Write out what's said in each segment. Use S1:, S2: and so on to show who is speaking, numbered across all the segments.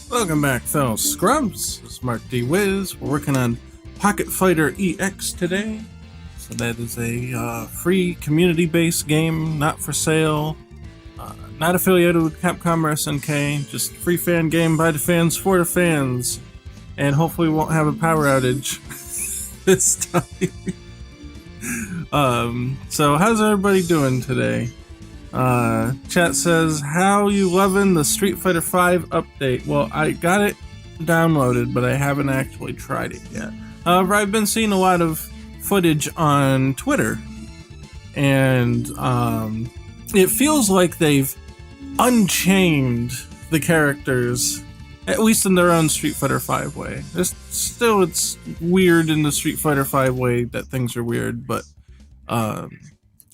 S1: Welcome back, fellow scrubs. This is Mark D. Wiz. We're working on Pocket Fighter EX today. So that is a free community-based game, not for sale, not affiliated with Capcom or SNK, just free fan game by the fans for the fans. And hopefully we won't have a power outage this time. So how's everybody doing today? Chat says, how you loving the Street Fighter V update? Well, I got it downloaded, but I haven't actually tried it yet. However, I've been seeing a lot of footage on Twitter, and it feels like they've unchained the characters, at least in their own Street Fighter V way. It's weird in the Street Fighter V way that things are weird, but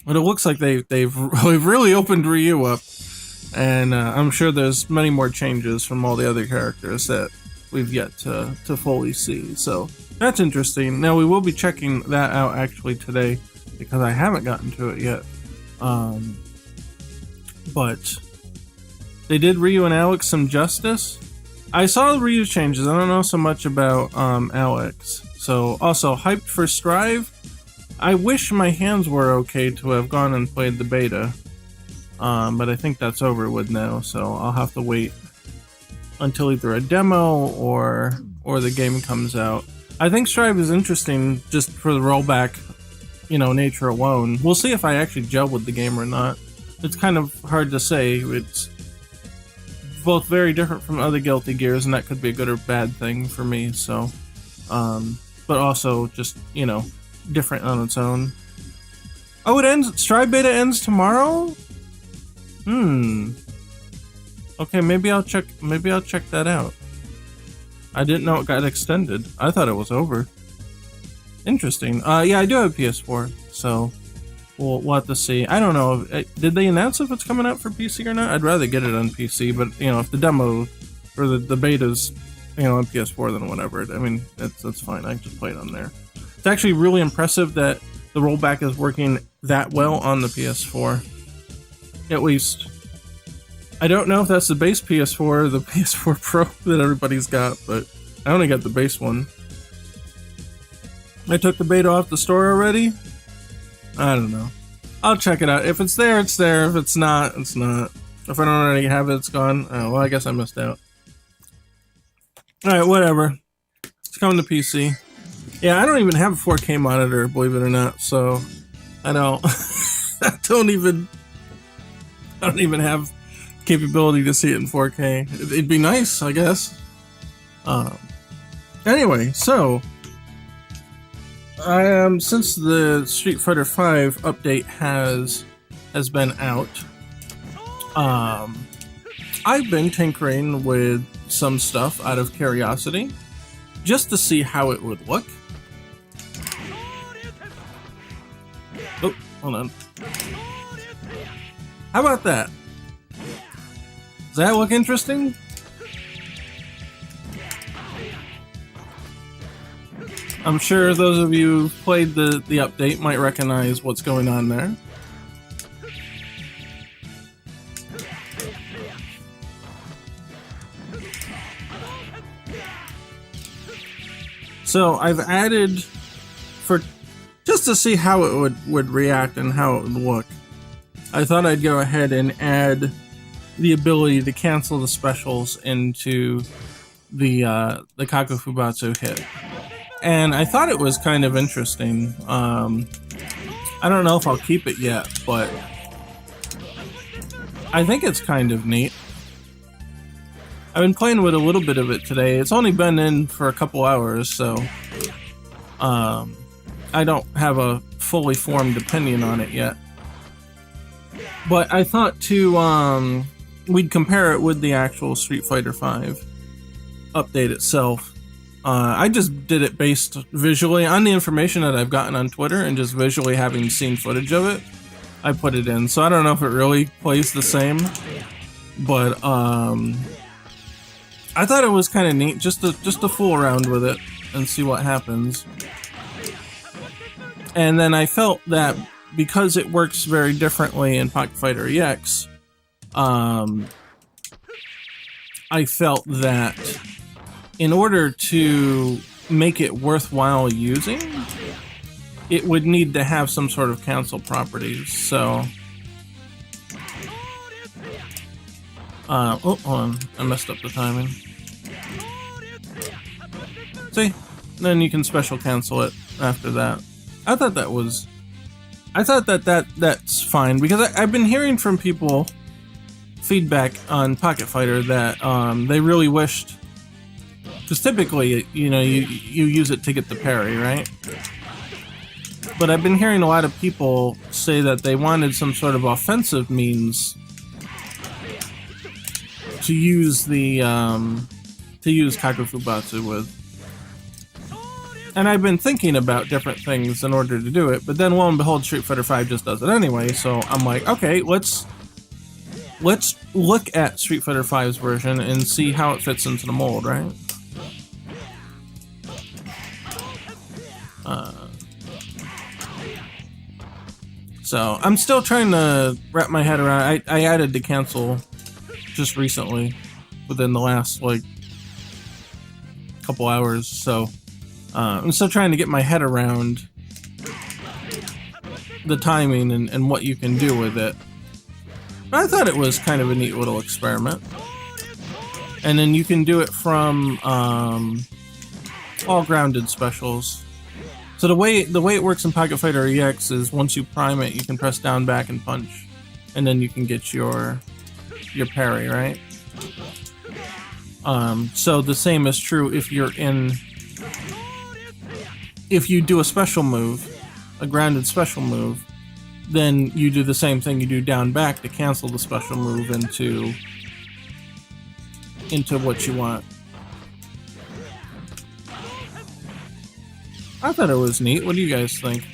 S1: it looks like they've really opened Ryu up, and I'm sure there's many more changes from all the other characters that we've yet to fully see. So that's interesting. Now we will be checking that out actually today because I haven't gotten to it yet. But they did Ryu and Alex some justice. I saw the Ryu changes. I don't know so much about Alex. So also hyped for Strive. I wish my hands were okay to have gone and played the beta, but I think that's over with now, so I'll have to wait until either a demo or the game comes out. I think Strive is interesting just for the rollback, nature alone. We'll see if I actually gel with the game or not. It's kind of hard to say. It's both very different from other Guilty Gears, and that could be a good or bad thing for me, so, but also just, different on its own. Oh, it ends. Strive beta ends tomorrow. Okay, maybe I'll check that out. I didn't know it got extended. I thought it was over. Interesting. Yeah, I do have PS4, so we'll have to see. I don't know. Did they announce if it's coming out for PC or not? I'd rather get it on PC, but if the demo or the beta's on PS4, then whatever. I mean, that's fine. I can just play it on there. It's actually really impressive that the rollback is working that well on the PS4. At least. I don't know if that's the base PS4 or the PS4 Pro that everybody's got, but I only got the base one. I took the beta off the store already? I don't know. I'll check it out. If it's there, it's there. If it's not, it's not. If I don't already have it, it's gone. Oh, well, I guess I missed out. Alright, whatever. It's coming to PC. Yeah, I don't even have a 4K monitor, believe it or not, so I don't I don't even have capability to see it in 4K. It'd be nice, I guess. Anyway, so since the Street Fighter V update has been out, I've been tinkering with some stuff out of curiosity, just to see how it would look. Oh, hold on. How about that? Does that look interesting? I'm sure those of you who've played the update might recognize what's going on there. So I've added, just to see how it would react and how it would look, I thought I'd go ahead and add the ability to cancel the specials into the Kaku Fubatsu hit. And I thought it was kind of interesting. I don't know if I'll keep it yet, but I think it's kind of neat. I've been playing with a little bit of it today. It's only been in for a couple hours, so I don't have a fully formed opinion on it yet. But I thought we'd compare it with the actual Street Fighter V update itself. I just did it based visually on the information that I've gotten on Twitter, and just visually having seen footage of it, I put it in. So I don't know if it really plays the same, but I thought it was kind of neat just to fool around with it and see what happens. And then I felt that because it works very differently in Pocket Fighter EX, I felt that in order to make it worthwhile using, it would need to have some sort of cancel properties. So, oh, hold on, I messed up the timing. See, then you can special cancel it after that. I thought that's fine, because I've been hearing from people feedback on Pocket Fighter that they really wished, because typically, you know, you use it to get the parry, right? But I've been hearing a lot of people say that they wanted some sort of offensive means to use the Kakufubatsu with. And I've been thinking about different things in order to do it, but then lo and behold, Street Fighter V just does it anyway, so I'm like, okay, let's look at Street Fighter V's version and see how it fits into the mold, right? So I'm still trying to wrap my head around. I added the cancel just recently, within the last like couple hours, so I'm still trying to get my head around the timing and what you can do with it. But I thought it was kind of a neat little experiment. And then you can do it from all grounded specials. So the way it works in Pocket Fighter EX is once you prime it, you can press down, back, and punch, and then you can get your parry, right? So the same is true if you do a special move, a grounded special move, then you do the same thing. You do down, back to cancel the special move into what you want. I thought it was neat. What do you guys think?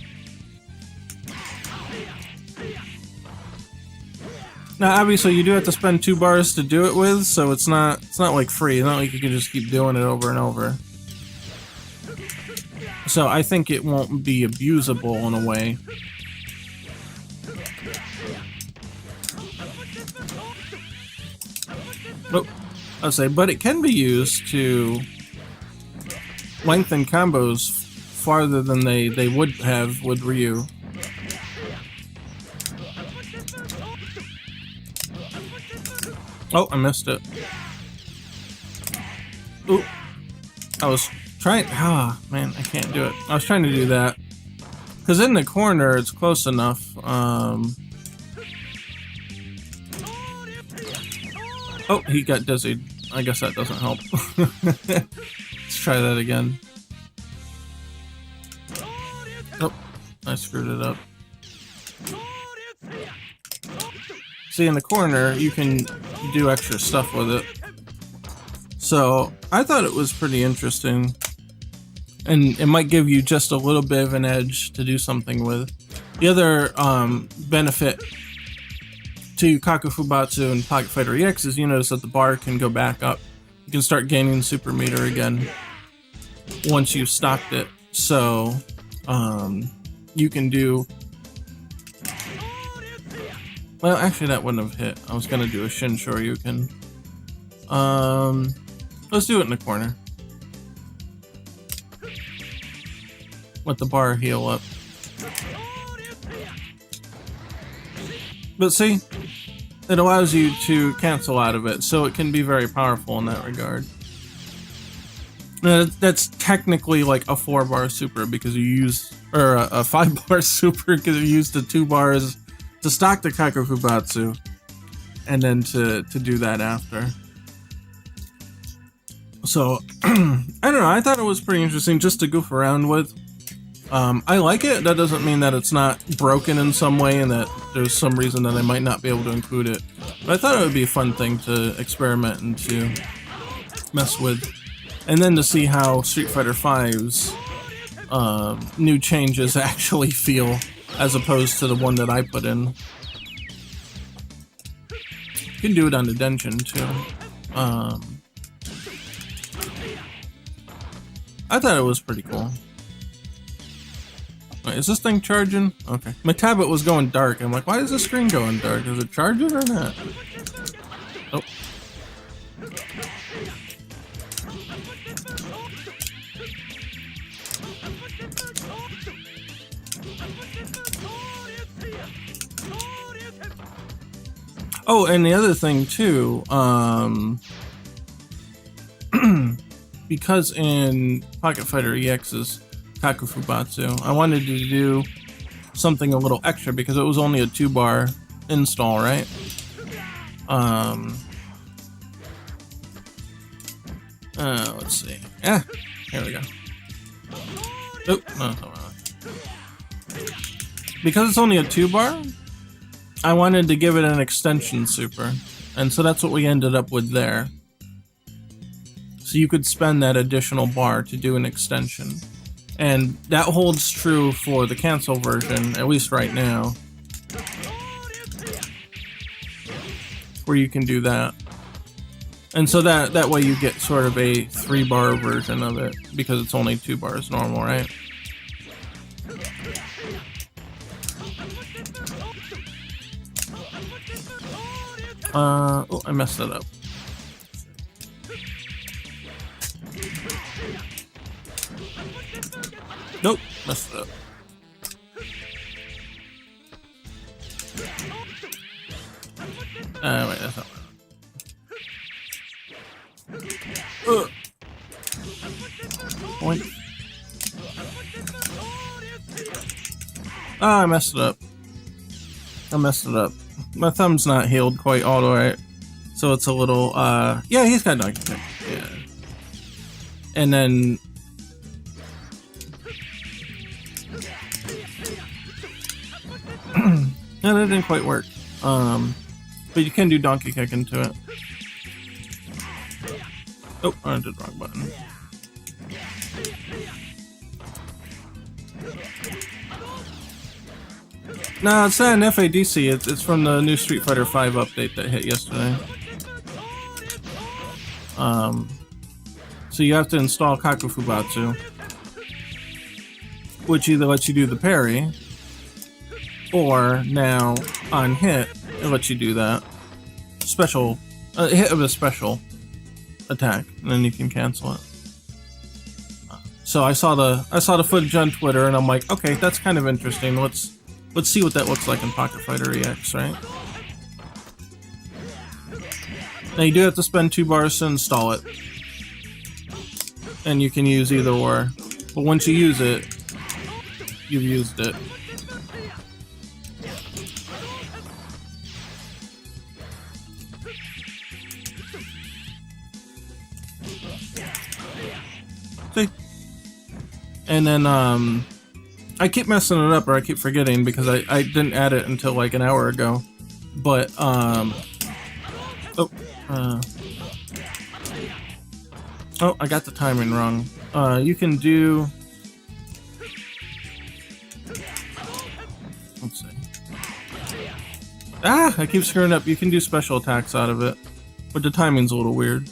S1: Now, obviously, you do have to spend 2 bars to do it with, so it's not like free. It's not like you can just keep doing it over and over. So I think it won't be abusable in a way. But I'll say, but it can be used to lengthen combos farther than they would have with Ryu. Oh, I missed it. Ooh. I was trying... Ah, man, I can't do it. I was trying to do that. Because in the corner, it's close enough. Oh, he got dizzied. I guess that doesn't help. Let's try that again. Oh, I screwed it up. See, in the corner, you can do extra stuff with it. So, I thought it was pretty interesting. And it might give you just a little bit of an edge to do something with. The other benefit to Kakufubatsu and Pocket Fighter EX is you notice that the bar can go back up. You can start gaining super meter again once you've stocked it. So, you can do... Well, actually that wouldn't have hit. I was gonna do a Shin Shoryuken. Let's do it in the corner. Let the bar heal up. But see, it allows you to cancel out of it, so it can be very powerful in that regard. That's technically like a 4-bar super because you use, or a 5-bar super because you used the 2 bars to stock the Kakufubatsu, and then to do that after. So, I don't know, I thought it was pretty interesting just to goof around with. I like it. That doesn't mean that it's not broken in some way and that there's some reason that I might not be able to include it. But I thought it would be a fun thing to experiment and to mess with. And then to see how Street Fighter V's new changes actually feel as opposed to the one that I put in. You can do it on the Denshin too. I thought it was pretty cool. Wait, is this thing charging? Okay. My tablet was going dark. I'm like, why is the screen going dark? Is it charging or not? Oh. Oh, and the other thing too, because in Pocket Fighter EX's Kaku Fubatsu, I wanted to do something a little extra because it was only a 2-bar install, right? Let's see. Yeah, here we go. Oh, no. Because it's only a 2-bar, I wanted to give it an extension super, and so that's what we ended up with there. So you could spend that additional bar to do an extension. And that holds true for the cancel version, at least right now, where you can do that. And so that way you get sort of a 3-bar version of it, because it's only 2 bars normal, right? Oh, I messed it up. Nope, messed it up. Wait, that's not right. Point. Ah, I messed it up. My thumb's not healed quite all the way, so it's a little, yeah, he's got Donkey Kong. Yeah. And then... no, that didn't quite work. But you can do Donkey Kick into it. Oh, I did the wrong button. No, it's not an FADC. It's from the new Street Fighter V update that hit yesterday. So you have to install Kaku Fubatsu, which either lets you do the parry, or now on hit it lets you do that special hit of a special attack, and then you can cancel it. So I saw the footage on Twitter, and I'm like, okay, that's kind of interesting. Let's see what that looks like in Pocket Fighter EX, right? Now you do have to spend 2 bars to install it, and you can use either or. But once you use it, you've used it. See? And then I keep messing it up, or I keep forgetting because I didn't add it until like an hour ago. But oh, I got the timing wrong. You can do, let's see. Ah, I keep screwing up. You can do special attacks out of it, but the timing's a little weird.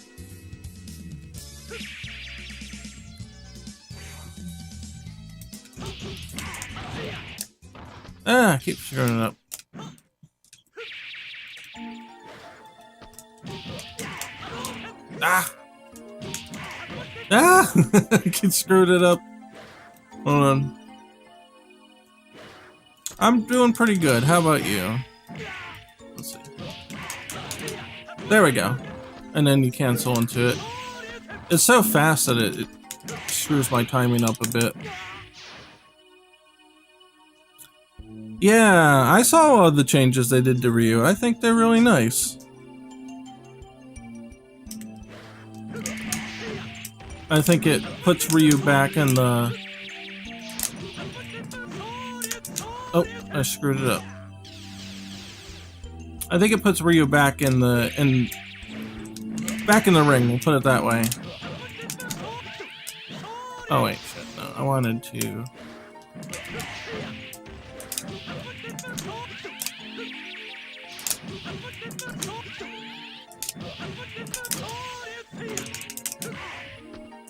S1: Ah, I keep screwing it up. Ah! Ah! I keep screwed it up. Hold on. I'm doing pretty good. How about you? Let's see. There we go. And then you cancel into it. It's so fast that it screws my timing up a bit. Yeah, I saw all the changes they did to Ryu. I think they're really nice. I think it puts Ryu back in the... Oh, I screwed it up. I think it puts Ryu back in the back in the ring, we'll put it that way. Oh wait, shit, no, I wanted to...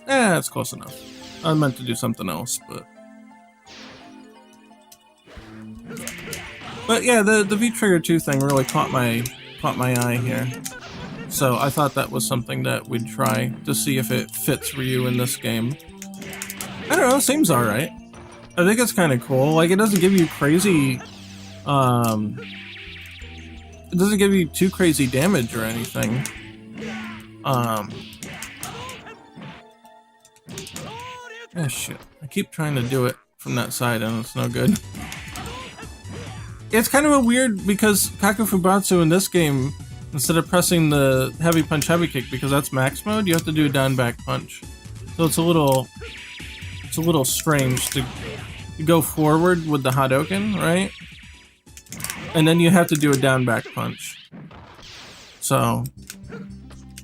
S1: Eh, that's close enough. I meant to do something else, but yeah, the V-Trigger 2 thing really caught my eye here. So I thought that was something that we'd try to see if it fits Ryu in this game. I don't know, it seems alright. I think it's kind of cool. Like, it doesn't give you crazy it doesn't give you too crazy damage or anything. Oh shit, I keep trying to do it from that side and it's no good. It's kind of a weird, because Kakufubatsu in this game, instead of pressing the heavy punch, heavy kick, because that's max mode, you have to do a down back punch. So it's a little strange to go forward with the Hadouken, right? And then you have to do a down back punch. So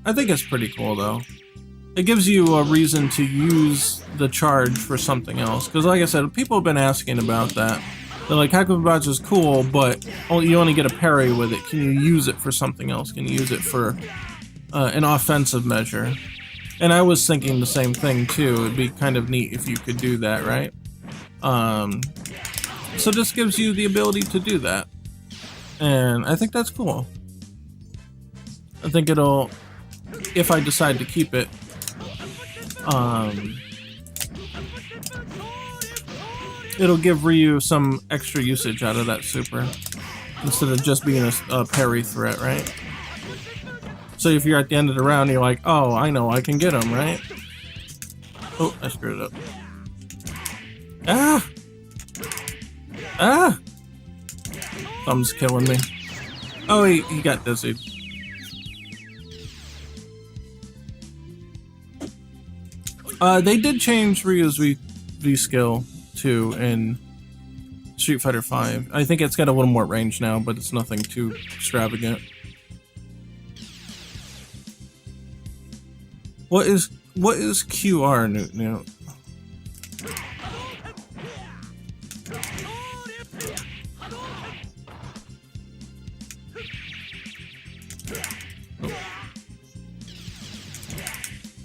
S1: I think it's pretty cool though. It gives you a reason to use the charge for something else. Because like I said, people have been asking about that. They're like, Hakufubatsu is cool, but you only get a parry with it. Can you use it for something else? Can you use it for an offensive measure? And I was thinking the same thing too. It'd be kind of neat if you could do that, right? So this gives you the ability to do that. And I think that's cool. I think it'll, if I decide to keep it, it'll give Ryu some extra usage out of that super, instead of just being a parry threat, right? So if you're at the end of the round, you're like, oh, I know I can get him, right? Oh, I screwed it up. Ah! Ah! Thumb's killing me. Oh, he got dizzy. They did change Ryu's V skill too in Street Fighter V. I think it's got a little more range now, but it's nothing too extravagant. What is QR, Newt?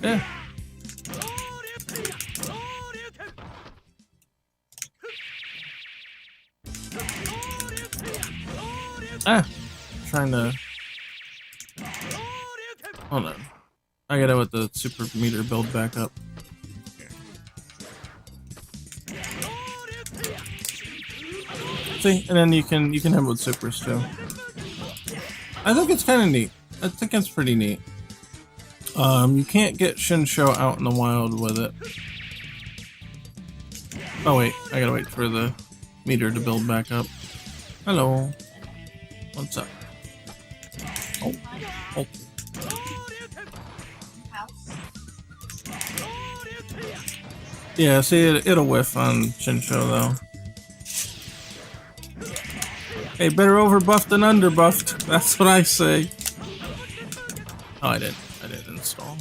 S1: Yeah. Ah, trying to. Hold on. I gotta let the super meter build back up. See, and then you can hit with supers too. I think it's kind of neat. I think it's pretty neat. You can't get Shinsho out in the wild with it. Oh wait, I gotta wait for the meter to build back up. Hello. What's up? Oh. Oh. Yeah, see, it'll whiff on Shinsho though. Hey, better overbuffed than underbuffed. That's what I say. Oh, I didn't install.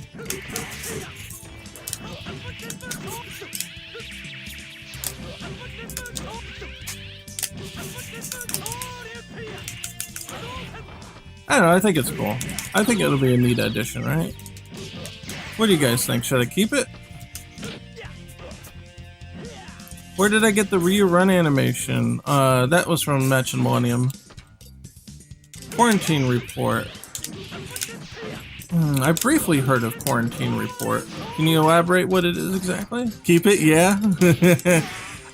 S1: I don't know, I think it's cool. I think it'll be a neat addition, right? What do you guys think? Should I keep it? Where did I get the Ryu run animation? That was from Match and Millennium. Quarantine Report. I briefly heard of Quarantine Report. Can you elaborate what it is exactly? Keep it, yeah.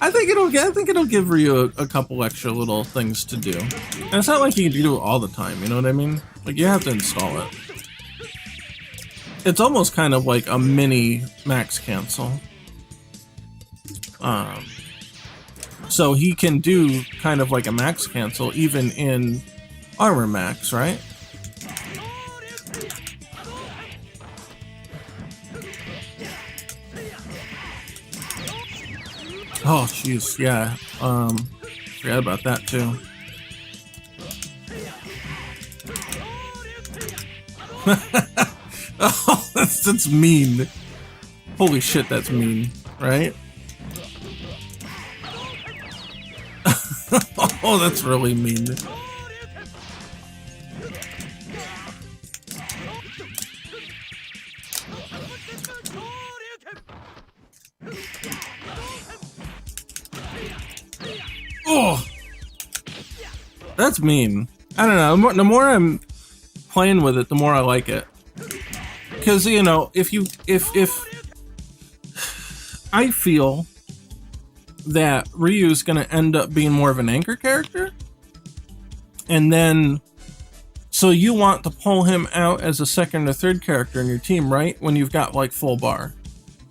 S1: I think it'll give Ryu a couple extra little things to do. And it's not like you can do it all the time, you know what I mean? Like, you have to install it. It's almost kind of like a mini max cancel. So he can do kind of like a max cancel even in armor max, right? Oh, jeez, yeah. Forgot about that too. Oh, that's mean. Holy shit, that's mean, right? Oh, that's really mean. Oh, that's mean. I don't know. The more I'm playing with it, the more I like it. Because, you know, if I feel that Ryu's gonna end up being more of an anchor character, and then So you want to pull him out as a second or third character in your team, right? When you've got like full bar.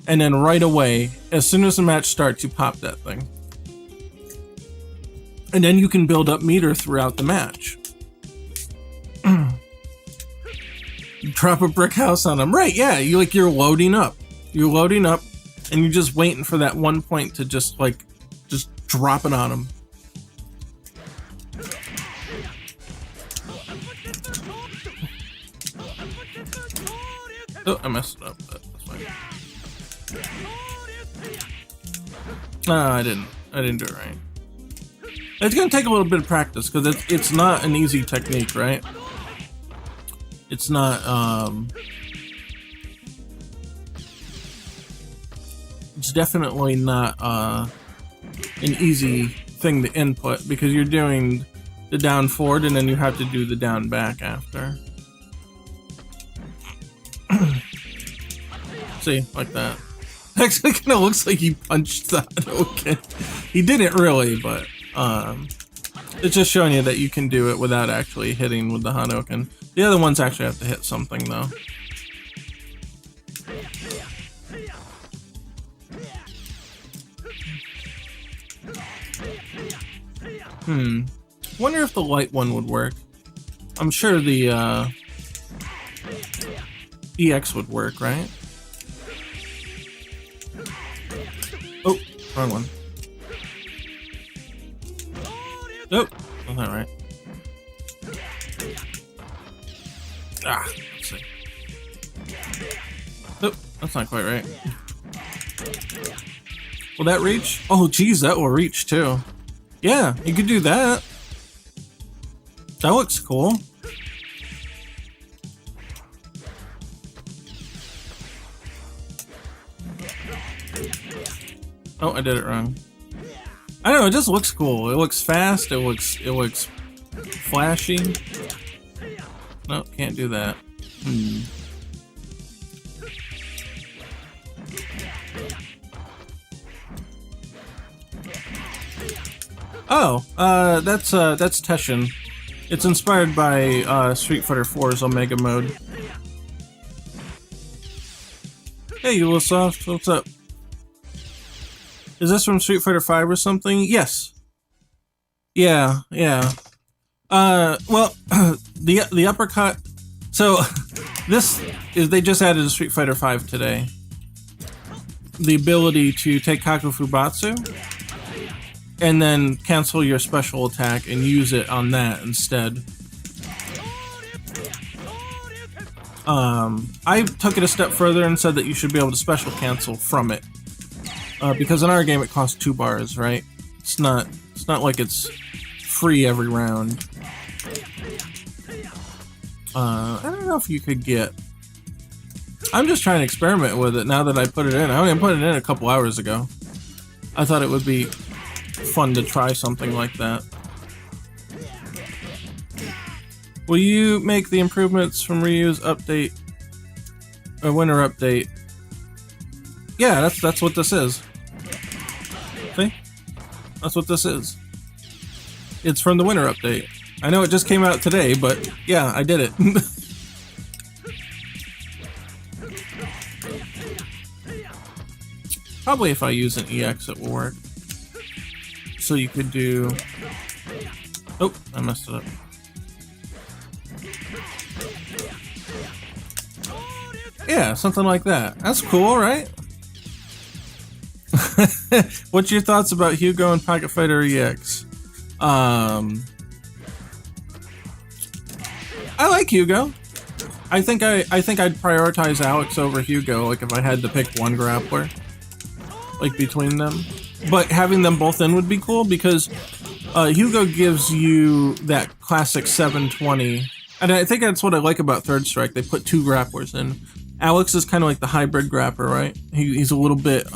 S1: And then right away, as soon as the match starts, you pop that thing. And then you can build up meter throughout the match. Drop a brick house on him. Right, yeah, you're loading up. You're loading up and you're just waiting for that one point to just drop it on him. Oh, I messed it up, but that's fine. I didn't do it right. It's gonna take a little bit of practice because it's not an easy technique, right? It's not, it's definitely not, an easy thing to input because you're doing the down forward and then you have to do the down back after. See, like that. Actually kind of looks like he punched that. Okay. He didn't really, but, it's just showing you that you can do it without actually hitting with the Hadouken. The other ones actually have to hit something, though. Wonder if the light one would work. I'm sure the, EX would work, right? Oh, wrong one. Nope, that's not right. Ah, let's see. Nope, that's not quite right. Will that reach? Oh, geez, that will reach too. Yeah, you could do that. That looks cool. Oh, I did it wrong. I don't know, it just looks cool. It looks fast, it looks flashy. No, can't do that. Oh, that's Teshin. It's inspired by Street Fighter 4's Omega Mode. Hey, Ulisoft, what's up? Is this from Street Fighter 5 or something? Yes. Yeah. Well, the uppercut. So, they just added to Street Fighter 5 today. The ability to take Kaku Fubatsu and then cancel your special attack and use it on that instead. I took it a step further and said that you should be able to special cancel from it. Because in our game it costs 2 bars, right? It's not like it's free every round. I don't know if you could get... I'm just trying to experiment with it now that I put it in. I only put it in a couple hours ago. I thought it would be fun to try something like that. Will you make the improvements from Ryu's update, or winter update? Yeah, that's what this is. See? That's what this is. It's from the winter update. I know it just came out today, but yeah, I did it. Probably if I use an EX it will work. So you could do... Oh, I messed it up. Yeah, something like that. That's cool, right? What's your thoughts about Hugo and Pocket Fighter EX? I like Hugo. I think I'd prioritize Alex over Hugo, like if I had to pick one grappler, like between them. But having them both in would be cool because Hugo gives you that classic 720, and I think that's what I like about Third Strike. They put 2 grapplers in. Alex is kind of like the hybrid grappler, right? He's a little bit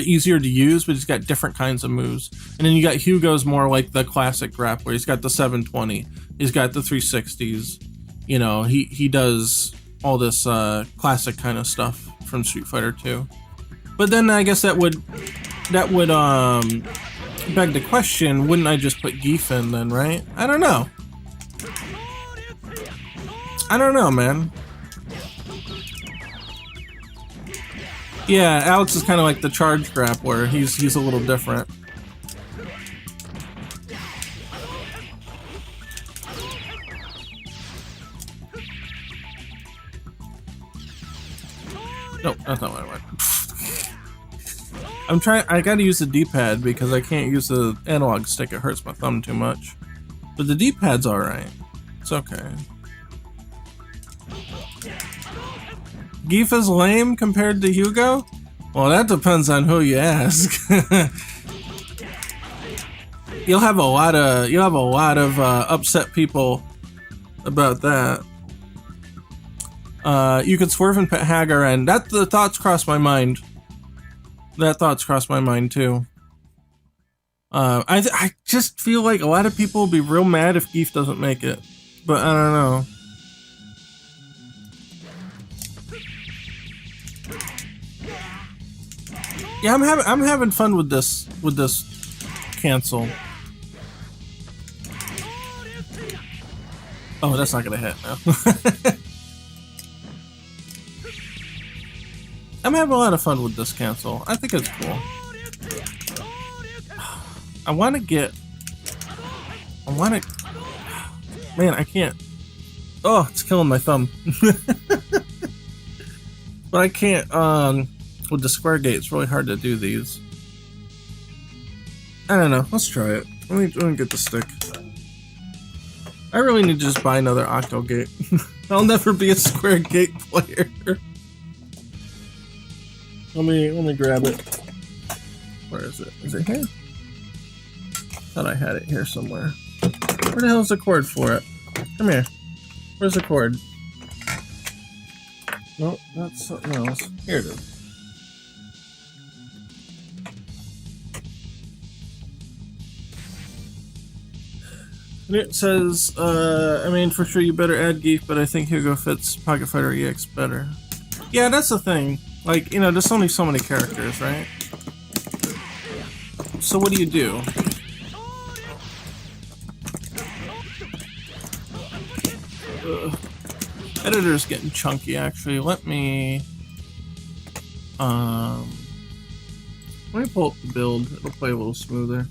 S1: easier to use, but he's got different kinds of moves. And then you got Hugo's more like the classic grappler. He's got the 720. He's got the 360s. You know, he does all this classic kind of stuff from Street Fighter 2. But then I guess that would beg the question, wouldn't I just put Geef in then, right? I don't know. I don't know, man. Yeah, Alex is kind of like the charge grappler. He's a little different. Nope, that's not what I want. I gotta use the D-pad because I can't use the analog stick. It hurts my thumb too much. But the D-pad's alright. It's okay. Geef is lame compared to Hugo? Well, that depends on who you ask. You'll have a lot of upset people about that. You could swerve and pet Hagar, and the thoughts crossed my mind. That thought's crossed my mind too. I just feel like a lot of people will be real mad if Geef doesn't make it, but I don't know. Yeah, I'm having fun with this cancel. Oh, that's not gonna hit now. I'm having a lot of fun with this cancel. I think it's cool. I want to. Man, I can't. Oh, it's killing my thumb. But I can't. With the square gate, it's really hard to do these. I don't know. Let's try it. Let me get the stick. I really need to just buy another octo gate. I'll never be a square gate player. Let me grab it. Where is it? Is it here? Thought I had it here somewhere. Where the hell's the cord for it? Come here. Where's the cord? Nope, that's something else. Here it is. And it says, I mean, for sure you better add Geef, but I think Hugo fits Pocket Fighter EX better. Yeah, that's the thing. Like, you know, there's only so many characters, right? So what do you do? Editor's getting chunky, actually. Let me pull up the build. It'll play a little smoother.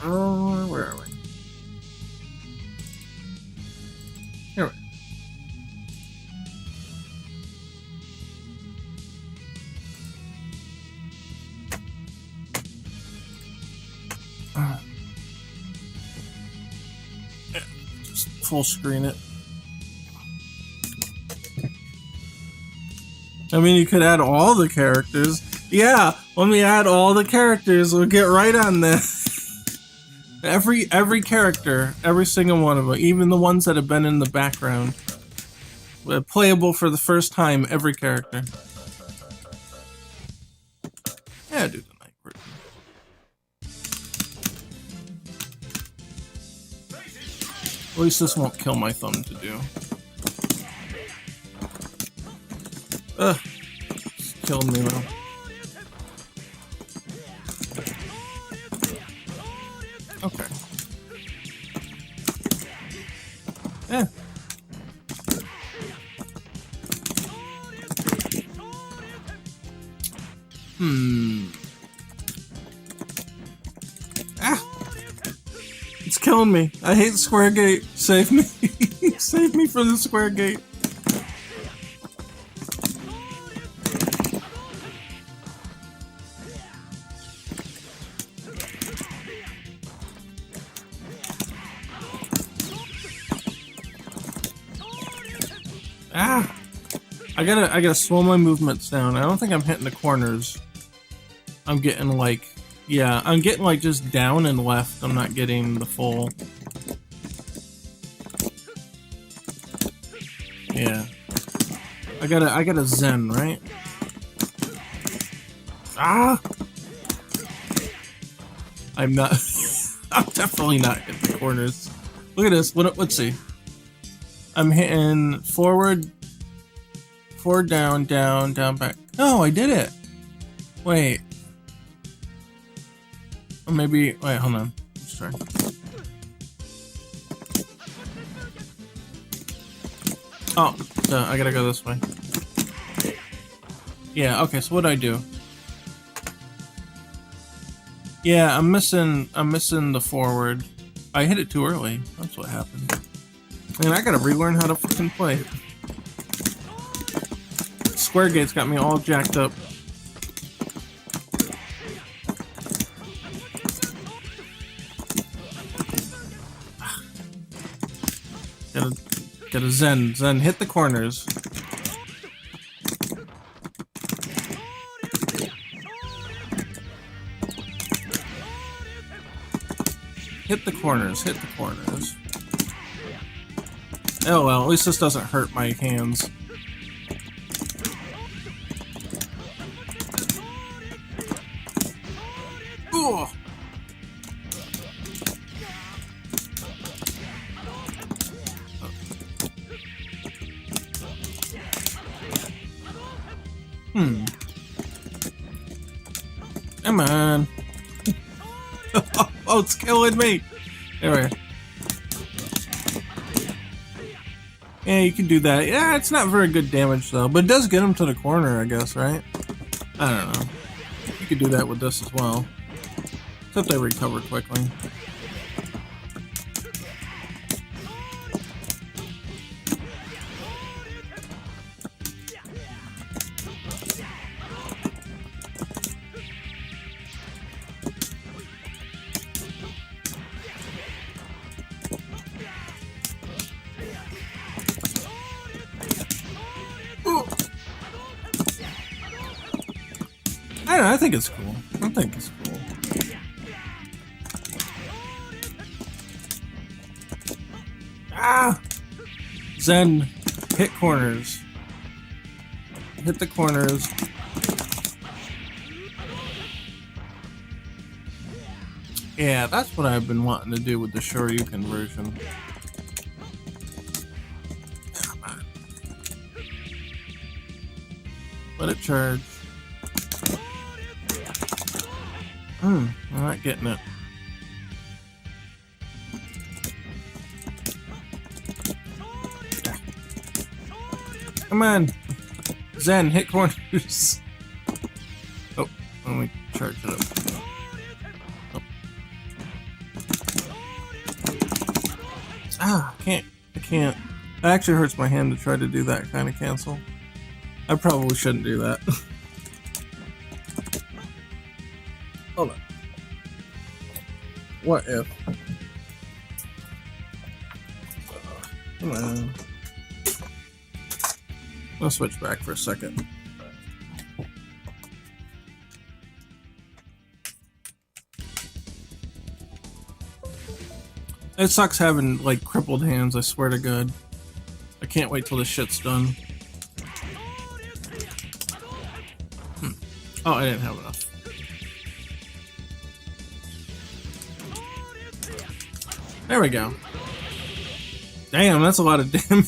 S1: Oh, where are we? Here we are. Yeah, just full screen it. I mean, you could add all the characters. Yeah, let me add all the characters. We'll get right on this. Every character, every single one of them, even the ones that have been in the background, playable for the first time. Every character. Yeah, do the night version. At least this won't kill my thumb to do. Ugh, it's killing me now. Okay. Yeah. Ah! It's killing me. I hate the square gate. Save me. Save me from the square gate. Ah! I gotta slow my movements down. I don't think I'm hitting the corners. I'm getting like, yeah, I'm getting like just down and left. I'm not getting the full. Yeah. I gotta zen, right? Ah! I'm not, I'm definitely not hitting the corners. Look at this, let's see. I'm hitting forward, down, back. No, I did it. Wait. Or maybe, wait, hold on. Let's try. Oh, I gotta go this way. Yeah, okay, so what'd I do? Yeah, I'm missing the forward. I hit it too early. That's what happened. Man, I gotta relearn how to fucking play. Square gates got me all jacked up. Gotta Zen, hit the corners. Hit the corners. Oh well, at least this doesn't hurt my hands. Ooh. Come on. Oh, it's killing me. There. Yeah, you can do that. Yeah, it's not very good damage though, but it does get him to the corner, I guess, right? I don't know. You could do that with this as well. Except I recover quickly. I don't know, I think it's cool. Ah! Zen, hit corners. Hit the corners. Yeah, that's what I've been wanting to do with the Shoryuken version. Come on. Let it charge. I'm not getting it. Come on. Zen, hit corners. Oh, let me charge it up. Oh. Ah, I can't. It actually hurts my hand to try to do that kind of cancel. I probably shouldn't do that. Hold on. What if? Come on. I'll switch back for a second. It sucks having, like, crippled hands, I swear to God. I can't wait till this shit's done. Oh, I didn't have enough. There we go. Damn, that's a lot of damage.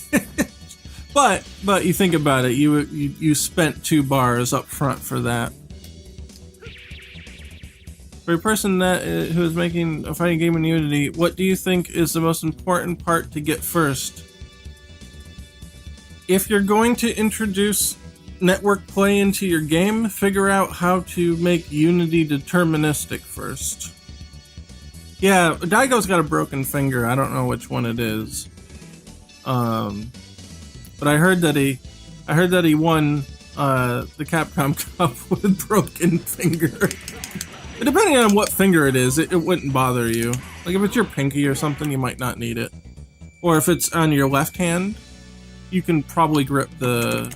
S1: But you think about it, you spent 2 bars up front for that. For a person that who is making a fighting game in Unity, what do you think is the most important part to get first? If you're going to introduce network play into your game, figure out how to make Unity deterministic first. Yeah, Daigo's got a broken finger. I don't know which one it is. But I heard that he won the Capcom Cup with a broken finger. But depending on what finger it is, it wouldn't bother you. Like if it's your pinky or something, you might not need it. Or if it's on your left hand, you can probably grip the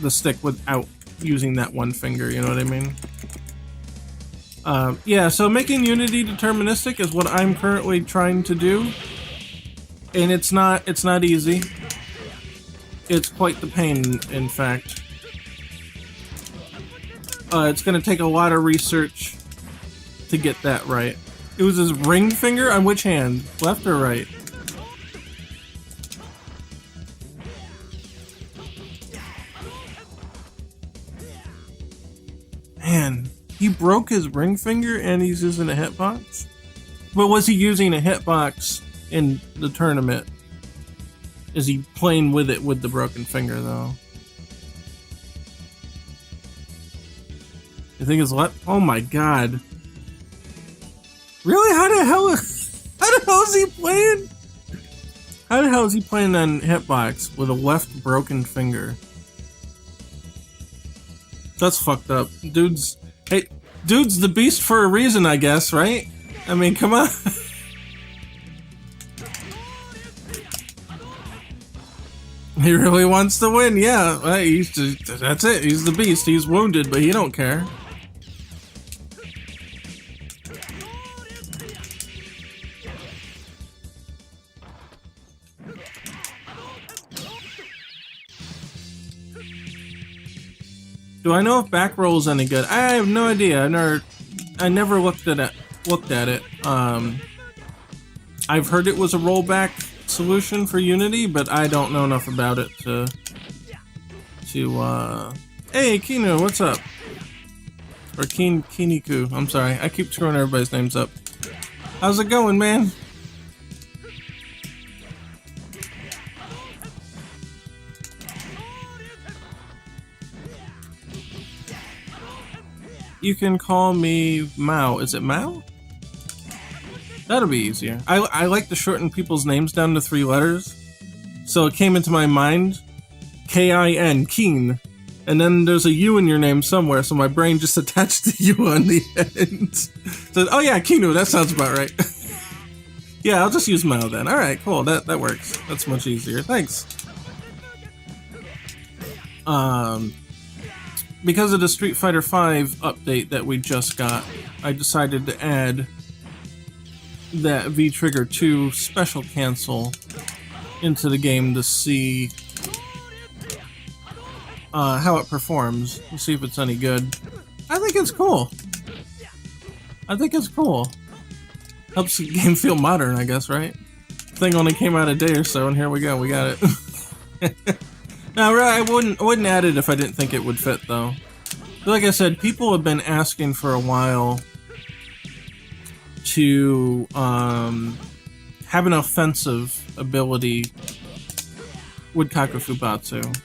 S1: stick without using that one finger, you know what I mean? Yeah, so making Unity deterministic is what I'm currently trying to do. And it's not easy. It's quite the pain, in fact. It's gonna take a lot of research to get that right. It was his ring finger on which hand? Left or right? Man, he broke his ring finger and he's using a hitbox? But was he using a hitbox in the tournament? Is he playing with it with the broken finger, though? You think it's what? Oh my god. Really? How the hell is he playing? How the hell is he playing on Hitbox with a left broken finger? That's fucked up. Dude's the beast for a reason, I guess, right? I mean, come on. He really wants to win, yeah. That's it. He's the beast. He's wounded, but he don't care. Do I know if back roll is any good? I have no idea. I never looked at it. I've heard it was a rollback solution for Unity, but I don't know enough about it to hey Kinu, what's up? Or Kiniku, I'm sorry, I keep screwing everybody's names up. How's it going, man? You can call me Mao. Is it Mao? That'll be easier. I like to shorten people's names down to 3 letters. So it came into my mind, K-I-N, Keen. And then there's a U in your name somewhere, so my brain just attached the U on the end. So, oh yeah, Kinu, that sounds about right. Yeah, I'll just use Mao then. Alright, cool, that works. That's much easier, thanks. Because of the Street Fighter V update that we just got, I decided to add that V-Trigger 2 special cancel into the game to see how it performs, and see if it's any good. I think it's cool. Helps the game feel modern, I guess, right? Thing only came out a day or so, and here we go, we got it. No, I wouldn't add it if I didn't think it would fit, though. But like I said, people have been asking for a while to have an offensive ability with Kakufubatsu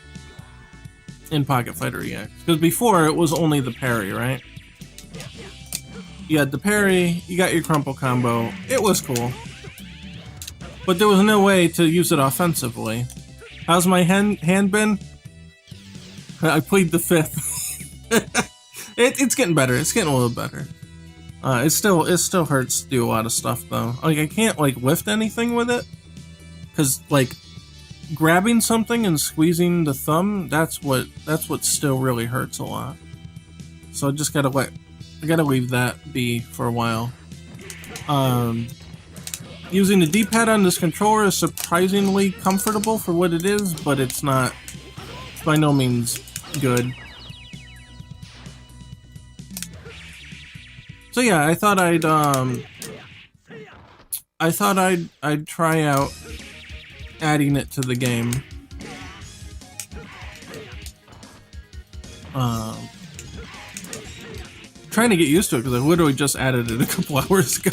S1: in Pocket Fighter EX. Because before, it was only the parry, right? You had the parry, you got your crumple combo, it was cool. But there was no way to use it offensively. How's my hand been? I plead the 5th. It's getting better. It's getting a little better. It still hurts to do a lot of stuff though. Like I can't like lift anything with it, cause like grabbing something and squeezing the thumb, that's what still really hurts a lot. So I just gotta leave that be for a while. Using the D-pad on this controller is surprisingly comfortable for what it is, but it's by no means good. So yeah, I thought I'd try out adding it to the game. Trying to get used to it because I literally just added it a couple hours ago.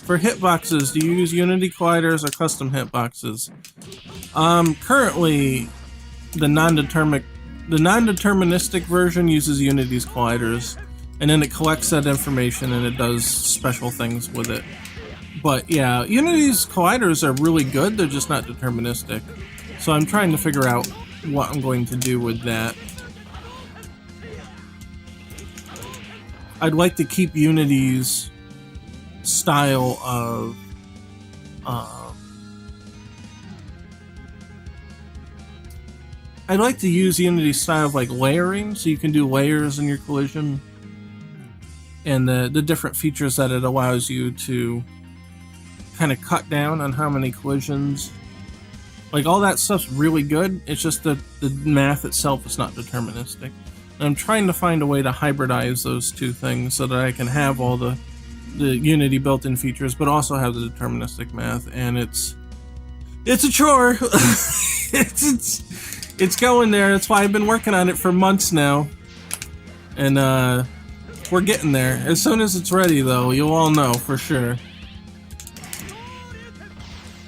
S1: For hitboxes, do you use Unity colliders or custom hitboxes? Currently, the non-deterministic version uses Unity's colliders, and then it collects that information and it does special things with it. But yeah, Unity's colliders are really good, they're just not deterministic. So I'm trying to figure out what I'm going to do with that. I'd like to keep Unity's style of I'd like to use Unity's style of like layering, so you can do layers in your collision and the different features that it allows you to kind of cut down on how many collisions. Like all that stuff's really good, it's just that the math itself is not deterministic. And I'm trying to find a way to hybridize those two things so that I can have all the Unity built-in features, but also have the deterministic math, and it's a chore. it's going there. That's why I've been working on it for months now. And we're getting there. As soon as it's ready, though, you'll all know for sure.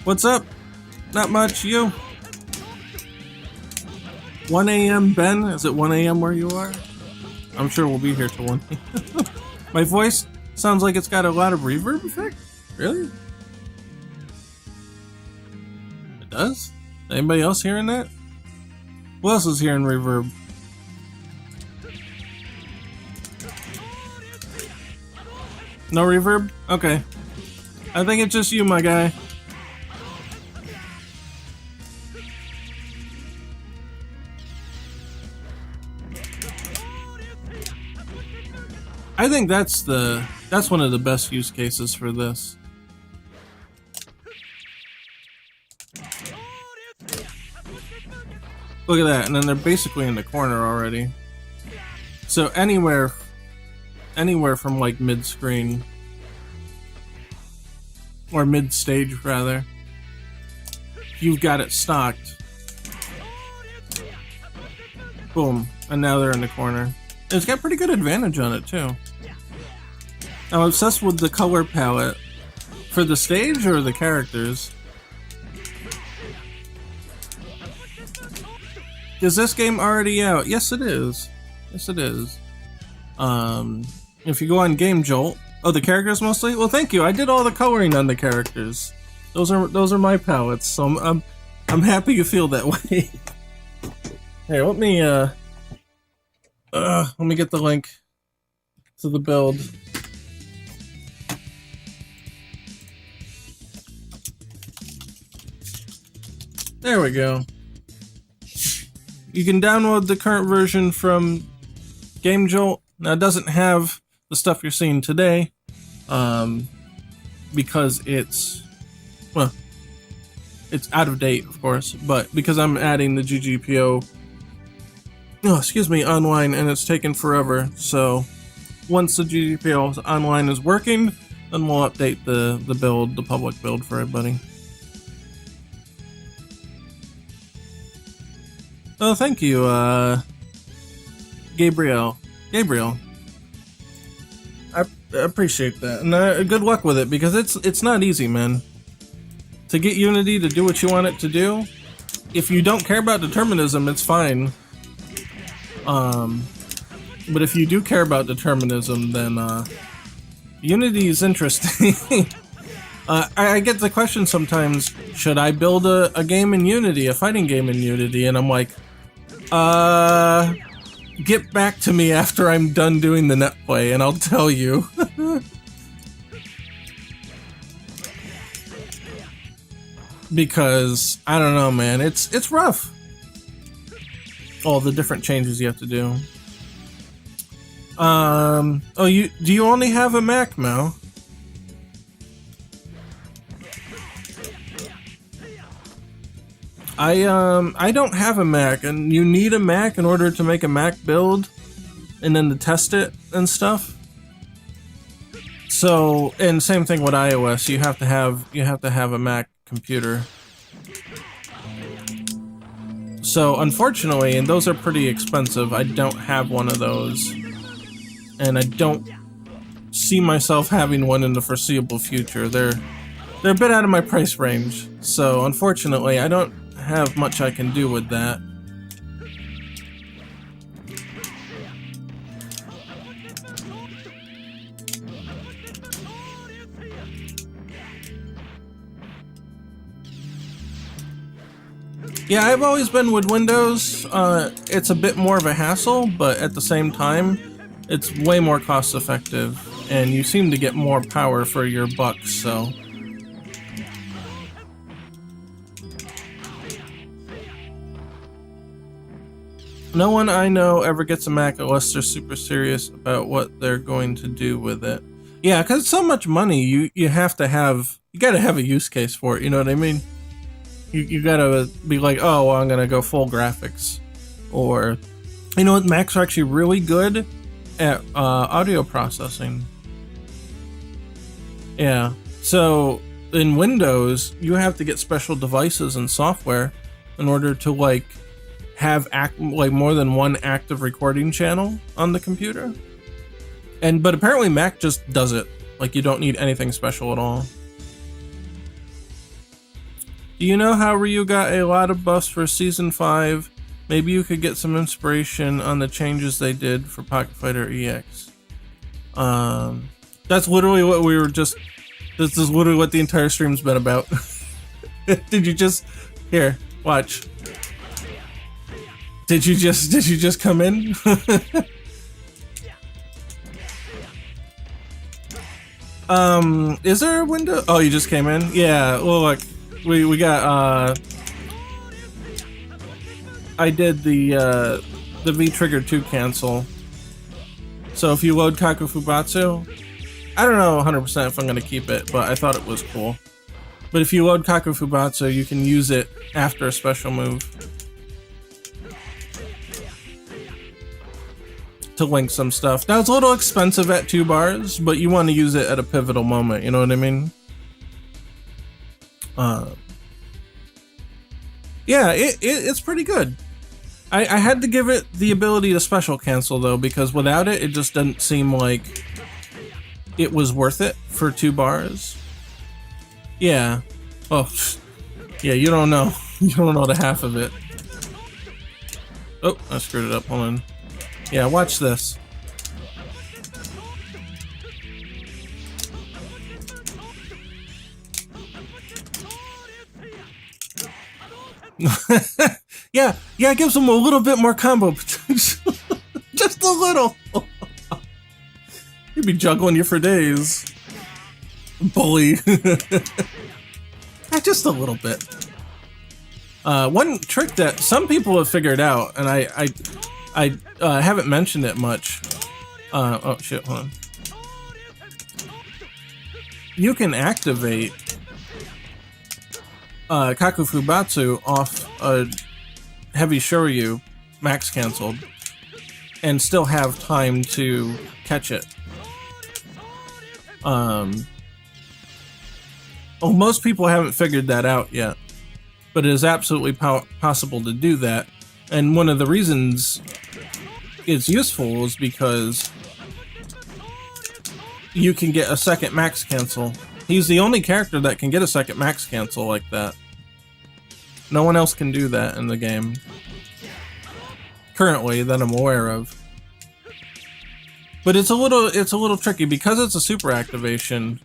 S1: What's up? Not much. You? 1 a.m. Ben? Is it 1 a.m. where you are? I'm sure we'll be here till 1 a.m. My voice sounds like it's got a lot of reverb effect? Really? It does? Anybody else hearing that? Who else is hearing reverb? No reverb? Okay. I think it's just you, my guy. I think that's one of the best use cases for this. Look at that, and then they're basically in the corner already. So anywhere from like mid-screen, or mid-stage rather, you've got it stocked. Boom, and now they're in the corner. It's got pretty good advantage on it too. I'm obsessed with the color palette. For the stage or the characters? Is this game already out? Yes it is. Yes it is. If you go on Game Jolt, oh, the characters mostly? Well, thank you. I did all the coloring on the characters. Those are my palettes, so I'm happy you feel that way. Here, let me get the link to the build. There we go. You can download the current version from Game Jolt. Now it doesn't have the stuff you're seeing today, because it's out of date, of course, but because I'm adding the GGPO online, and it's taken forever, so once the GGPO online is working, then we'll update the public build for everybody. Oh, thank you, Gabriel. I appreciate that, and good luck with it, because it's not easy, man. To get Unity to do what you want it to do, if you don't care about determinism, it's fine. But if you do care about determinism, then Unity is interesting. I get the question sometimes, should I build a game in Unity, a fighting game in Unity? And I'm like, get back to me after I'm done doing the netplay, and I'll tell you. Because, I don't know, man, it's rough. All the different changes you have to do. Oh, do you only have a Mac, Mel? I don't have a Mac, and you need a Mac in order to make a Mac build, and then to test it and stuff. So, and same thing with iOS, you have to have a Mac computer. So unfortunately, and those are pretty expensive, I don't have one of those, and I don't see myself having one in the foreseeable future. They're a bit out of my price range, so unfortunately I don't have much I can do with that. Yeah, I've always been with Windows. It's a bit more of a hassle, but at the same time, it's way more cost effective, and you seem to get more power for your bucks, so. No one I know ever gets a Mac unless they're super serious about what they're going to do with it. Yeah, because it's so much money, you gotta have a use case for it, you know what I mean? You gotta be like, oh, well, I'm gonna go full graphics. Or, you know what, Macs are actually really good at audio processing. Yeah, so in Windows, you have to get special devices and software in order to, like, have like more than one active recording channel on the computer. But apparently Mac just does it. Like, you don't need anything special at all. Do you know how Ryu got a lot of buffs for Season 5? Maybe you could get some inspiration on the changes they did for Pocket Fighter EX. That's literally what we were just... This is literally what the entire stream's been about. Did you just... Here, watch. Did you just come in? Is there a window? Oh, you just came in? Yeah, well, look. We got, I did the V-Trigger 2 cancel. So if you load Kakufubatsu, I don't know 100% if I'm gonna keep it, but I thought it was cool. But if you load Kakufubatsu, you can use it after a special move to link some stuff. Now, it's a little expensive at 2 bars, but you want to use it at a pivotal moment, you know what I mean? Yeah, it's pretty good. I had to give it the ability to special cancel, though, because without it, it just doesn't seem like it was worth it for 2 bars. Yeah. Oh, yeah, you don't know. You don't know the half of it. Oh, I screwed it up. Hold on. Yeah, watch this. yeah, it gives them a little bit more combo potential. Just a little. You'd be juggling you for days. Bully. Just a little bit. One trick that some people have figured out, and I haven't mentioned it much. Oh shit, hold on. You can activate Kakufubatsu off a heavy Shoryu max canceled and still have time to catch it. Well, most people haven't figured that out yet, but it is absolutely possible to do that. And one of the reasons it's useful is because you can get a second max cancel. He's the only character that can get a second max cancel like that. No one else can do that in the game currently that I'm aware of. But it's a little tricky because it's a super activation.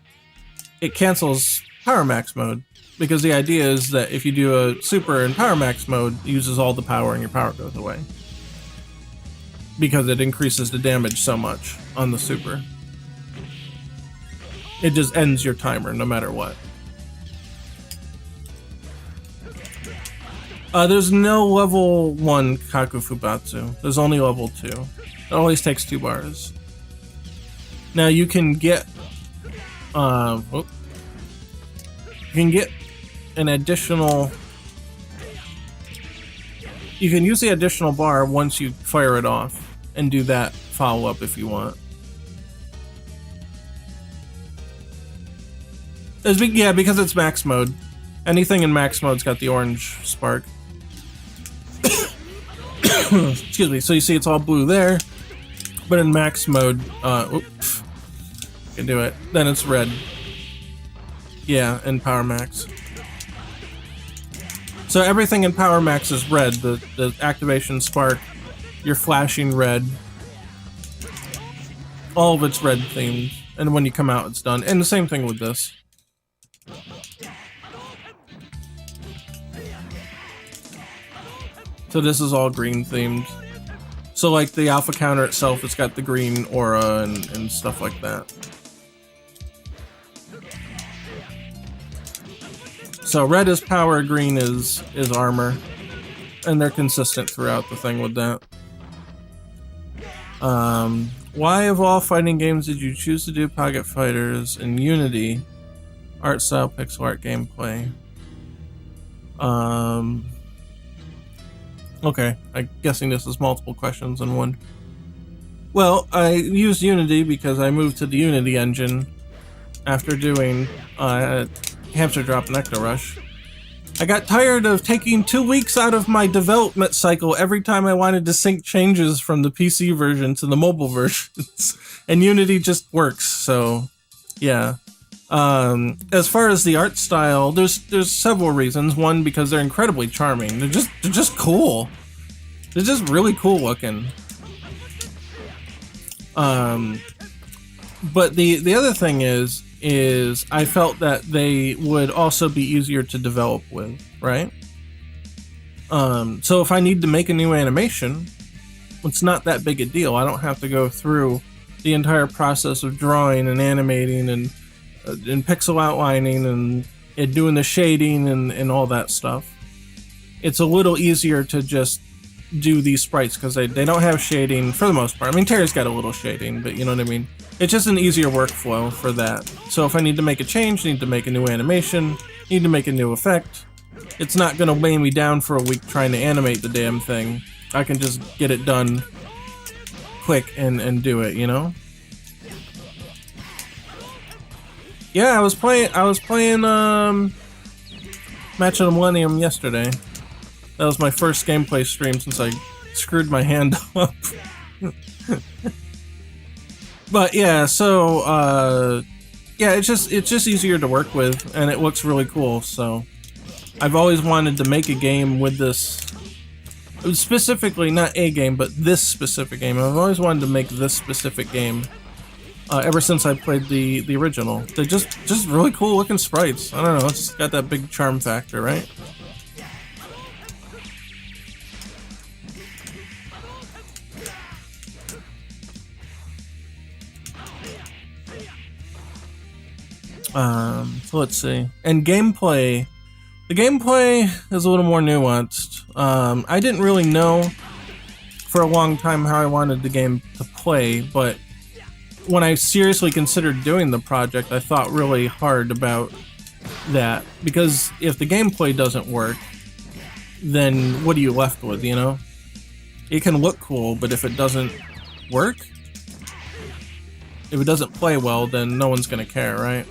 S1: It cancels power max mode, because the idea is that if you do a super in power max mode, it uses all the power and your power goes away, because it increases the damage so much on the super. It just ends your timer no matter what. There's no level 1 Kakufubatsu. There's only level 2. It always takes 2 bars. Now you can get you can get an additional... You can use the additional bar once you fire it off and do that follow-up if you want. Yeah, because it's max mode. Anything in max mode's got the orange spark. Excuse me. So you see it's all blue there, but in max mode, oops, can do it. Then it's red. Yeah, in power max. So everything in power max is red. The activation spark, you're flashing red. All of it's red themed, and when you come out, it's done. And the same thing with this. So this is all green themed. So like the alpha counter itself, it's got the green aura and stuff like that. So red is power, green is armor. And they're consistent throughout the thing with that. Why of all fighting games did you choose to do Pocket Fighters in Unity? Art style, pixel art, gameplay. Okay, I'm guessing this is multiple questions in one. Well, I used Unity because I moved to the Unity engine after doing Hamster Drop and Ecto Rush. I got tired of taking 2 weeks out of my development cycle every time I wanted to sync changes from the PC version to the mobile versions. And Unity just works, so yeah. As far as the art style, there's several reasons. One, because they're incredibly charming. They're just cool. They're just really cool looking. But the other thing is I felt that they would also be easier to develop with, right? So if I need to make a new animation, it's not that big a deal. I don't have to go through the entire process of drawing and animating and pixel outlining and doing the shading and all that stuff. It's a little easier to just do these sprites because they don't have shading for the most part. I mean, Terry's got a little shading, but you know what I mean? It's just an easier workflow for that. So if I need to make a change, need to make a new animation, need to make a new effect, it's not going to weigh me down for a week trying to animate the damn thing. I can just get it done quick and do it, you know? Yeah, I was playing Match of the Millennium yesterday. That was my first gameplay stream since I screwed my hand up. But yeah, so yeah, it's just easier to work with, and it looks really cool. So I've always wanted to make a game with this, specifically not a game, but this specific game. I've always wanted to make this specific game ever since I played the original. They're just really cool looking sprites. I don't know, it's got that big charm factor, right? So let's see. And gameplay. The gameplay is a little more nuanced. I didn't really know for a long time how I wanted the game to play, but when I seriously considered doing the project, I thought really hard about that. Because if the gameplay doesn't work, then what are you left with, you know? It can look cool, but if it doesn't work, if it doesn't play well, then no one's gonna care, right?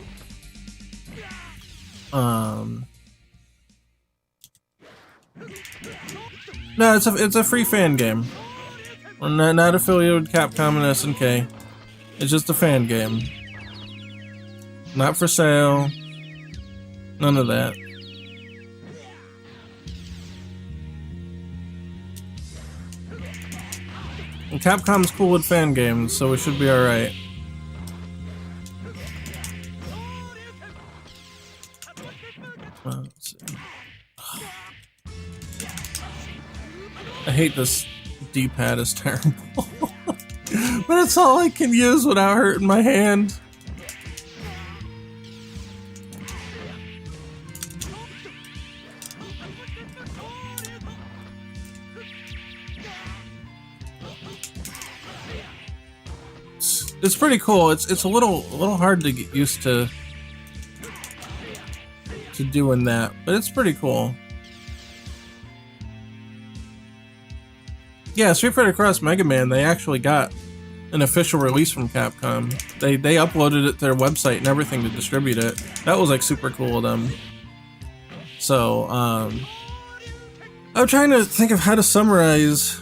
S1: No, it's a free fan game. We're not affiliated with Capcom and SNK. It's just a fan game. Not for sale. None of that. And Capcom's cool with fan games, so we should be alright. Let's see. I hate this D-pad, is terrible. But it's all I can use without hurting my hand. It's pretty cool. It's a little hard to get used to doing that, but it's pretty cool. Yeah, Street Fighter Cross Mega Man, they actually got an official release from Capcom. They uploaded it to their website and everything to distribute it. That was like super cool of them. So, I'm trying to think of how to summarize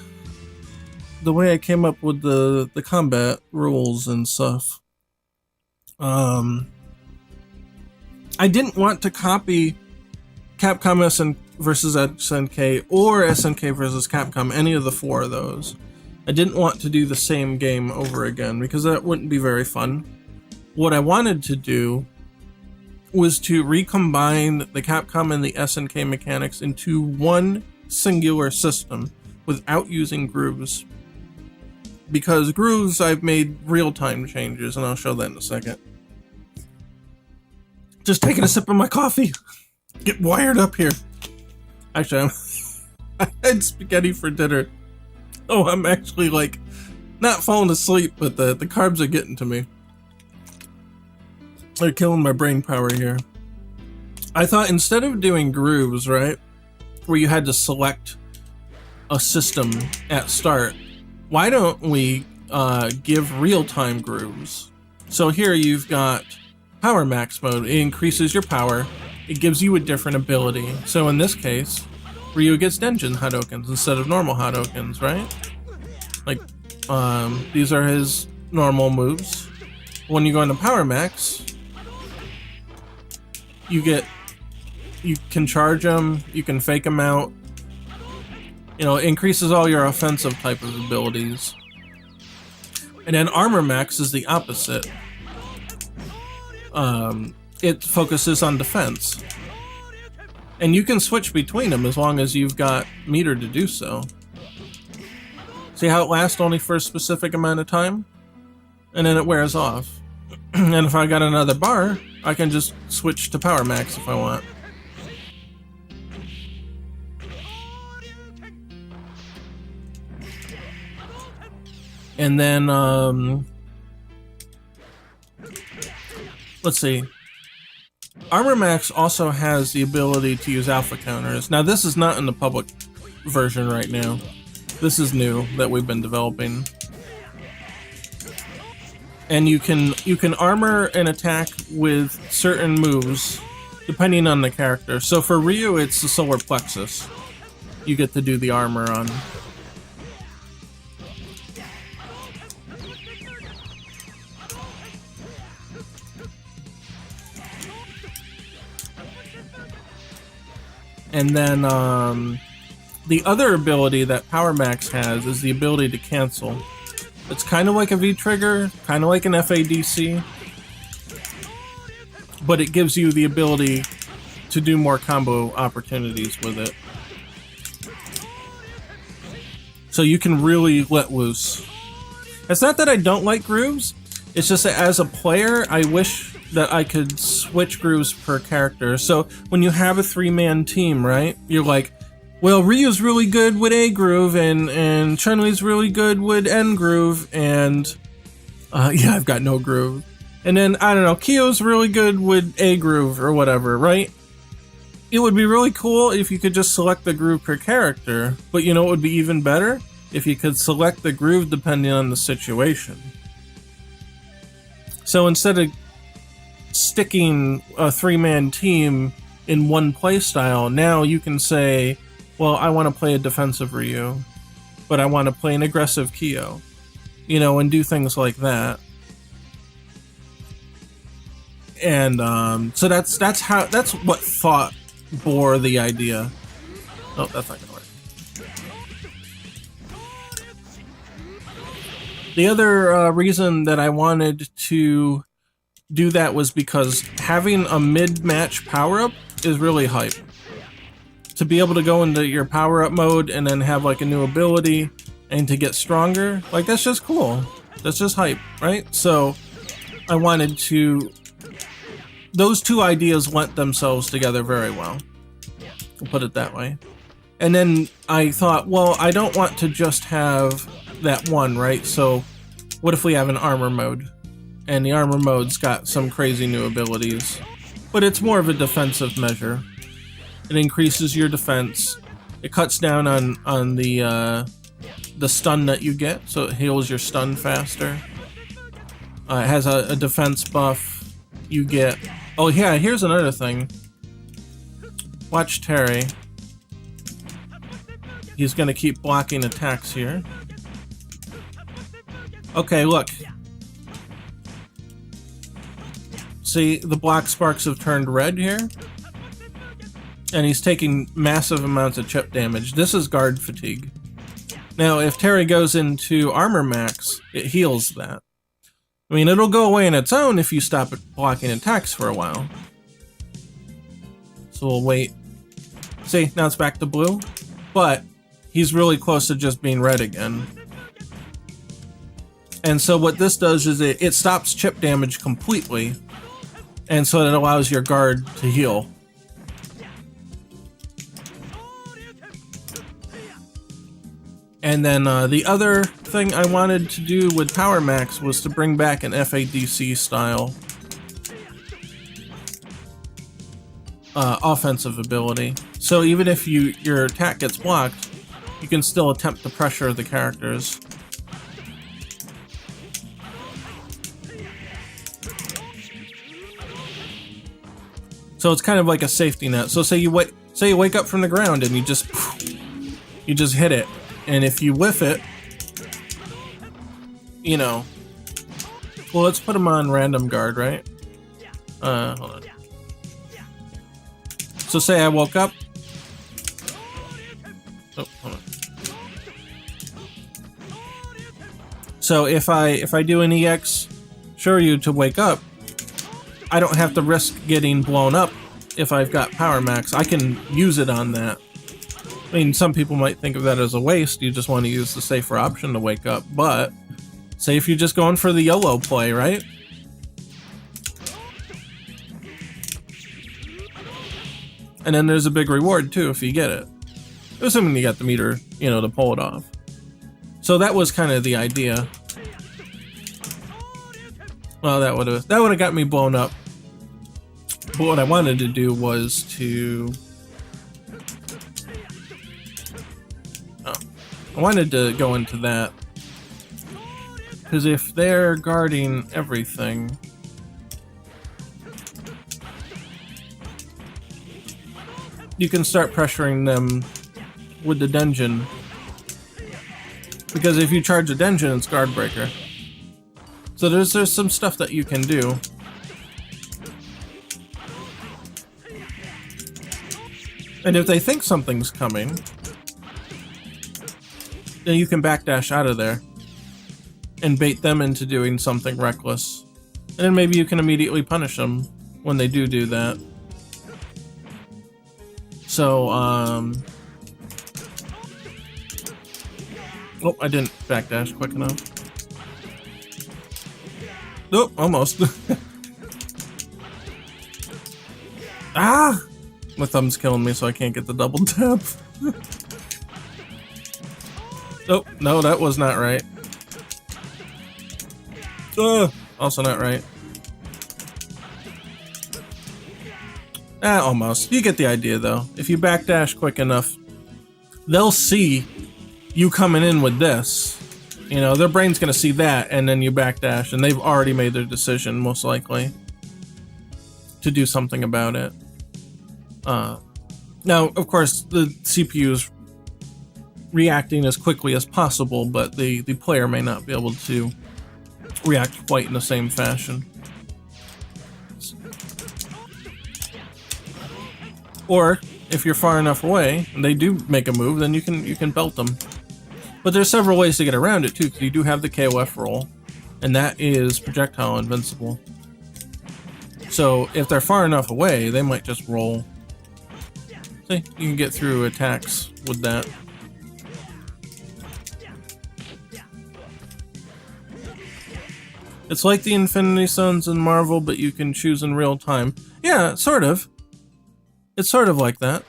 S1: the way I came up with the combat rules and stuff. I didn't want to copy Capcom versus SNK or SNK versus Capcom, any of the four of those. I didn't want to do the same game over again because that wouldn't be very fun. What I wanted to do was to recombine the Capcom and the SNK mechanics into one singular system without using grooves. Because grooves, I've made real-time changes, and I'll show that in a second. Just taking a sip of my coffee. Get wired up here. Actually, I had spaghetti for dinner. Oh, I'm actually, like, not falling asleep, but the carbs are getting to me. They're killing my brain power here. I thought instead of doing grooves, right, where you had to select a system at start, why don't we give real-time grooves? So here you've got Power Max mode. It increases your power it gives you a different ability. So in this case, Ryu gets Denjin Hadokens instead of normal Hadokens, right? Like, these are his normal moves. When you go into Power Max, you can charge them, you can fake them out. You know, it increases all your offensive type of abilities. And then Armor Max is the opposite. It focuses on defense. And you can switch between them as long as you've got meter to do so. See how it lasts only for a specific amount of time? And then it wears off. And if I got another bar, I can just switch to Power Max if I want. And then, let's see. Armor Max also has the ability to use alpha counters. Now this is not in the public version right now. This is new that we've been developing. And you can armor an attack with certain moves depending on the character. So for Ryu, it's the solar plexus. You get to do the armor on. And then the other ability that Power Max has is the ability to cancel. It's kind of like a V-trigger, kind of like an FADC, but it gives you the ability to do more combo opportunities with it. So you can really let loose. It's not that I don't like grooves, it's just that as a player, I wish that I could switch grooves per character. So when you have a 3-man team, right, you're like, well, Ryu's really good with A groove, and Chun-Li's really good with N groove, and yeah, I've got no groove. And then, I don't know, Kyo's really good with A groove or whatever, right? It would be really cool if you could just select the groove per character, but you know what would be even better? If you could select the groove depending on the situation. So instead of sticking a 3-man team in one playstyle, now you can say, well, I want to play a defensive Ryu, but I want to play an aggressive Kyo, you know, and do things like that. And so that's what thought bore the idea. Oh, that's not gonna work. The other reason that I wanted to do that was because having a mid-match power-up is really hype. To be able to go into your power-up mode and then have like a new ability and to get stronger, like that's just cool. That's just hype, right? So I wanted to... Those two ideas lent themselves together very well. We'll put it that way. And then I thought, well, I don't want to just have that one, right? So what if we have an armor mode? And the armor mode's got some crazy new abilities, but it's more of a defensive measure. It increases your defense. It cuts down on the stun that you get, so it heals your stun faster. It has a defense buff. You get... Oh yeah, here's another thing. Watch Terry. He's gonna keep blocking attacks here. Okay, look. See, the block sparks have turned red here. And he's taking massive amounts of chip damage. This is guard fatigue. Now, if Terry goes into Armor Max, it heals that. I mean, it'll go away on its own if you stop blocking attacks for a while. So we'll wait. See, now it's back to blue. But he's really close to just being red again. And so what this does is it stops chip damage completely. And so it allows your guard to heal. And then the other thing I wanted to do with Power Max was to bring back an FADC style offensive ability. So even if your attack gets blocked, you can still attempt to pressure the characters. So it's kind of like a safety net. So say you wake up from the ground and you just hit it, and if you whiff it, you know. Well, let's put him on random guard, right? Hold on. So say I woke up. Oh, hold on. So if I do an EX Shoryu to wake up, I don't have to risk getting blown up if I've got power max. I can use it on that. I mean, some people might think of that as a waste. You just want to use the safer option to wake up. But say if you're just going for the YOLO play, right? And then there's a big reward too if you get it. Assuming you got the meter, you know, to pull it off. So that was kind of the idea. Well, that would have got me blown up. But what I wanted to do was to... I wanted to go into that. Because if they're guarding everything... you can start pressuring them with the Denjin. Because if you charge a Denjin, it's guard breaker. So there's some stuff that you can do. And if they think something's coming, then you can backdash out of there and bait them into doing something reckless. And then maybe you can immediately punish them when they do that. So, oh, I didn't backdash quick enough. Nope, almost. Ah! My thumb's killing me, so I can't get the double tap. Oh, no, that was not right. Also not right. Almost. You get the idea, though. If you backdash quick enough, they'll see you coming in with this. You know, their brain's gonna see that, and then you backdash, and they've already made their decision, most likely, to do something about it. Now, of course, the CPU is reacting as quickly as possible, but the player may not be able to react quite in the same fashion. Or, if you're far enough away, and they do make a move, then you can belt them. But there's several ways to get around it, too, because you do have the KOF roll, and that is projectile invincible. So, if they're far enough away, they might just roll. See, you can get through attacks with that. It's like the Infinity Stones in Marvel, but you can choose in real time. Yeah, sort of. It's sort of like that.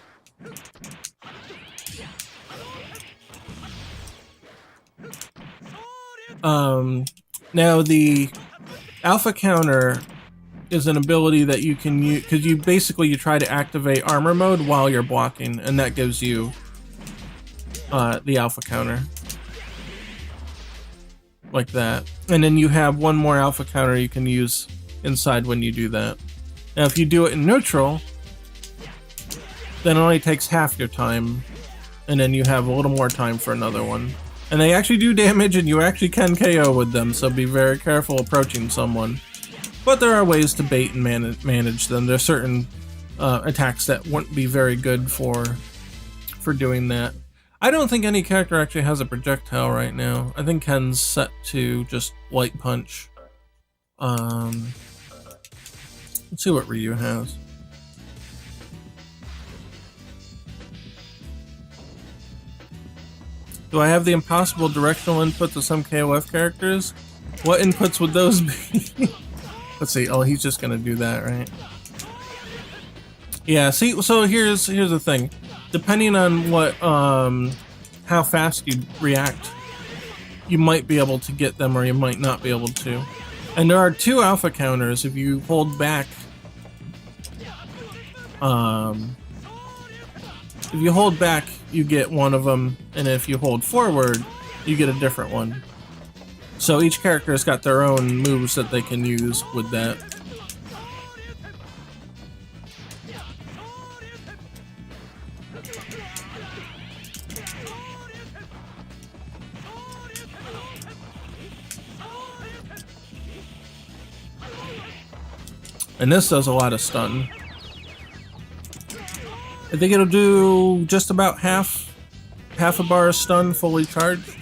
S1: Now the alpha counter is an ability that you can use, because you try to activate armor mode while you're blocking, and that gives you the alpha counter. Like that. And then you have one more alpha counter you can use inside when you do that. Now if you do it in neutral, then it only takes half your time, and then you have a little more time for another one. And they actually do damage, and you actually can KO with them, so be very careful approaching someone. But there are ways to bait and manage them. There's certain attacks that wouldn't be very good for doing that. I don't think any character actually has a projectile right now. I think Ken's set to just light punch. Let's see what Ryu has. Do I have the impossible directional inputs of some KOF characters? What inputs would those be? Let's see. Oh, he's just gonna do that, right? Yeah, see, so here's the thing. Depending on what how fast you react, you might be able to get them or you might not be able to. And there are two alpha counters. If you hold back if you hold back, you get one of them, and if you hold forward, you get a different one. So each character has got their own moves that they can use with that. And this does a lot of stun. I think it'll do just about half a bar of stun fully charged.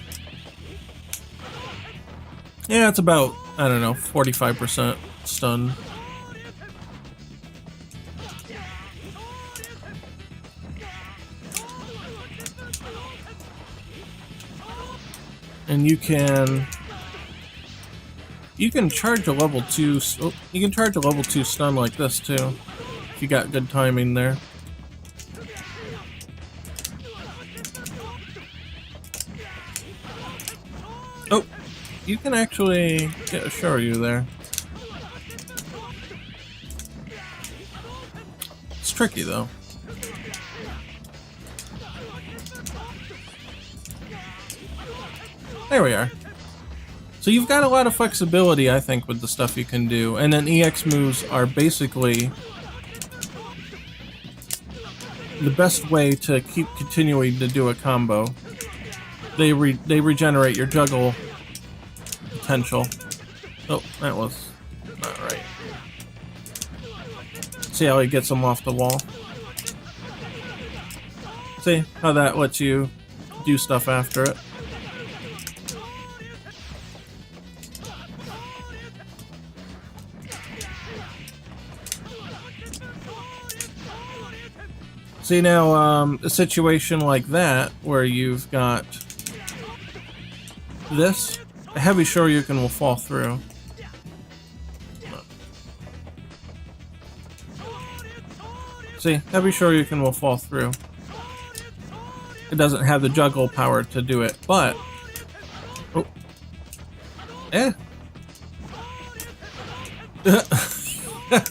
S1: Yeah, it's about, I don't know, 45% stun. And you can charge a level 2, you can charge a level 2 stun like this too, if you got good timing there. Oh, you can actually get a Shoryu there. It's tricky though. There we are. So you've got a lot of flexibility, I think, with the stuff you can do. And then EX moves are basically the best way to keep continuing to do a combo. They regenerate your juggle potential. Oh, that was not right. See how he gets them off the wall? See how that lets you do stuff after it? See now, a situation like that, where you've got this, a heavy Shoryuken will fall through. See, heavy Shoryuken will fall through. It doesn't have the juggle power to do it, but... Oh. Eh.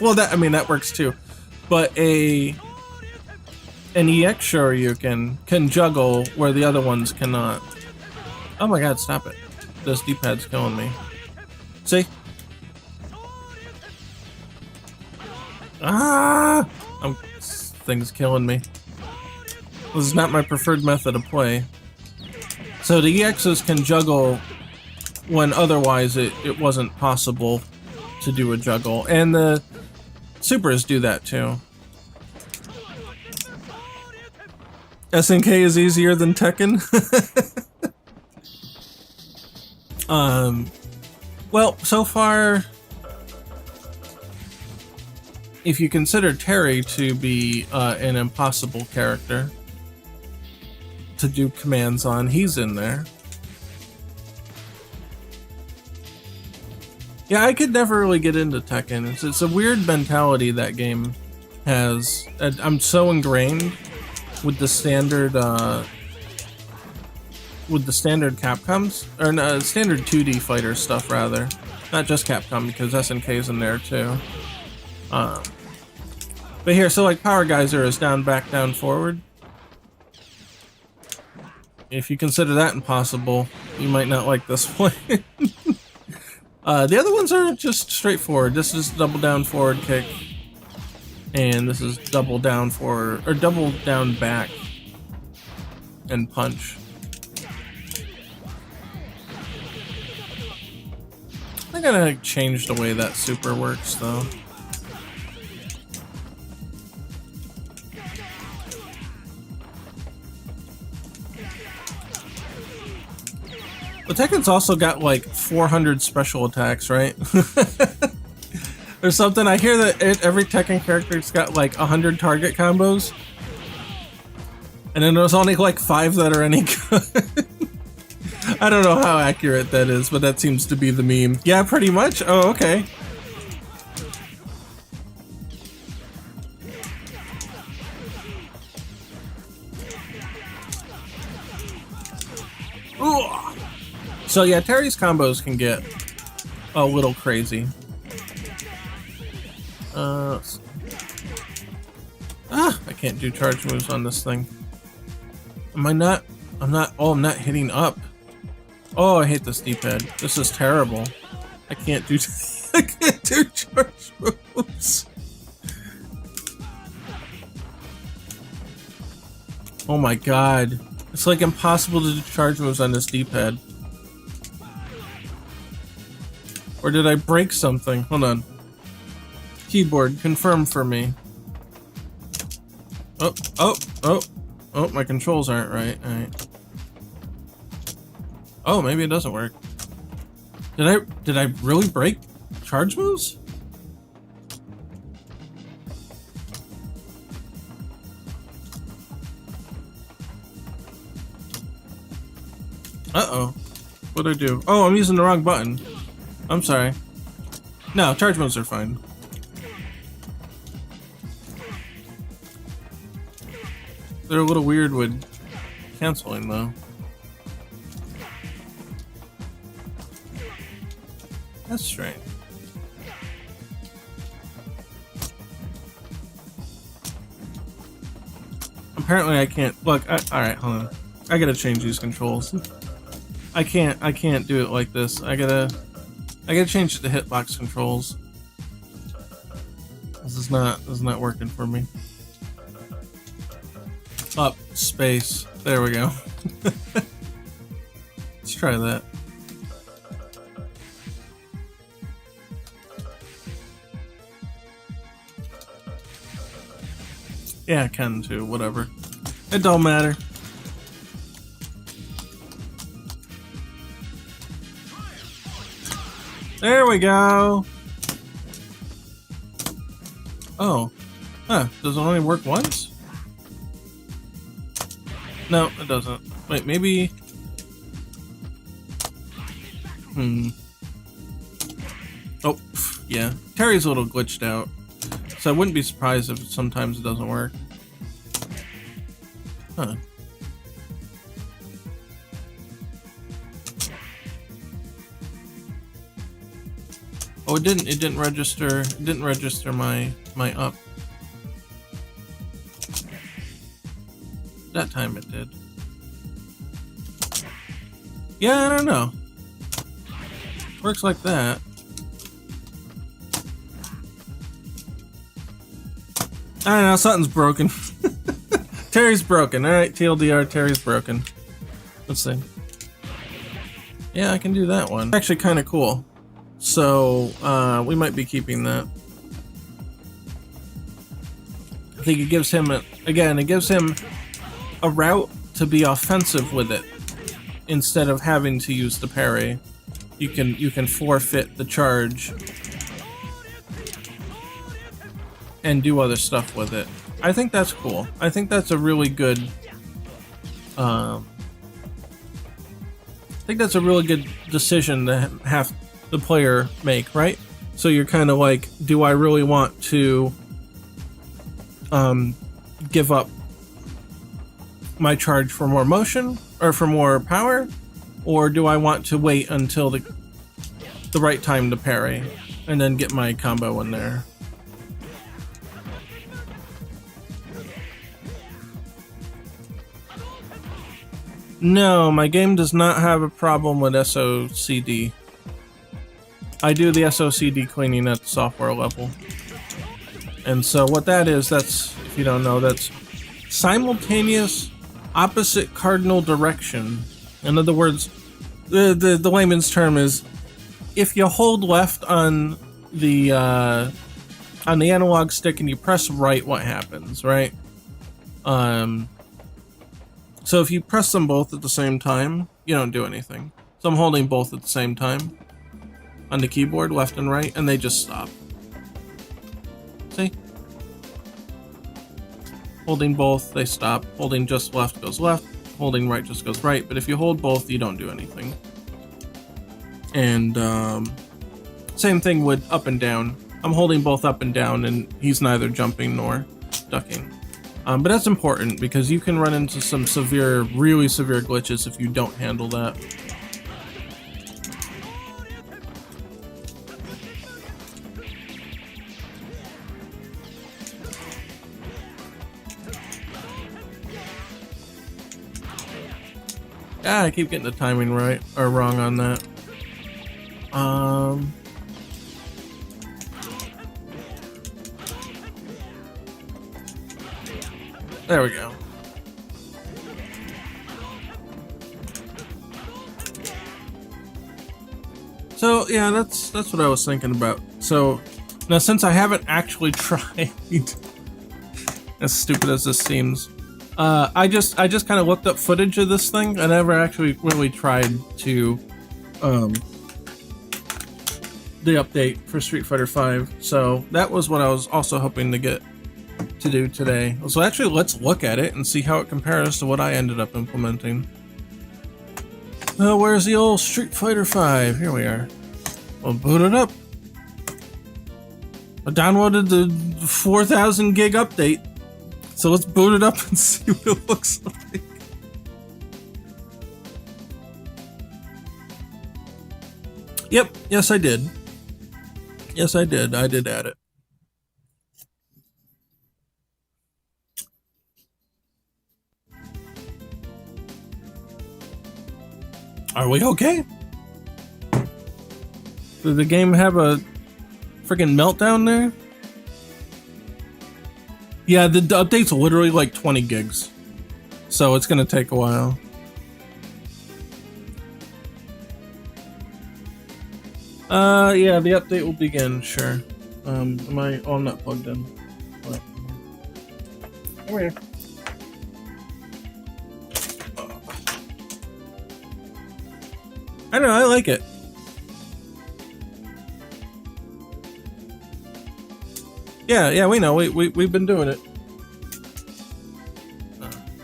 S1: Well, that works too. But an EX Shoryuken can juggle where the other ones cannot. Oh my god, stop it. This D-pad's killing me. See? Ah! This thing's killing me. This is not my preferred method of play. So the EXs can juggle when otherwise it wasn't possible to do a juggle. And the Supers do that too. SNK is easier than Tekken. Well, so far, if you consider Terry to be an impossible character to do commands on, he's in there. Yeah, I could never really get into Tekken. It's a weird mentality that game has. I'm so ingrained with the standard Capcoms, or no, standard 2D fighter stuff rather, not just Capcom, because SNK's in there too. But here, so like Power Geyser is down, back, down, forward. If you consider that impossible, you might not like this one. The other ones are just straightforward. This is double down forward kick, and this is double down forward, or double down back and punch. I gotta change the way that super works though. But Tekken's also got like 400 special attacks, right? Or something. I hear that every Tekken character's got like 100 target combos. And then there's only like 5 that are any good. I don't know how accurate that is, but that seems to be the meme. Yeah, pretty much. Oh, okay. Ooh. So yeah, Terry's combos can get a little crazy. I can't do charge moves on this thing. I'm not hitting up. Oh, I hate this D-pad. This is terrible. I can't do charge moves. Oh my god. It's like impossible to do charge moves on this D-pad. Or did I break something? Hold on. Keyboard, confirm for me. Oh, my controls aren't right. Alright. Oh, maybe it doesn't work. Did I really break charge moves? Uh-oh. What'd I do? Oh, I'm using the wrong button. I'm sorry. No, charge moves are fine. They're a little weird with canceling, though. That's strange. Apparently I can't. Look, alright, hold on. I gotta change these controls. I can't do it like this. I gotta change it to Hitbox Controls. This is not working for me. Up, space. There we go. Let's try that. Yeah, I can too, whatever. It don't matter. There we go. Oh. Huh, does it only work once? No, it doesn't. Wait, maybe... Oh, yeah. Terry's a little glitched out. So I wouldn't be surprised if sometimes it doesn't work. Huh. Oh, it didn't register my up. That time it did. Yeah, I don't know. Works like that. I don't know, something's broken. Terry's broken. Alright, TLDR, Terry's broken. Let's see. Yeah, I can do that one. Actually kind of cool. So, we might be keeping that. I think it gives him, it gives him a route to be offensive with it. Instead of having to use the parry. You can forfeit the charge. And do other stuff with it. I think that's cool. I think that's a really good decision to have the player make, right? So you're kind of like, do I really want to give up my charge for more motion or for more power, or do I want to wait until the right time to parry and then get my combo in there? No, my game does not have a problem with SOCD. I do the SOCD cleaning at the software level. And so what that is, that's, if you don't know, that's simultaneous opposite cardinal direction. In other words, the layman's term is, if you hold left on the analog stick and you press right, what happens, right? So if you press them both at the same time, you don't do anything. So I'm holding both at the same time on the keyboard, left and right, and they just stop. See? Holding both, they stop. Holding just left goes left. Holding right just goes right. But if you hold both, you don't do anything. And same thing with up and down. I'm holding both up and down, and he's neither jumping nor ducking. But that's important because you can run into some really severe glitches if you don't handle that. Ah, I keep getting the timing right or wrong on that. There we go. Well, yeah, that's what I was thinking about. So now, since I haven't actually tried, as stupid as this seems, I just kind of looked up footage of this thing. I never actually really tried to the update for Street Fighter V. So that was what I was also hoping to get to do today. So actually, let's look at it and see how it compares to what I ended up implementing. Where's the old Street Fighter V? Here we are. We'll boot it up. I downloaded the 4,000 gig update. So let's boot it up and see what it looks like. Yep, yes I did. Yes I did. I did add it. Are we okay? Did the game have a freaking meltdown there? Yeah, the update's literally like 20 gigs. So it's gonna take a while. Yeah, the update will begin, sure. Am I? Oh, I'm not plugged in. What? Come here. I don't know, I like it. Yeah, we know. We've been doing it.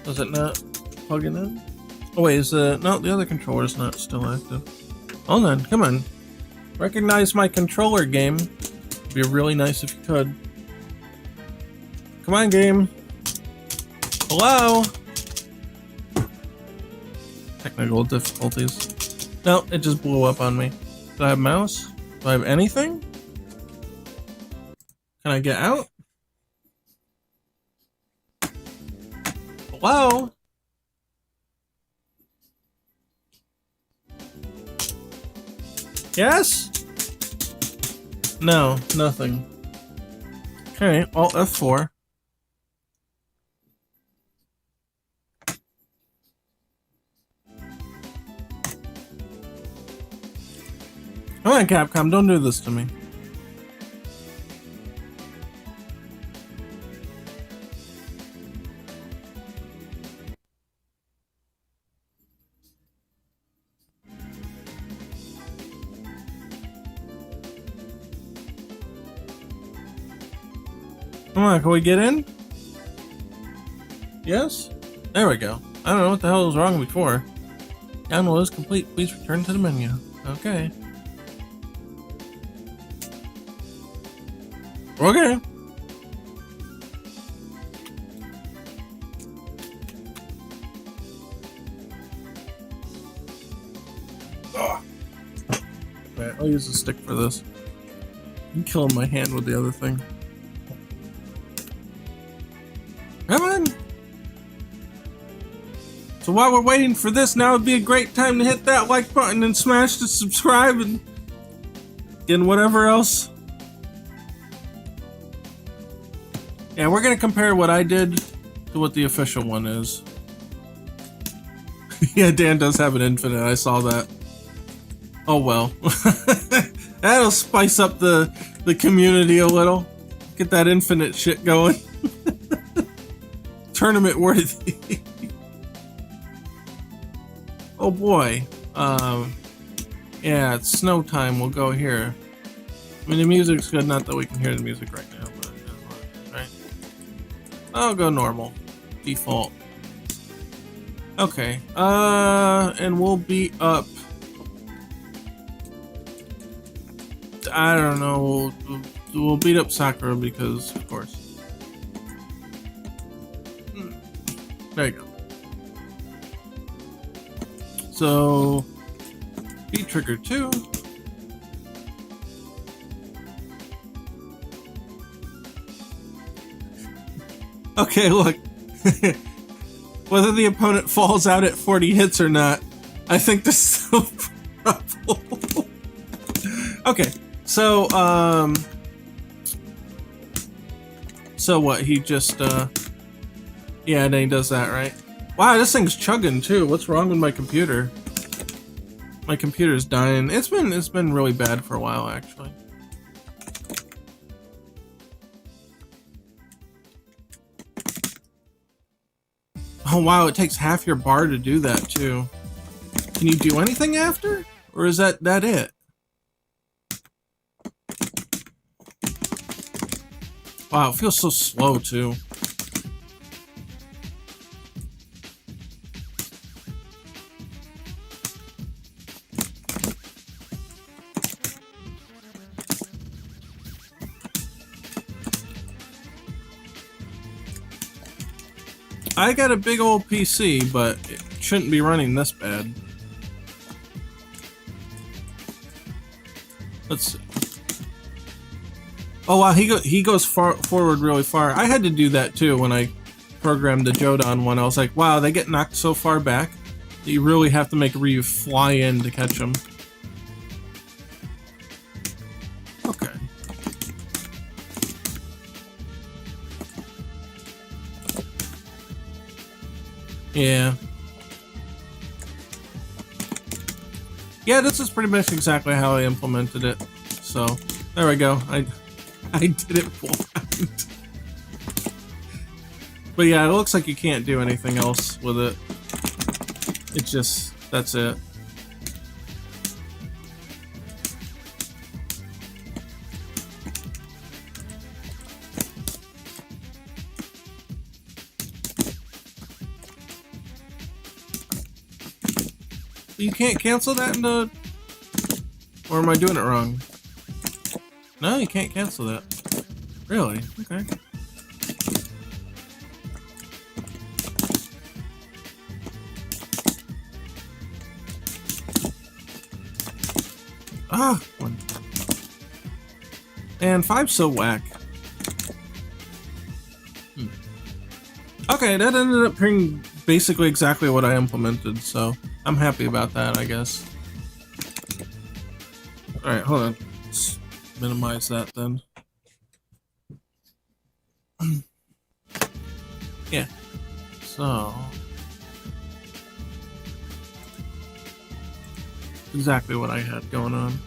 S1: Does it not plug in? Oh wait, no, the other controller's not still active. Hold on, come on. Recognize my controller, game. It'd be really nice if you could. Come on, game. Hello? Technical difficulties. No, it just blew up on me. Do I have a mouse? Do I have anything? Can I get out? Hello? Yes? No, nothing. Okay, Alt F4. Come on, Capcom, don't do this to me. Come on, can we get in? Yes? There we go. I don't know what the hell was wrong before. Download is complete. Please return to the menu. Okay. Okay. Alright, I'll use the stick for this. I'm killing my hand with the other thing. Come on! So while we're waiting for this, now would be a great time to hit that like button and smash the subscribe and whatever else. Yeah, we're gonna compare what I did to what the official one is. Yeah, Dan does have an infinite, I saw that. Oh well. That'll spice up the community a little. Get that infinite shit going. Tournament worthy. Oh boy. Yeah, it's snow time. We'll go here. I mean, the music's good. Not that we can hear the music right now, but that's what it is, right? I'll go normal. Default. Okay. And we'll beat up. I don't know. We'll beat up Sakura because, of course. There you go. So, beat trigger 2. Okay, look. Whether the opponent falls out at 40 hits or not, I think this is a problem. Okay, so, so what? He just, yeah, then he does that, right? Wow, this thing's chugging too. What's wrong with my computer? My computer's dying. It's been really bad for a while, actually. Oh wow, it takes half your bar to do that too. Can you do anything after? Or is that it? Wow, it feels so slow too. I got a big old PC, but it shouldn't be running this bad. Let's see. Oh wow, he goes forward really far. I had to do that too when I programmed the Jodan one. I was like, wow, they get knocked so far back that you really have to make Ryu fly in to catch them. Okay. Yeah. Yeah, this is pretty much exactly how I implemented it. So, there we go. I did it blind. But yeah, it looks like you can't do anything else with it. It's just, that's it. You can't cancel that into... Or am I doing it wrong? No, you can't cancel that. Really? Okay. Ah! One. And 5's so whack. Okay, that ended up being basically exactly what I implemented, so I'm happy about that, I guess. Alright, hold on. Let's minimize that then. Yeah. So... exactly what I had going on.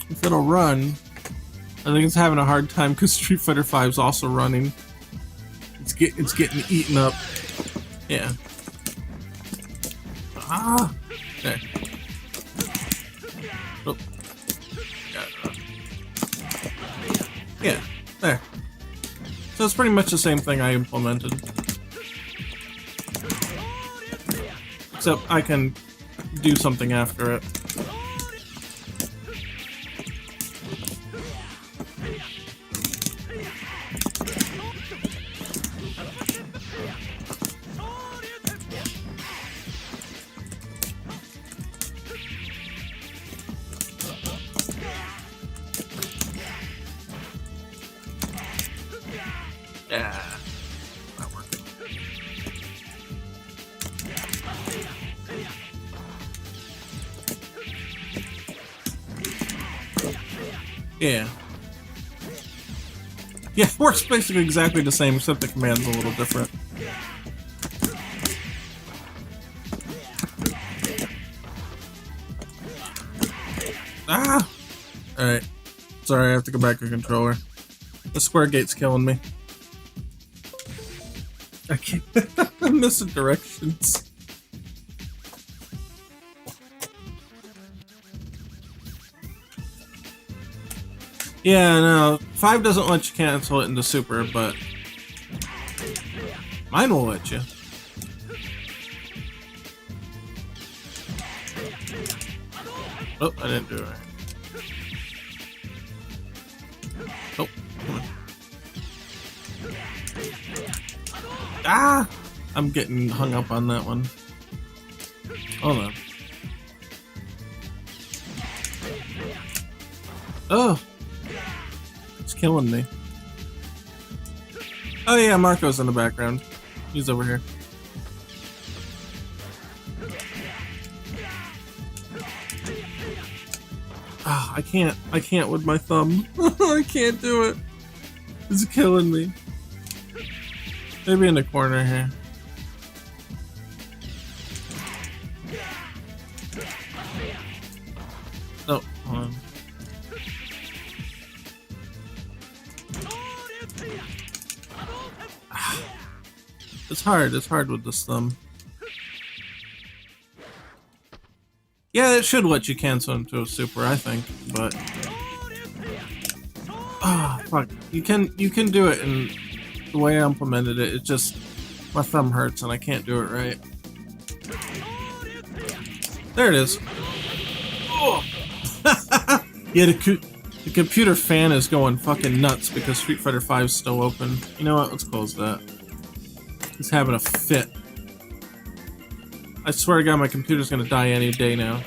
S1: If it'll run, I think it's having a hard time because Street Fighter V is also running. It's getting eaten up. Yeah. Ah. There. Oh. Yeah. There. So it's pretty much the same thing I implemented. Except I can do something after it. Yeah, not working. Yeah. Yeah, it works basically exactly the same, except the command's a little different. Ah! Alright. Sorry, I have to go back to the controller. The square gate's killing me. I can't. I'm missing directions. Yeah, no. 5 doesn't let you cancel it into Super, but mine will let you. Oh, I didn't do it. Oh, come on. Ah! I'm getting hung up on that one. Hold on. Oh! It's killing me. Oh yeah, Marco's in the background. He's over here. Ah, I can't with my thumb. I can't do it. It's killing me. Maybe in the corner here. Oh, hold on. It's hard with this thumb. Yeah, it should let you cancel into a super, I think, but fuck. You can do it, and the way I implemented it, it just my thumb hurts and I can't do it right. There it is. Oh. Yeah, the computer fan is going fucking nuts because Street Fighter V is still open. You know what? Let's close that. He's having a fit. I swear to God, my computer's gonna die any day now.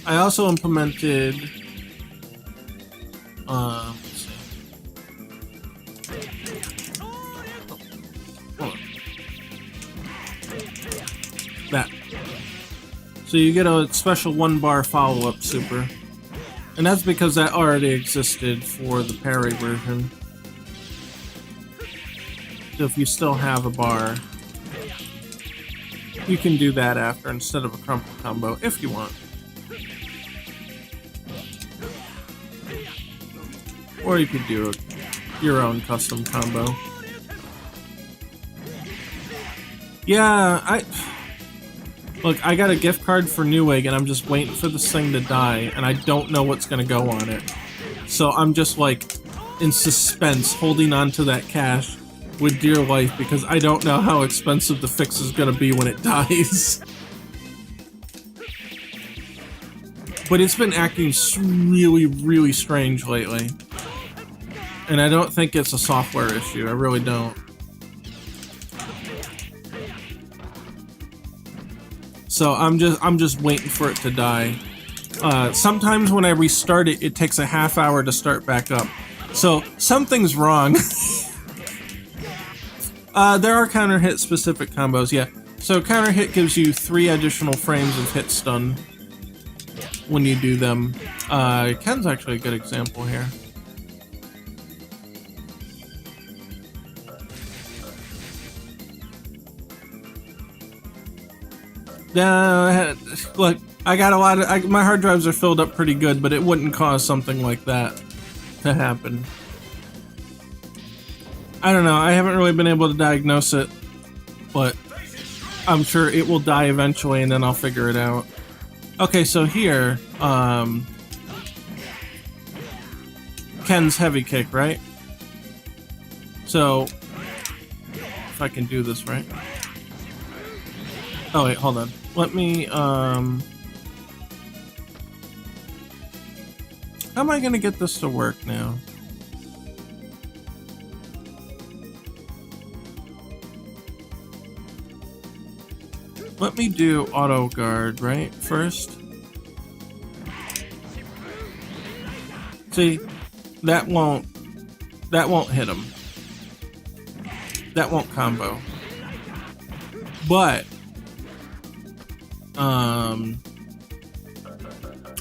S1: I also implemented, let's see. Hold on. That. So you get a special 1-bar follow-up super. And that's because that already existed for the parry version. So if you still have a bar, you can do that after instead of a crumple combo if you want. Or you could do your own custom combo. Yeah, Look, I got a gift card for Newegg and I'm just waiting for this thing to die and I don't know what's gonna go on it. So I'm just like in suspense holding on to that cash with dear life because I don't know how expensive the fix is gonna be when it dies. But it's been acting really, really strange lately. And I don't think it's a software issue, I really don't. So I'm just waiting for it to die. Sometimes when I restart it, it takes a half hour to start back up. So something's wrong. There are counter hit specific combos, yeah. So counter hit gives you 3 additional frames of hit stun when you do them. Ken's actually a good example here. Look, I got a lot of... my hard drives are filled up pretty good, but it wouldn't cause something like that to happen. I don't know, I haven't really been able to diagnose it, but I'm sure it will die eventually and then I'll figure it out. Okay, so here, Ken's heavy kick, right? So, if I can do this right. Oh wait, hold on. Let me, how am I gonna get this to work now? Let me do auto guard, right, first? See, that won't hit him. That won't combo. But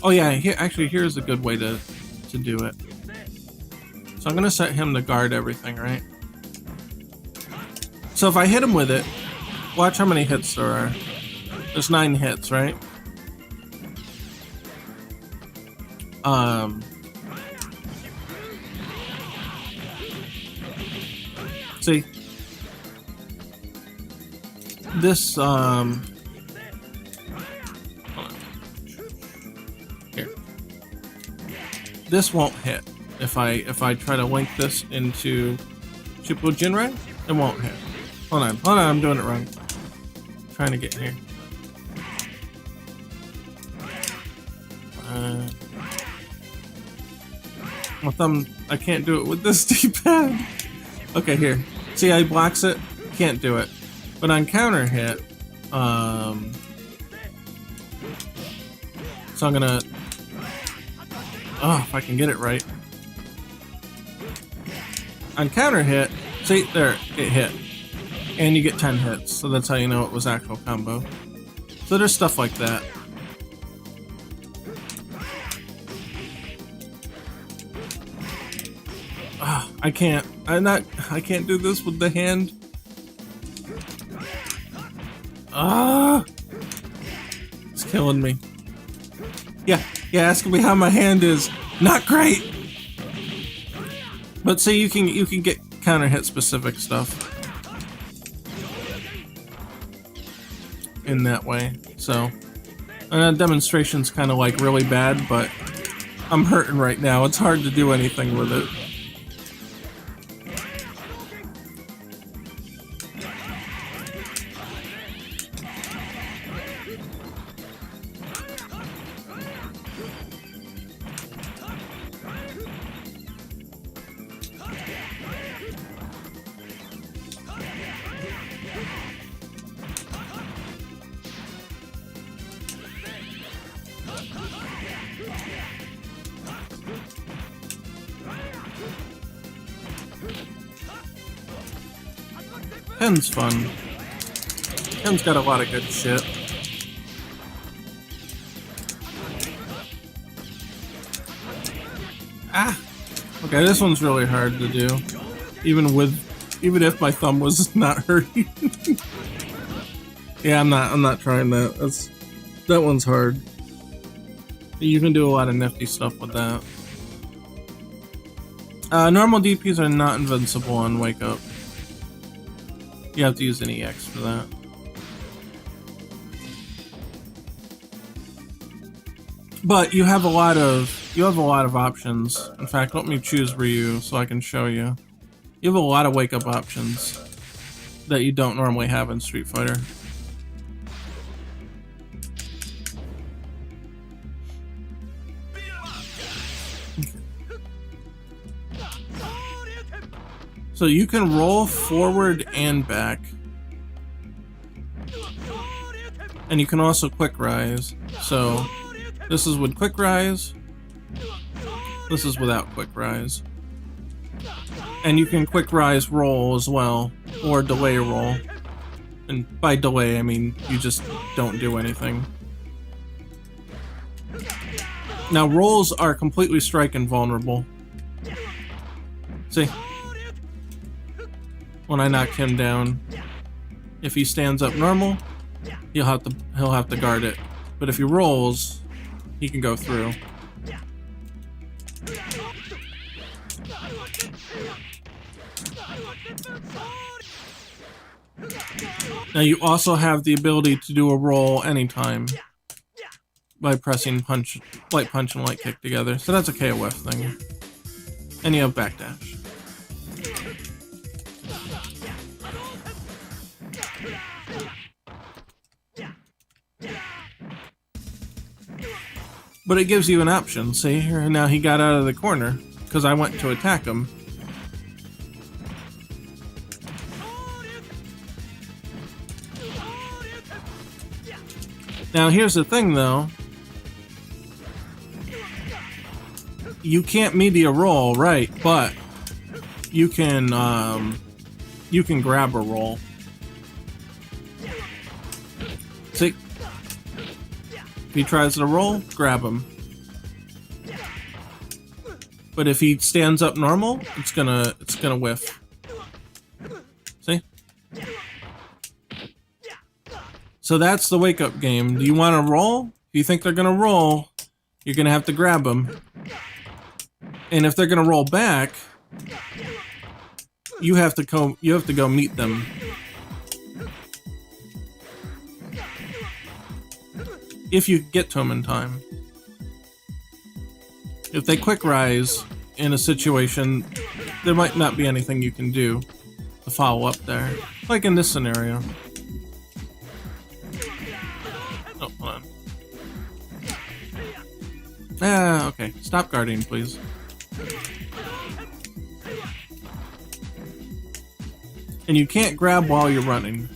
S1: oh yeah, here's a good way to do it. So I'm gonna set him to guard everything, right? So if I hit him with it, watch how many hits there are. There's 9 hits, right? See? This, here. This won't hit. If I try to link this into Shippo Jinrai, it won't hit. Hold on, I'm doing it wrong. I'm trying to get here. My thumb, I can't do it with this D-pad. Okay, here. See how he blocks it? Can't do it. But on counter hit, so I'm gonna, if I can get it right. On counter hit, see, there, it hit. And you get 10 hits, so that's how you know it was actual combo. So there's stuff like that. I can't do this with the hand. Ah! It's killing me. Yeah, asking me how my hand is. Not great! But see, you can get counter hit specific stuff in that way. So, demonstration's kind of like really bad, but I'm hurting right now. It's hard to do anything with it. Pen's fun. Pen's got a lot of good shit. Ah! Okay, this one's really hard to do. Even if my thumb was not hurting. Yeah, I'm not trying that. That one's hard. You can do a lot of nifty stuff with that. Normal DPs are not invincible on Wake Up. You have to use an EX for that. But you have a lot of options. In fact, let me choose Ryu so I can show you. You have a lot of Wake Up options that you don't normally have in Street Fighter. So you can roll forward and back. And you can also quick rise. So this is with quick rise. This is without quick rise. And you can quick rise roll as well, or delay roll. And by delay, I mean you just don't do anything. Now rolls are completely strike invulnerable. See? When I knock him down, if he stands up normal, he'll have to guard it. But if he rolls, he can go through. Now you also have the ability to do a roll anytime by pressing light punch and light kick together. So that's a KOF thing. And you have backdash. But it gives you an option. See, here now he got out of the corner because I went to attack him. Now here's the thing though. You can't media roll, right, but you can grab a roll. See? If he tries to roll, grab him. But if he stands up normal, it's gonna whiff. See? So that's the Wake Up game. Do you want to roll? If you think they're gonna roll, you're gonna have to grab them. And if they're gonna roll back, you have to go meet them. If you get to them in time. If they quick rise in a situation, there might not be anything you can do to follow up there. Like in this scenario. Oh, hold on. Ah, okay. Stop guarding, please. And you can't grab while you're running.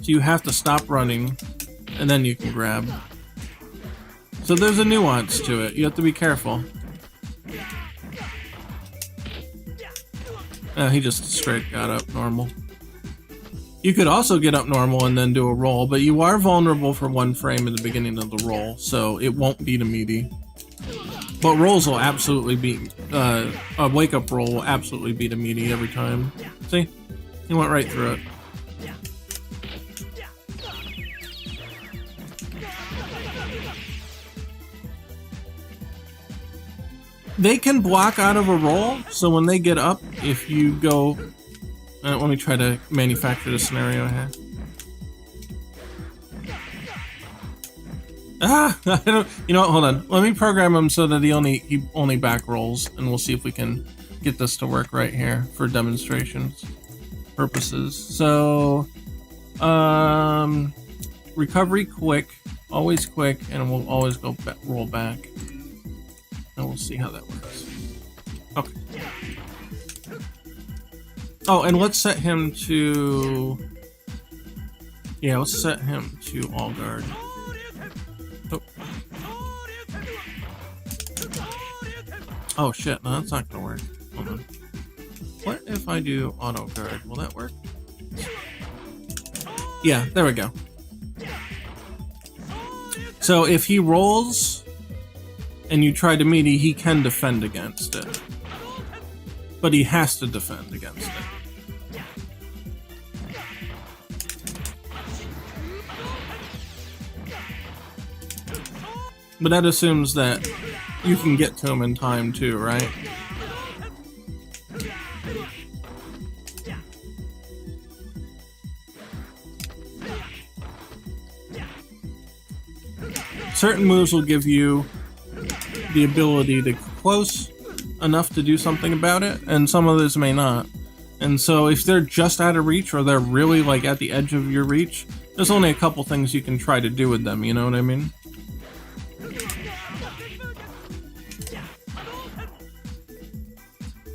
S1: So you have to stop running, and then you can grab. So there's a nuance to it. You have to be careful. He just straight got up normal. You could also get up normal and then do a roll, but you are vulnerable for 1 frame at the beginning of the roll, so it won't beat a meaty. But rolls will absolutely beat, a wake-up roll will absolutely beat a meaty every time. See? He went right through it. They can block out of a roll, so when they get up, if you go... let me try to manufacture the scenario here. Ah, I don't. You know what? Hold on. Let me program him so that he only back rolls, and we'll see if we can get this to work right here for demonstrations purposes. So, recovery quick, always quick, and we'll always go roll back, and we'll see how that works. Okay. Oh, and let's set him to. Yeah, let's set him to all guard. Oh shit, no, that's not gonna work. Hold on. What if I do auto guard? Will that work? Yeah, there we go. So if he rolls and you try to meaty, he can defend against it. But he has to defend against it. But that assumes that you can get to him in time too, right? Certain moves will give you the ability to close enough to do something about it, and some others may not. And so if they're just out of reach, or they're really like at the edge of your reach, there's only a couple things you can try to do with them, you know what I mean?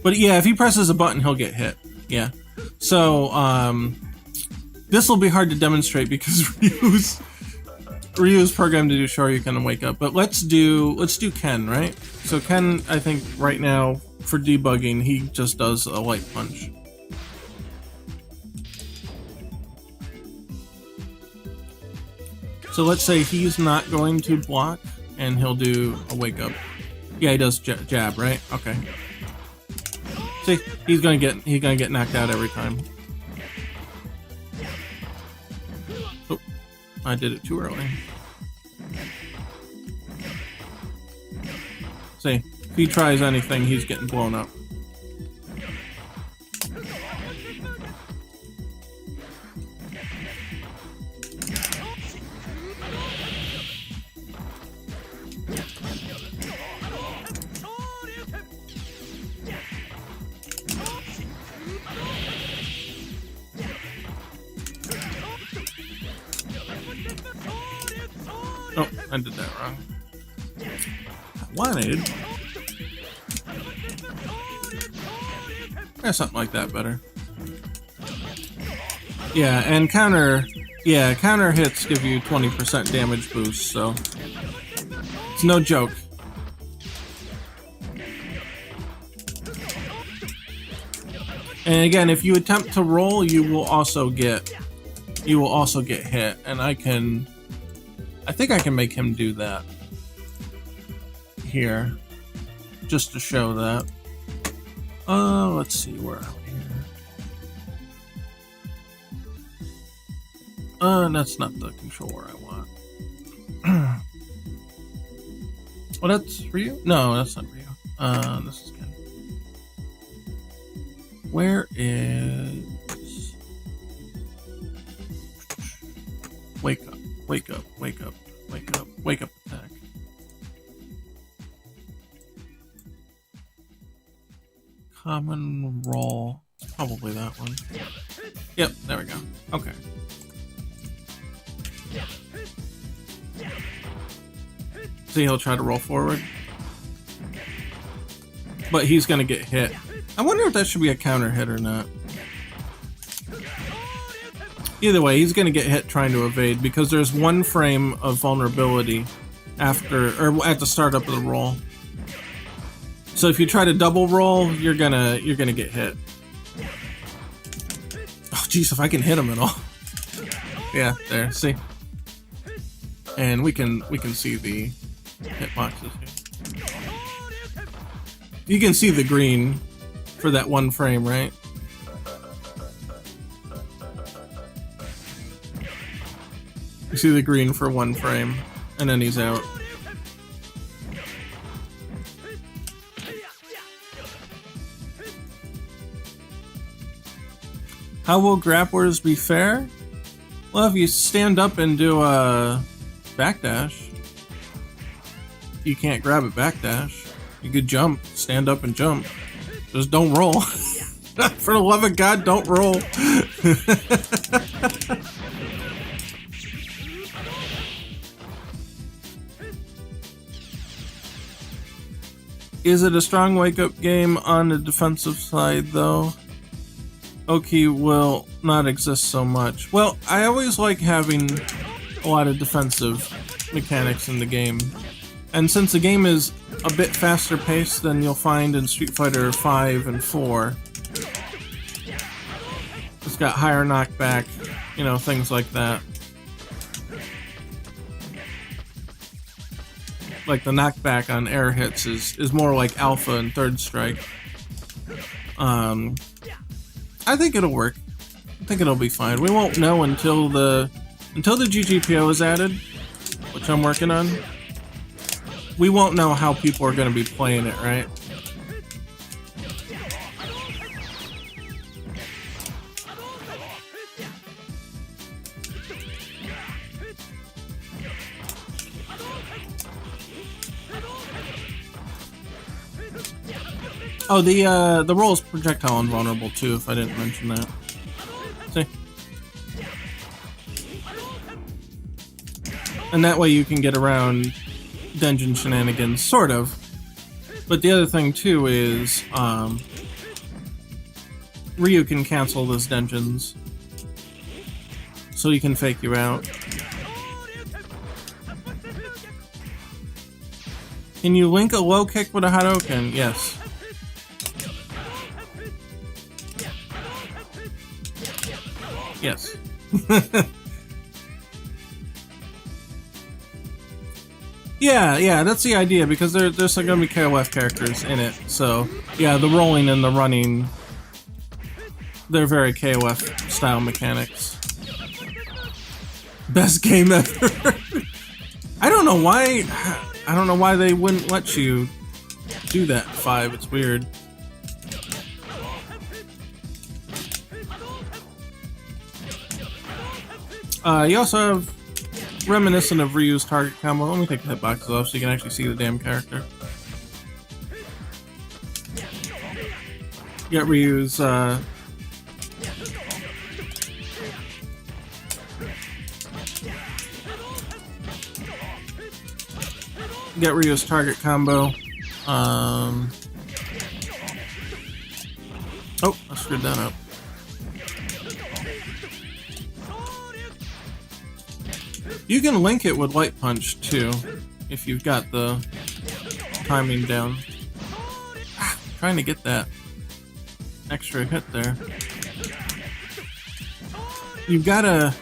S1: But yeah, if he presses a button, he'll get hit. Yeah. So, this will be hard to demonstrate because Ryu's programmed to do Shoryuken and wake up. But let's do Ken, right? So Ken, I think right now for debugging, he just does a light punch. So let's say he's not going to block, and he'll do a wake up. Yeah, he does jab, right? Okay. See, he's gonna get knocked out every time. Oh, I did it too early. See, if he tries anything, he's getting blown up. Oh, I did that wrong. I wanted... something like that better. Yeah, and counter hits give you 20% damage boost, so it's no joke. And again, if you attempt to roll, you will also get hit, and I think I can make him do that here, just to show that. Let's see, where are we here? That's not the controller I want. Oh, that's Ryu? No, that's not Ryu. This is Ken. Where is... Wake up, wake up, wake up, wake up, wake up attack. Common roll. Probably that one. Yep, there we go. Okay. See, he'll try to roll forward. But he's gonna get hit. I wonder if that should be a counter hit or not. Either way, he's gonna get hit trying to evade because there's one frame of vulnerability after, or at the startup of the roll. So if you try to double roll, you're gonna get hit. Oh jeez, if I can hit him at all. Yeah, there, see? And we can see the hitboxes here. You can see the green for that one frame, right? You see the green for one frame, and then he's out. How will grapplers be fair? Well, if you stand up and do a backdash, you can't grab a backdash. You could jump, stand up and jump. Just don't roll. For the love of God, don't roll. Is it a strong wake-up game on the defensive side, though? Oki will not exist so much. Well, I always like having a lot of defensive mechanics in the game. And since the game is a bit faster paced than you'll find in Street Fighter 5 and 4, it's got higher knockback, you know, things like that. Like the knockback on air hits is more like Alpha and Third Strike. I think it'll work. I think it'll be fine. We won't know until the GGPO is added, which I'm working on. We won't know how people are going to be playing it, right? Oh, the roll is projectile invulnerable too, if I didn't mention that. See? And that way you can get around dungeon shenanigans, sort of. But the other thing too is, Ryu can cancel those dungeons. So he can fake you out. Can you link a low kick with a Hadouken? Yes. Yes. Yeah, that's the idea, because there's going to be KOF characters in it. So, yeah, the rolling and the running, they're very KOF style mechanics. Best game ever. I don't know why they wouldn't let you do that in 5. It's weird. You also have reminiscent of Ryu's target combo. Let me take the hitboxes off so you can actually see the damn character. You got Ryu's target combo. Oh, I screwed that up. You can link it with Light Punch too, if you've got the timing down. Trying to get that extra hit there. You gotta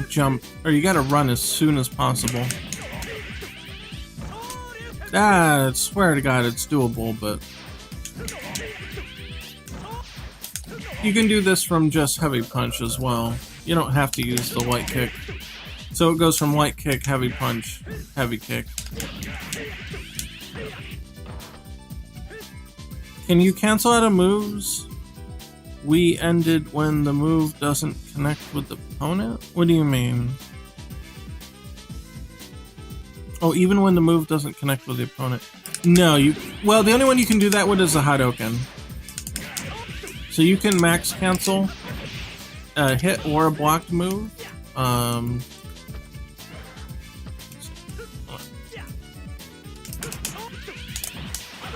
S1: jump, or you gotta run as soon as possible. I swear to God it's doable, but you can do this from just heavy punch as well. You don't have to use the light kick. So it goes from light kick, heavy punch, heavy kick. Can you cancel out of moves? We ended when the move doesn't connect with the opponent? What do you mean? Oh, even when the move doesn't connect with the opponent. No, well, the only one you can do that with is the Hadouken. So you can max cancel a hit or a blocked move.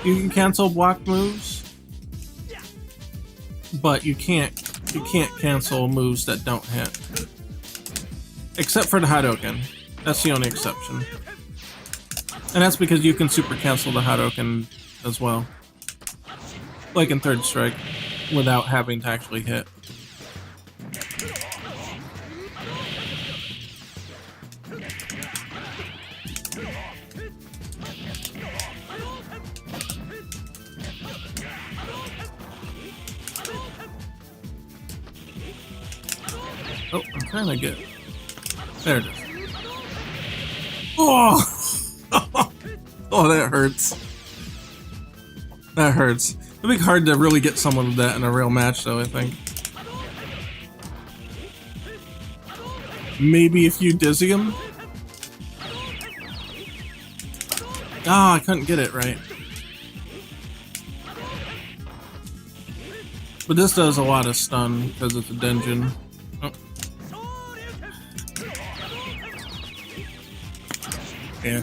S1: You can cancel blocked moves, but you can't cancel moves that don't hit. Except for the Hadouken. That's the only exception. And that's because you can super cancel the Hadouken as well. Like in Third Strike, without having to actually hit. Oh, I'm trying to get... There it is. Oh! Oh, that hurts. That hurts. It'd be hard to really get someone with that in a real match, though, I think. Maybe if you dizzy him? Ah, I couldn't get it right. But this does a lot of stun because it's a dungeon. Oh. Yeah.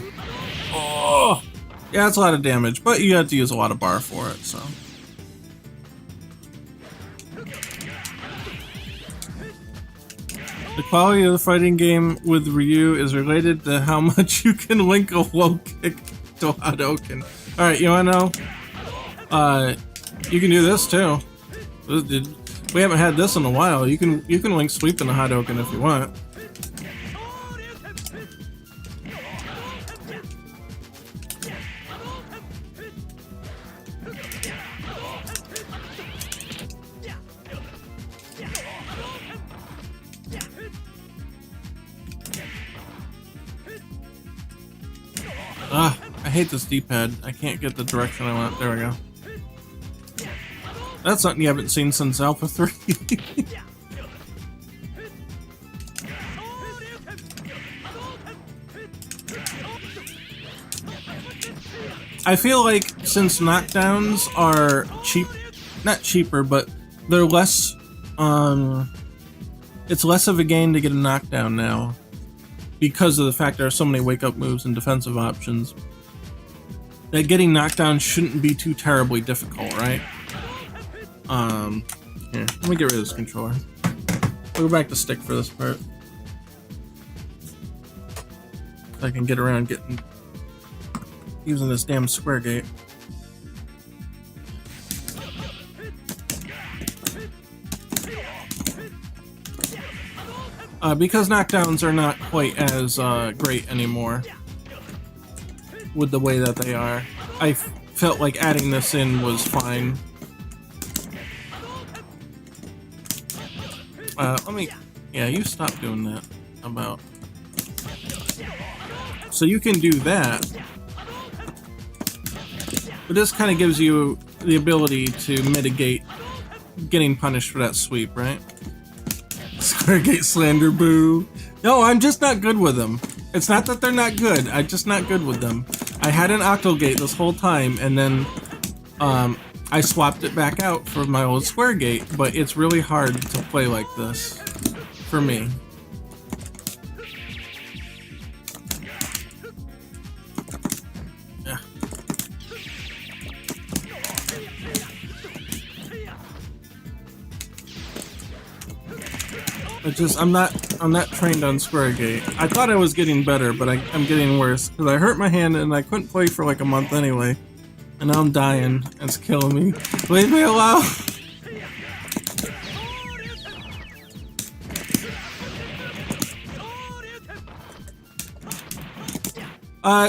S1: Oh! Yeah, it's a lot of damage, but you have to use a lot of bar for it, so. The quality of the fighting game with Ryu is related to how much you can link a low kick to Hadouken. Alright, you wanna know? You can do this too. We haven't had this in a while. You can link sweep in a Hadouken if you want. Ah, I hate this D-pad. I can't get the direction I want. There we go. That's something you haven't seen since Alpha 3. I feel like since knockdowns are cheap, not cheaper, but they're less, it's less of a gain to get a knockdown now. Because of the fact there are so many wake-up moves and defensive options, that getting knockdown shouldn't be too terribly difficult, right? Here, let me get rid of this controller. We'll go back to stick for this part. So I can get around using this damn square gate. Because knockdowns are not quite as great anymore with the way that they are, I felt like adding this in was fine. Yeah, you stop doing that. How about? So you can do that, but this kind of gives you the ability to mitigate getting punished for that sweep, right? Squaregate slander, boo. No, I'm just not good with them. It's not that they're not good, I'm just not good with them. I had an Octogate this whole time, and then I swapped it back out for my old Squaregate, but it's really hard to play like this, for me. Yeah. It's just, I'm not trained on Squaregate. I thought I was getting better, but I'm getting worse, because I hurt my hand and I couldn't play for like a month anyway. And now I'm dying. It's killing me. Leave me alone!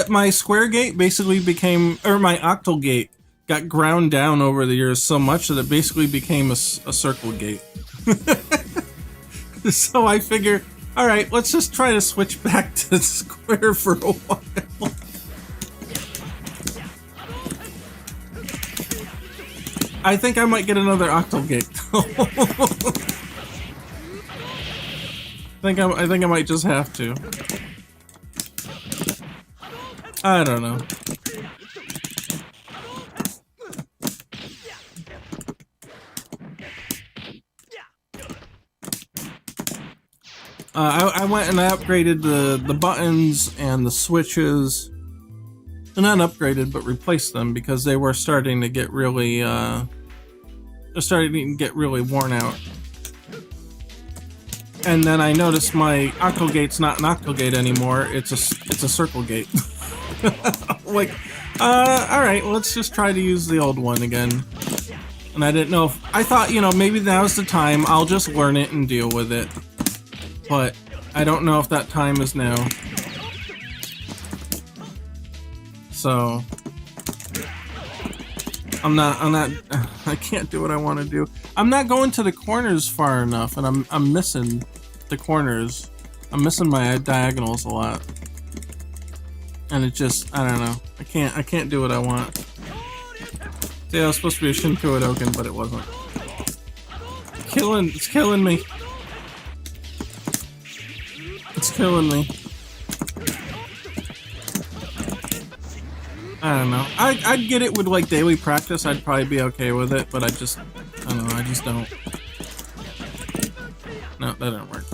S1: My Squaregate basically became, or my Octogate got ground down over the years so much that it basically became a circle gate. So I figure, alright, let's just try to switch back to square for a while. I think I might get another Octogate though. I think I might just have to. I don't know. I went and I upgraded the buttons and the switches. And not upgraded, but replaced them because they were starting to get really, worn out. And then I noticed my Octogate's not an Octogate anymore. It's a circle gate. Like, alright, let's just try to use the old one again. And I didn't know if, I thought, you know, maybe now's the time, I'll just learn it and deal with it. But I don't know if that time is now. So I can't do what I want to do. I'm not going to the corners far enough, and I'm missing the corners. I'm missing my diagonals a lot. And it just, I don't know. I can't do what I want. See, I was supposed to be a Shinko Hadoken, but it wasn't. It's killing me. It's killing me. I don't know. I'd get it with like daily practice. I'd probably be okay with it, but I don't know. I just don't. No, that didn't work.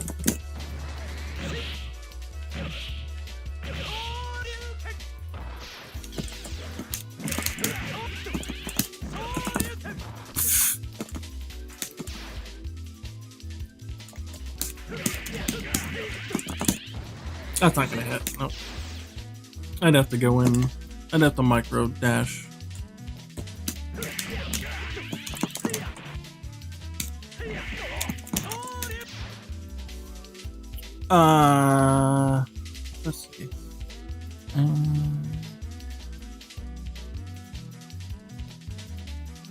S1: That's not gonna hit. Nope. I'd have to go in. I'd have to micro dash. Let's see.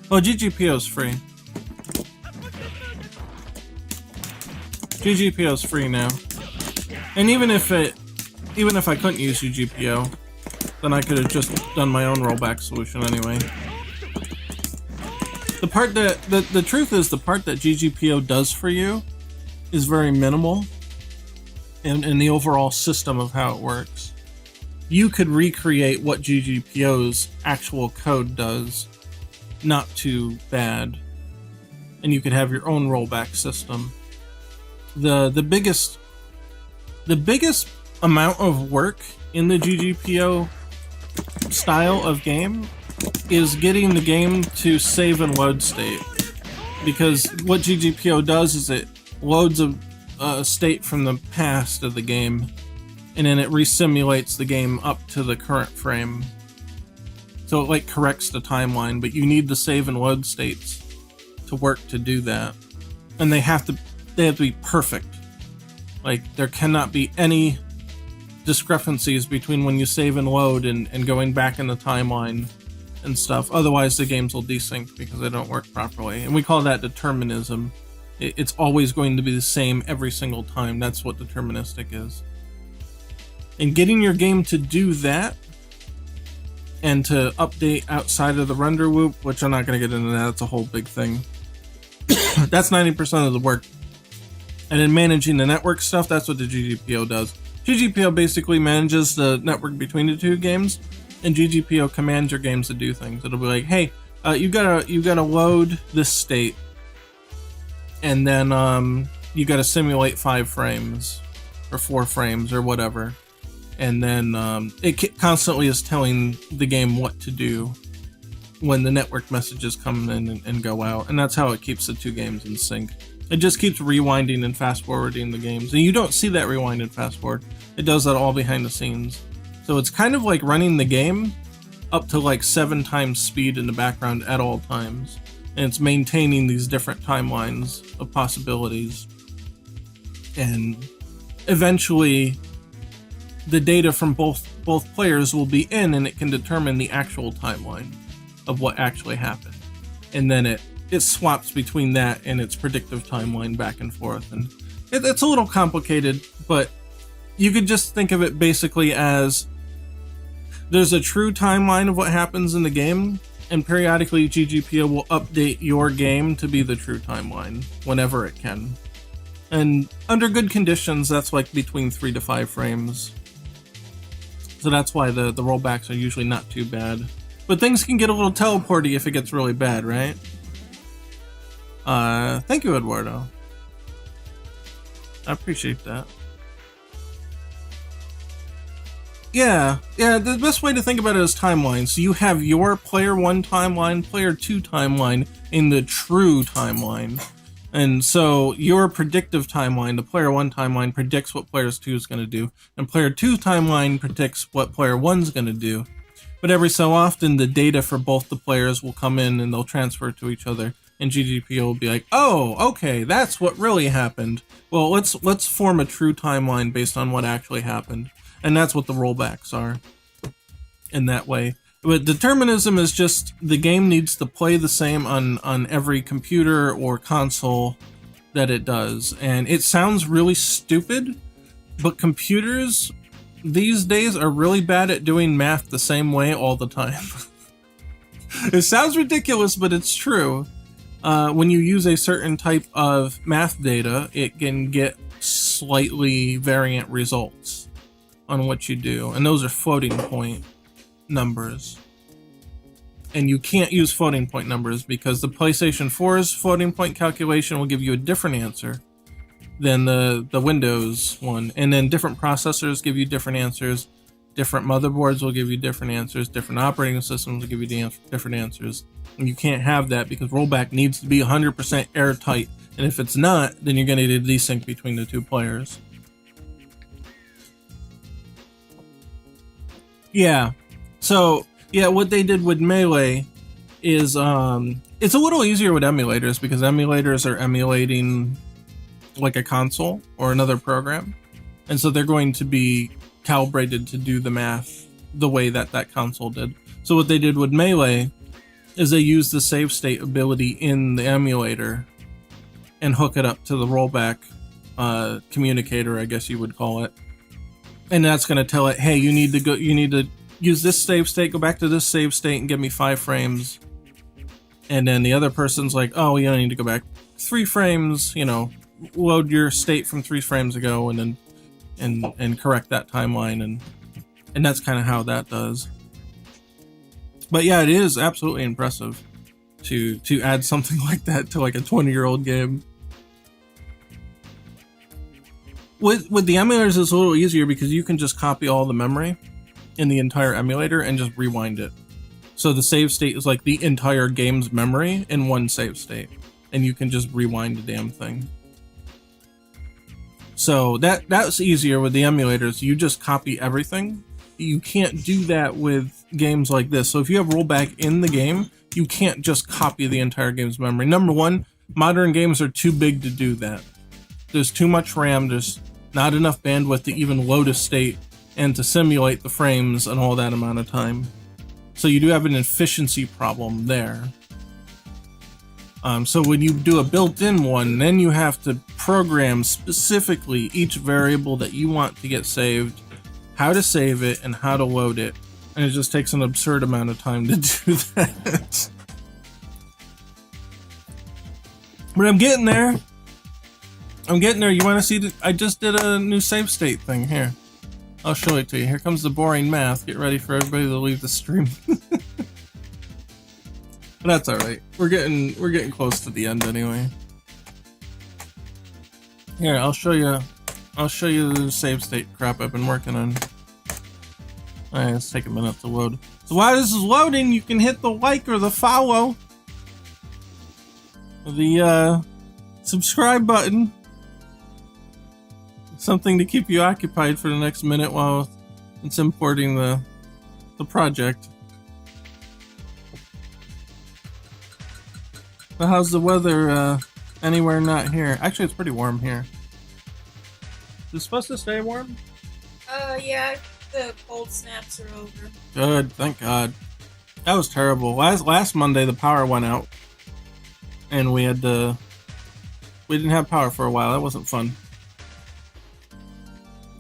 S1: Oh, GGPO is free. GGPO is free now. And even if I couldn't use GGPO, then I could have just done my own rollback solution anyway. The part that, the truth is, the part that GGPO does for you is very minimal in the overall system of how it works. You could recreate what GGPO's actual code does, not too bad, and you could have your own rollback system. The biggest amount of work in the GGPO style of game is getting the game to save and load state, because what GGPO does is it loads a state from the past of the game, and then it resimulates the game up to the current frame, so it like corrects the timeline, but you need the save and load states to work to do that, and they have to be perfect. Like, there cannot be any discrepancies between when you save and load and going back in the timeline and stuff. Otherwise, the games will desync because they don't work properly. And we call that determinism. It's always going to be the same every single time. That's what deterministic is. And getting your game to do that and to update outside of the render loop, which I'm not going to get into that, it's a whole big thing. That's 90% of the work. And in managing the network stuff, that's what the GGPO does. GGPO basically manages the network between the two games, and GGPO commands your games to do things. It'll be like, hey, you gotta load this state, and then you gotta simulate 5 frames or 4 frames or whatever, and then it constantly is telling the game what to do when the network messages come in and go out, and that's how it keeps the two games in sync. It just keeps rewinding and fast forwarding the games, and you don't see that rewind and fast forward. It does that all behind the scenes. So it's kind of like running the game up to like 7 times speed in the background at all times, and it's maintaining these different timelines of possibilities. And eventually, the data from both players will be in, and it can determine the actual timeline of what actually happened, and then it swaps between that and its predictive timeline back and forth. And it's a little complicated, but you could just think of it basically as there's a true timeline of what happens in the game, and periodically GGPO will update your game to be the true timeline whenever it can. And under good conditions, that's like between 3 to 5 frames. So that's why the rollbacks are usually not too bad. But things can get a little teleporty if it gets really bad, right? Thank you, Eduardo. I appreciate that. Yeah, the best way to think about it is timelines. So you have your player 1 timeline, player 2 timeline, in the true timeline. And so your predictive timeline, the player 1 timeline, predicts what player 2 is going to do, and player 2 timeline predicts what player 1 is going to do. But every so often, the data for both the players will come in and they'll transfer to each other. And GGPO will be like, oh, okay, that's what really happened. Well, let's form a true timeline based on what actually happened. And that's what the rollbacks are in that way. But determinism is just the game needs to play the same on every computer or console that it does. And it sounds really stupid, but computers these days are really bad at doing math the same way all the time. It sounds ridiculous, but it's true. When you use a certain type of math data, it can get slightly variant results on what you do. And those are floating point numbers. And you can't use floating point numbers because the PlayStation 4's floating point calculation will give you a different answer than the Windows one. And then different processors give you different answers. Different motherboards will give you different answers. Different operating systems will give you different answers. And you can't have that because rollback needs to be 100% airtight. And if it's not, then you're going to get a desync between the two players. Yeah. So, yeah, what they did with Melee is it's a little easier with emulators because emulators are emulating like a console or another program. And so they're going to be calibrated to do the math the way that that console did. So what they did with Melee is they used the save state ability in the emulator and hook it up to the rollback communicator, I guess you would call it. And that's going to tell it, hey, you need to use this save state, go back to this save state and give me 5 frames. And then the other person's like, oh, you need to go back 3 frames, you know, load your state from 3 frames ago and then and correct that timeline, and that's kind of how that does. But yeah, it is absolutely impressive to add something like that to like a 20-year-old game. With the emulators, it's a little easier because you can just copy all the memory in the entire emulator and just rewind it. So the save state is like the entire game's memory in one save state, and you can just rewind the damn thing. So that's easier with the emulators. You just copy everything. You can't do that with games like this. So if you have rollback in the game, you can't just copy the entire game's memory. Number one, modern games are too big to do that. There's too much RAM. There's not enough bandwidth to even load a state and to simulate the frames and all that amount of time. So you do have an efficiency problem there. So when you do a built-in one, then you have to program specifically each variable that you want to get saved, how to save it, and how to load it. And it just takes an absurd amount of time to do that. But I'm getting there. You want to see I just did a new save state thing here. I'll show it to you. Here comes the boring math. Get ready for everybody to leave the stream. But that's all right. We're getting close to the end anyway. Here, I'll show you the save state crap I've been working on. Alright, let's take a minute to load. So while this is loading, you can hit the like or the follow. The subscribe button. Something to keep you occupied for the next minute while it's importing the project. So how's the weather anywhere not here? Actually, it's pretty warm here. Is it supposed to stay warm?
S2: Yeah, the cold snaps are over.
S1: Good, thank God. That was terrible. Last Monday, the power went out. And we didn't have power for a while. That wasn't fun.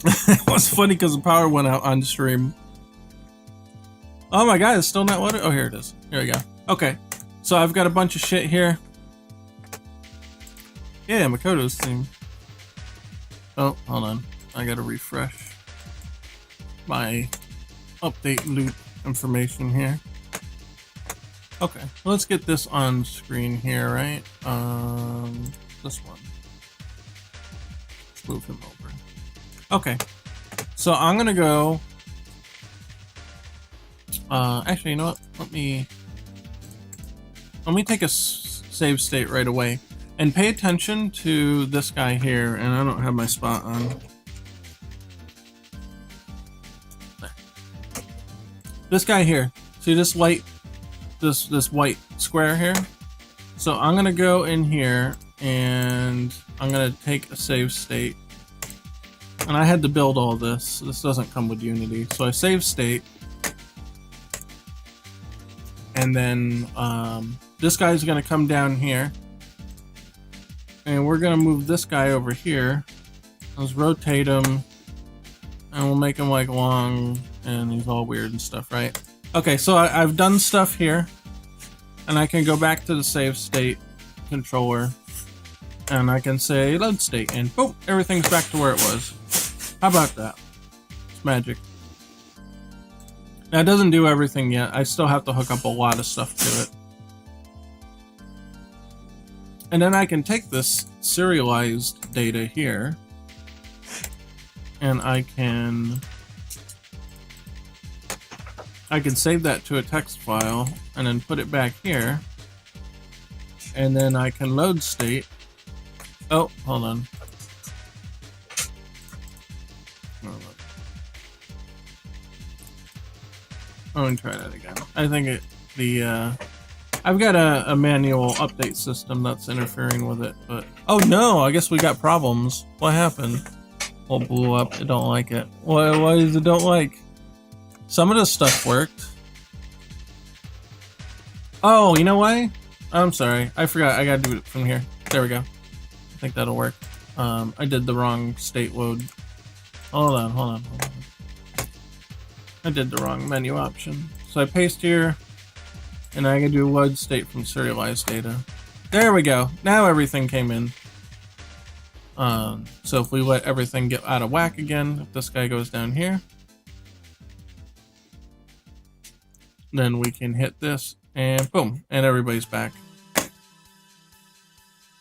S1: It was funny because the power went out on stream. Oh my God, it's still not loaded? Oh, here it is. Here we go. Okay. So I've got a bunch of shit here. Yeah, Makoto's theme. Oh, hold on. I gotta refresh my update loop information here. Okay, let's get this on screen here, right? This one. Let's move him over. Okay, so I'm gonna go. Actually, you know what? Let me take a save state right away. And pay attention to this guy here, and I don't have my spot on. This guy here. See this light, this white square here? So I'm gonna go in here and I'm gonna take a save state. And I had to build all this. This doesn't come with Unity. So I save state. And then this guy's gonna come down here. And we're gonna move this guy over here. Let's rotate him. And we'll make him like long, and he's all weird and stuff, right? Okay, so I've done stuff here. And I can go back to the save state controller. And I can say load state, and boom, everything's back to where it was. How about that? It's magic. Now, it doesn't do everything yet. I still have to hook up a lot of stuff to it. And then I can take this serialized data here, and I can save that to a text file, and then put it back here, and then I can load state. Oh, hold on. I'm gonna try that again. I think I've got a manual update system that's interfering with it, but oh no, I guess we got problems. What happened? Well, blew up. I don't like it. Why does it don't like? Some of this stuff worked. Oh, you know why? I'm sorry. I forgot. I gotta do it from here. There we go. I think that'll work. I did the wrong state load. Hold on. I did the wrong menu option. So I paste here, and I can do load state from serialized data. There we go. Now everything came in. So if we let everything get out of whack again, if this guy goes down here, then we can hit this, and boom, and everybody's back.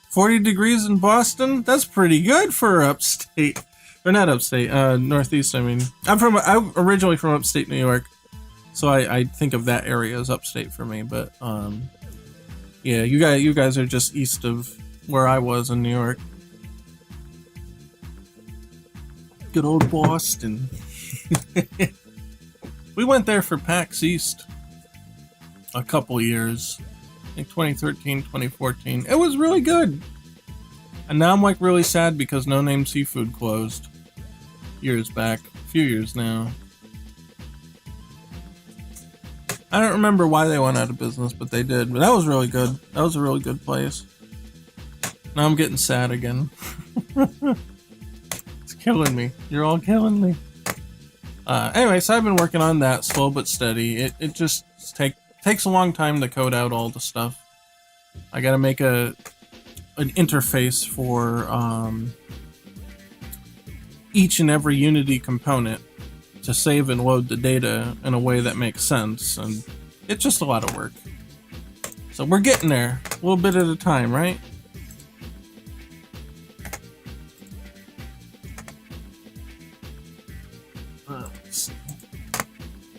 S1: 40 degrees in Boston? That's pretty good for upstate. Or not upstate, northeast, I mean. I'm originally from upstate New York, so I think of that area as upstate for me, but, yeah, you guys are just east of where I was in New York. Good old Boston. We went there for PAX East a couple years. I think 2013, 2014. It was really good. And now I'm like really sad because No Name Seafood closed years back. A few years now. I don't remember why they went out of business, but they did. But that was really good. That was a really good place. Now I'm getting sad again. It's killing me. You're all killing me. Anyway, so I've been working on that slow but steady. It just takes a long time to code out all the stuff. I gotta make an interface for each and every Unity component to save and load the data in a way that makes sense, and it's just a lot of work. So we're getting there, a little bit at a time, right?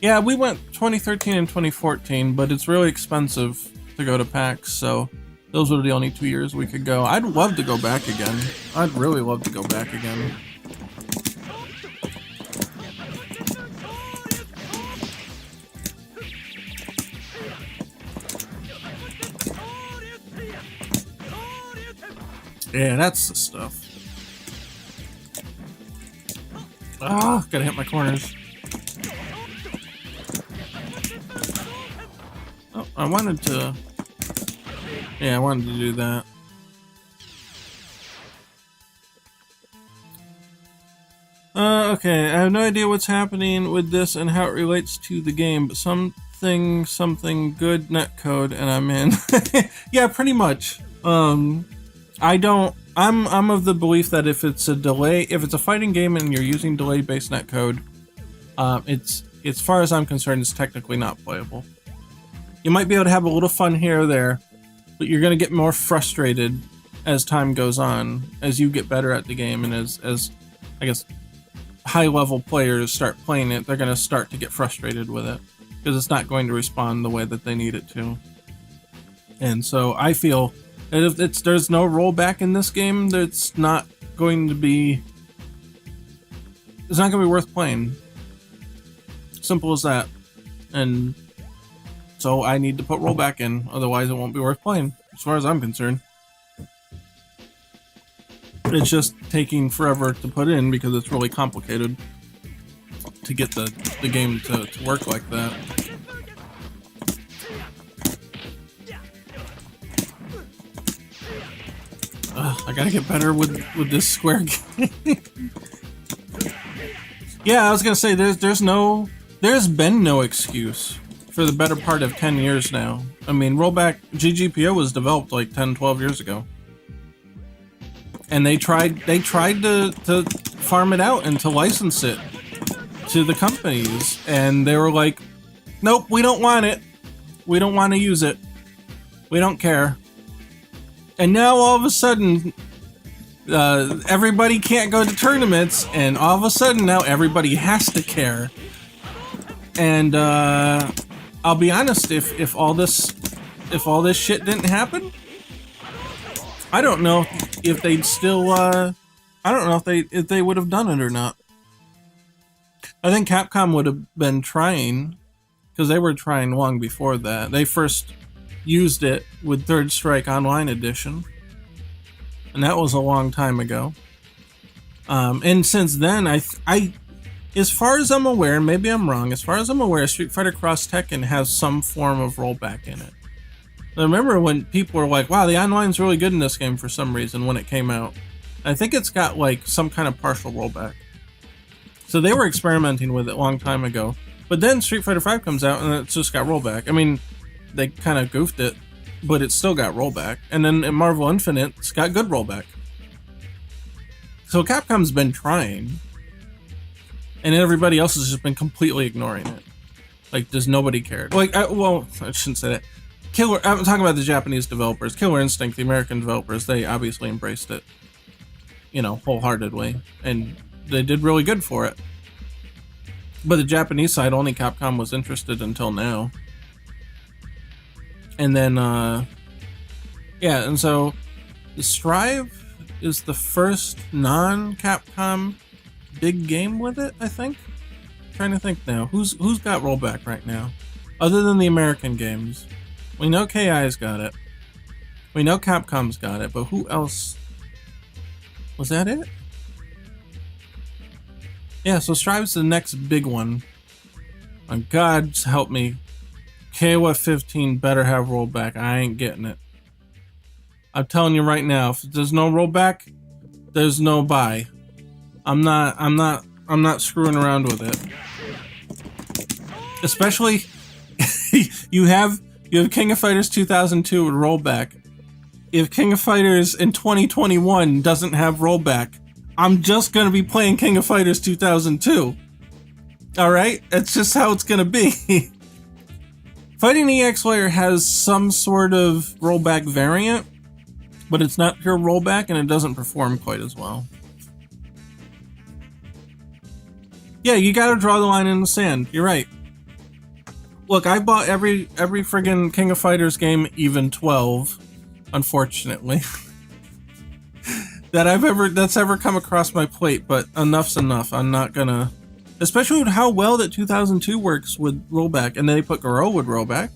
S1: Yeah, we went 2013 and 2014, but it's really expensive to go to PAX, so those were the only 2 years we could go. I'd love to go back again. I'd really love to go back again. Yeah, that's the stuff. Ah, gotta hit my corners. Oh, I wanted to... Yeah, I wanted to do that. Okay, I have no idea what's happening with this and how it relates to the game, but something good netcode and I'm in. Yeah, pretty much. I'm of the belief that if it's a fighting game and you're using delay-based netcode, it's, as far as I'm concerned, it's technically not playable. You might be able to have a little fun here or there, but you're going to get more frustrated as time goes on, as you get better at the game, and as I guess, high-level players start playing it, they're going to start to get frustrated with it, because it's not going to respond the way that they need it to. And so I feel that if there's no rollback in this game, it's not going to be worth playing. Simple as that. And so I need to put rollback in, otherwise it won't be worth playing, as far as I'm concerned. It's just taking forever to put in because it's really complicated to get the game to work like that. I gotta get better with this square game. Yeah, I was gonna say there's been no excuse for the better part of 10 years now. I mean, rollback GGPO was developed like 10, 12 years ago. And they tried to farm it out and to license it to the companies, and they were like, nope, we don't want it. We don't want to use it. We don't care. And now all of a sudden, everybody can't go to tournaments, and all of a sudden now everybody has to care. And I'll be honest, if all this shit didn't happen, I don't know if they'd still I don't know if they would have done it or not. I think Capcom would have been trying, because they were trying long before that. They first used it with Third Strike Online Edition, and that was a long time ago. And since then, I as far as I'm aware, maybe I'm wrong, as far as I'm aware, Street Fighter Cross Tekken has some form of rollback in it. I remember when people were like, wow, the online's really good in this game for some reason when it came out. I think it's got like some kind of partial rollback. So they were experimenting with it a long time ago. But then Street Fighter V comes out and it's just got rollback. I mean, they kind of goofed it, but it still got rollback. And then in Marvel Infinite, it's got good rollback. So Capcom's been trying, and everybody else has just been completely ignoring it. Like, does nobody care? Like, well, I shouldn't say that. I'm talking about the Japanese developers. Killer Instinct, the American developers, they obviously embraced it, you know, wholeheartedly, and they did really good for it. But the Japanese side, only Capcom was interested until now. And then, yeah, and so the Strive is the first non-Capcom big game with it, I think. I'm trying to think now. Who's got rollback right now? Other than the American games. We know KI's got it. We know Capcom's got it, but who else? Was that it? Yeah, so Strive's the next big one. Oh, God help me. KOF 15 better have rollback. I ain't getting it. I'm telling you right now, if there's no rollback, there's no buy. I'm not screwing around with it. Especially you have King of Fighters 2002 with rollback. If King of Fighters in 2021 doesn't have rollback, I'm just gonna be playing King of Fighters 2002. Alright? That's just how it's gonna be. Fighting EX Layer has some sort of rollback variant, but it's not pure rollback and it doesn't perform quite as well. Yeah, you gotta draw the line in the sand. You're right. Look, I bought every friggin' King of Fighters game, even 12, unfortunately, that's ever come across my plate, but enough's enough. I'm not gonna, especially with how well that 2002 works with rollback, and they put Garou with rollback.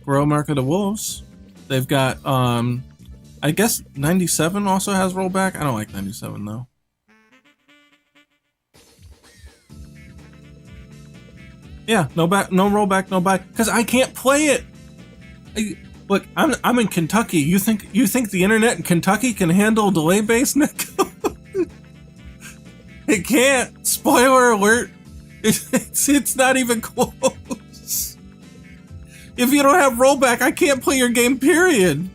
S1: Garou Mark of the Wolves. They've got, I guess 97 also has rollback. I don't like 97 though. Yeah, no rollback, no buy, because I can't play it. Look, I'm in Kentucky. You think the internet in Kentucky can handle delay-based netcode? It can't. Spoiler alert. It's not even close. If you don't have rollback, I can't play your game, period.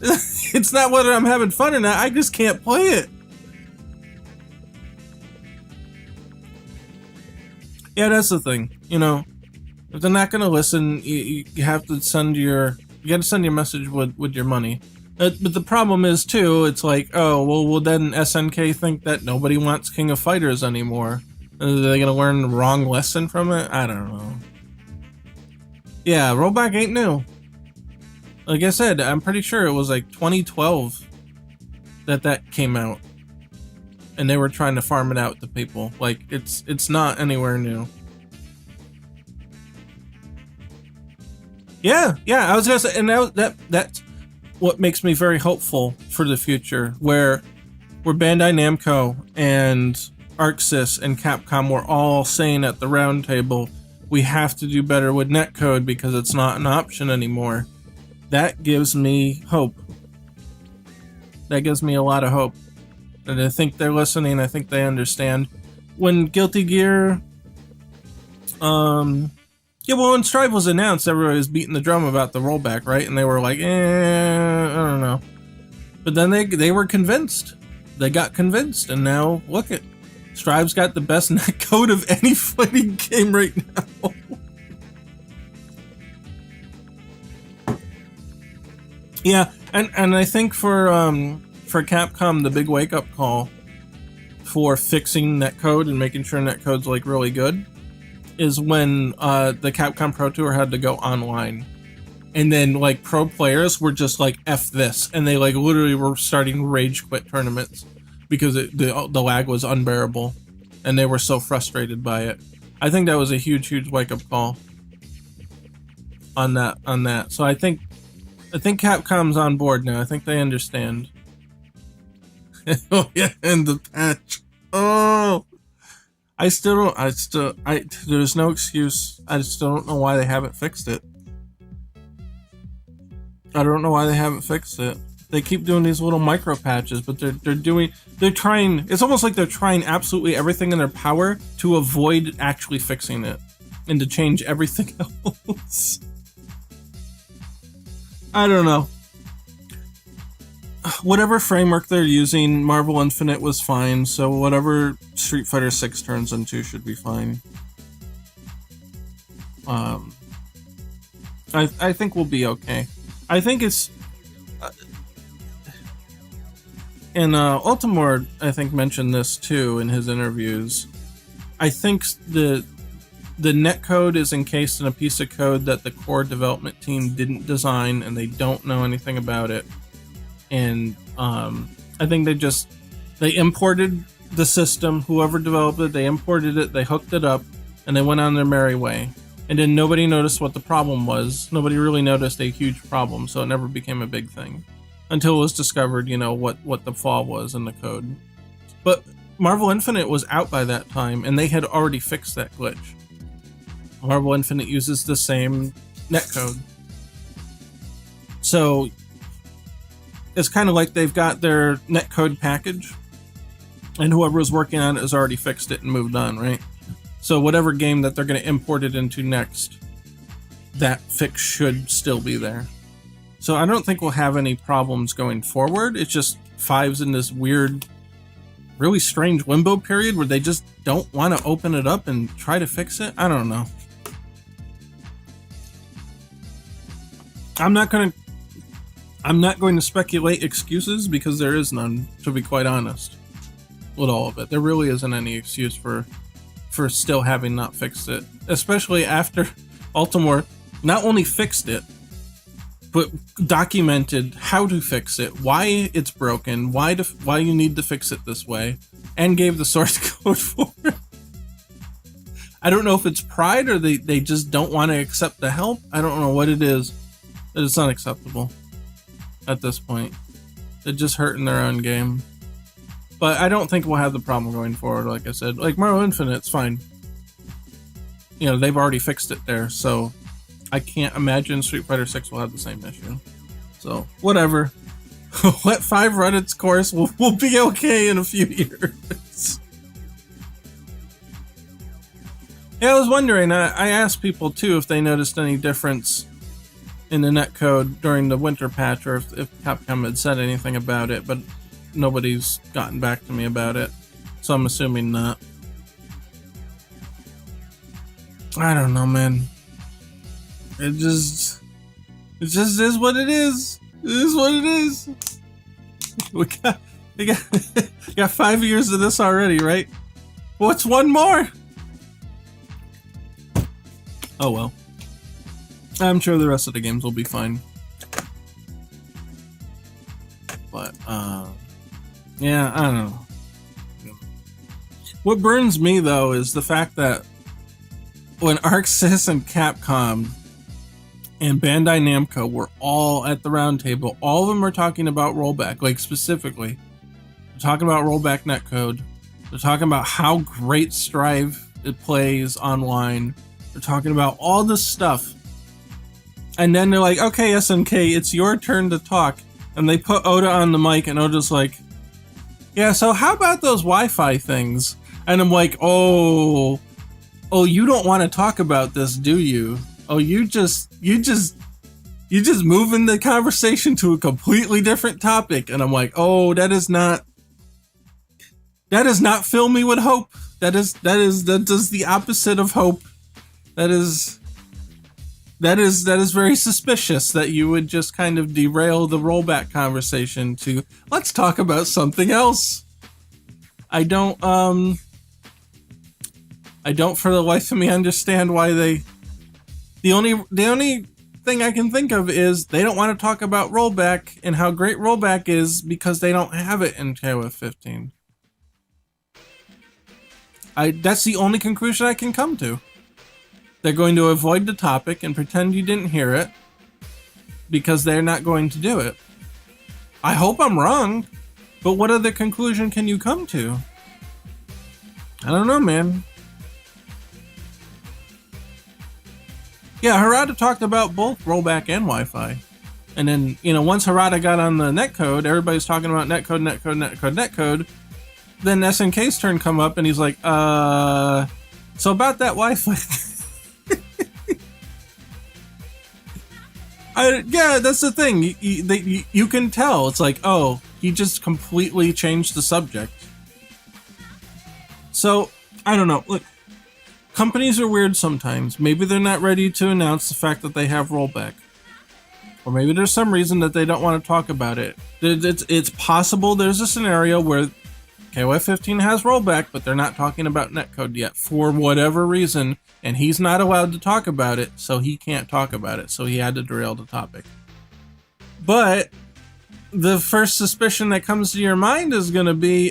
S1: It's not whether I'm having fun or not, I just can't play it. Yeah, that's the thing. You know, if they're not gonna listen, you have to send your message with your money. But the problem is too, it's like, oh, well, will then SNK think that nobody wants King of Fighters anymore? Are they gonna learn the wrong lesson from it? I don't know. Yeah, rollback ain't new. Like I said, I'm pretty sure it was like 2012 that came out. And they were trying to farm it out to people. Like, it's not anywhere new. Yeah, I was gonna say, and that's what makes me very hopeful for the future, where Bandai Namco and ArcSys and Capcom were all saying at the round table, we have to do better with netcode because it's not an option anymore. That gives me hope. That gives me a lot of hope. And I think they're listening. I think they understand. When Guilty Gear, when Strive was announced, everybody was beating the drum about the rollback, right? And they were like, I don't know. But then they were convinced. They got convinced, and now look at Strive's got the best netcode of any fighting game right now. Yeah, and I think for Capcom, the big wake up call for fixing netcode and making sure netcode's like really good is when the Capcom Pro Tour had to go online. And then like pro players were just like F this, and they like literally were starting rage quit tournaments because the lag was unbearable, and they were so frustrated by it. I think that was a huge wake up call on that. So I think Capcom's on board now. I think they understand. Oh yeah, and the patch. Oh, there's no excuse. I still don't know why they haven't fixed it. I don't know why they haven't fixed it. They keep doing these little micro patches, but they're trying, it's almost like they're trying absolutely everything in their power to avoid actually fixing it and to change everything else. I don't know. Whatever framework they're using, Marvel Infinite was fine, so whatever Street Fighter 6 turns into should be fine. I think we'll be okay. I think it's... and Ultimore, I think, mentioned this too in his interviews. I think the netcode is encased in a piece of code that the core development team didn't design, and they don't know anything about it. And I think they imported the system, whoever developed it, they imported it, they hooked it up, and they went on their merry way. And then nobody noticed what the problem was. Nobody really noticed a huge problem, so it never became a big thing. Until it was discovered, what the flaw was in the code. But Marvel Infinite was out by that time, and they had already fixed that glitch. Marvel Infinite uses the same netcode. So it's kind of like they've got their netcode package, and whoever was working on it has already fixed it and moved on, right? So whatever game that they're going to import it into next, that fix should still be there. So I don't think we'll have any problems going forward. It's just 5's in this weird, really strange limbo period where they just don't want to open it up and try to fix it. I don't know. I'm not going to speculate excuses because there is none, to be quite honest, with all of it. There really isn't any excuse for still having not fixed it, especially after Ultimore not only fixed it, but documented how to fix it, why it's broken, why you need to fix it this way, and gave the source code for it. I don't know if it's pride or they just don't want to accept the help. I don't know what it is, but it's unacceptable at this point. They're just hurting their own game. But I don't think we'll have the problem going forward, like I said. Like Marvel Infinite's fine. They've already fixed it there, so I can't imagine Street Fighter 6 will have the same issue. So, whatever. Let 5 run its course. We'll be okay in a few years. Yeah, I was wondering, I asked people too if they noticed any difference in the netcode during the winter patch, or if Capcom had said anything about it, but nobody's gotten back to me about it, so I'm assuming not. I don't know, man. It just is what it is. It is what it is. We got 5 years of this already, right? What's one more? Oh well. I'm sure the rest of the games will be fine. But yeah, I don't know. What burns me though is the fact that when ArcSys and Capcom and Bandai Namco were all at the round table, all of them are talking about rollback, like specifically. They're talking about rollback netcode. They're talking about how great Strive it plays online. They're talking about all this stuff. And then they're like, okay, SNK, it's your turn to talk. And they put Oda on the mic, and Oda's like, yeah, so how about those Wi-Fi things? And I'm like, oh, you don't want to talk about this, do you? Oh, you just moving the conversation to a completely different topic. And I'm like, oh, that does not fill me with hope. That does the opposite of hope. That is very suspicious that you would just kind of derail the rollback conversation to let's talk about something else. I don't for the life of me understand why the only thing I can think of is they don't want to talk about rollback and how great rollback is because they don't have it in KOF 15. That's the only conclusion I can come to. They're going to avoid the topic and pretend you didn't hear it because they're not going to do it. I hope I'm wrong, but what other conclusion can you come to? I don't know, man. Yeah, Harada talked about both rollback and Wi-Fi. And then, once Harada got on the netcode, everybody's talking about netcode. Then SNK's turn come up and he's like, so about that Wi-Fi. Yeah, that's the thing. You can tell. It's like, oh, he just completely changed the subject. So, I don't know. Look, companies are weird sometimes. Maybe they're not ready to announce the fact that they have rollback. Or maybe there's some reason that they don't want to talk about it. It's possible there's a scenario where KOF 15 has rollback, but they're not talking about netcode yet for whatever reason, and he's not allowed to talk about it, so he can't talk about it, so he had to derail the topic. But the first suspicion that comes to your mind is going to be,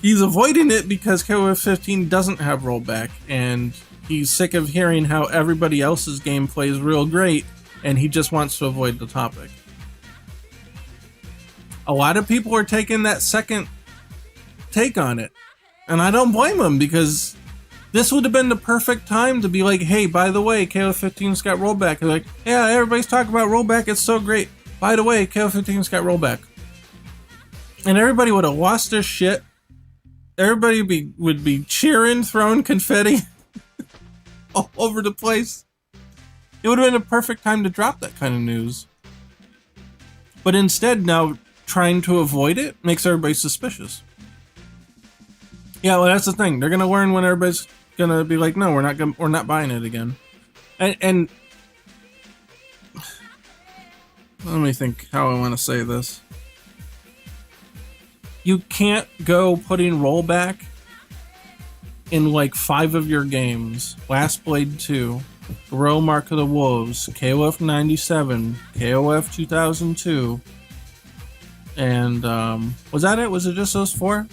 S1: he's avoiding it because KOF 15 doesn't have rollback, and he's sick of hearing how everybody else's game plays real great, and he just wants to avoid the topic. A lot of people are taking that second take on it, and I don't blame them because this would have been the perfect time to be like, hey, by the way, KOF 15's got rollback. They're like, yeah, everybody's talking about rollback, it's so great. By the way, KOF 15's got rollback. And everybody would have lost their shit. Everybody would be cheering, throwing confetti all over the place. It would have been a perfect time to drop that kind of news. But instead, now trying to avoid it makes everybody suspicious. Yeah, well, that's the thing. They're gonna learn when everybody's gonna be like, no, we're not buying it again. And let me think how I want to say this. You can't go putting rollback in like 5 of your games. Last Blade 2, Grow Mark of the Wolves, KOF 97, KOF 2002, and was that it? Was it just those 4?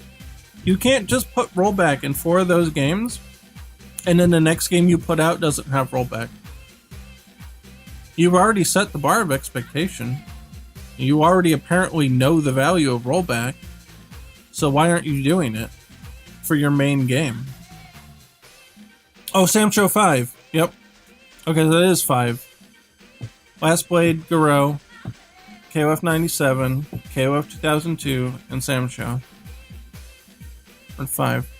S1: You can't just put rollback in 4 of those games, and then the next game you put out doesn't have rollback. You've already set the bar of expectation. You already apparently know the value of rollback, so why aren't you doing it for your main game? Oh, Samcho 5. Yep. Okay, so that is 5. Last Blade, Garou, KOF 97, KOF 2002, and Samcho. Or 5.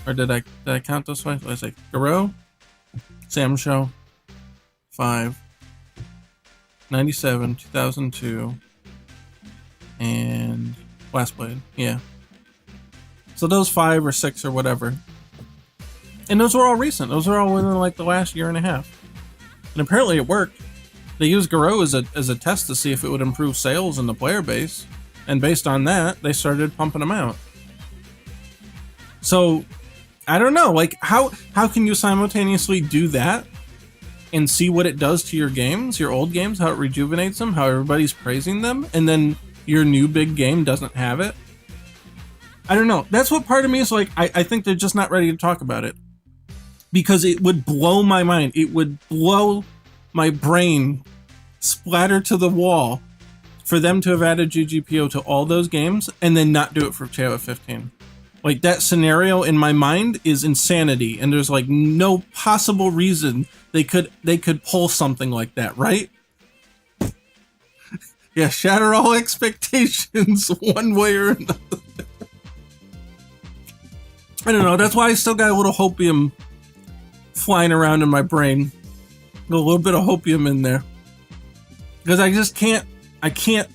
S1: Or did I count those 5? I say Garou, Samcho, 5, 97, 2002, and Last Blade. Yeah. So those 5 or 6 or whatever. And those were all recent. Those are all within like the last year and a half. And apparently it worked. They used Garou as a test to see if it would improve sales in the player base. And based on that, they started pumping them out. So, I don't know. Like, how can you simultaneously do that and see what it does to your games, your old games, how it rejuvenates them, how everybody's praising them, and then your new big game doesn't have it? I don't know. That's what part of me is like, I think they're just not ready to talk about it. Because it would blow my mind. It would blow my brain, splatter to the wall, for them to have added GGPO to all those games and then not do it for KOF 15. Like, that scenario in my mind is insanity, and there's like no possible reason they could pull something like that, right? Yeah, shatter all expectations one way or another. I don't know. That's why I still got a little hopium flying around in my brain. A little bit of hopium in there. Because I can't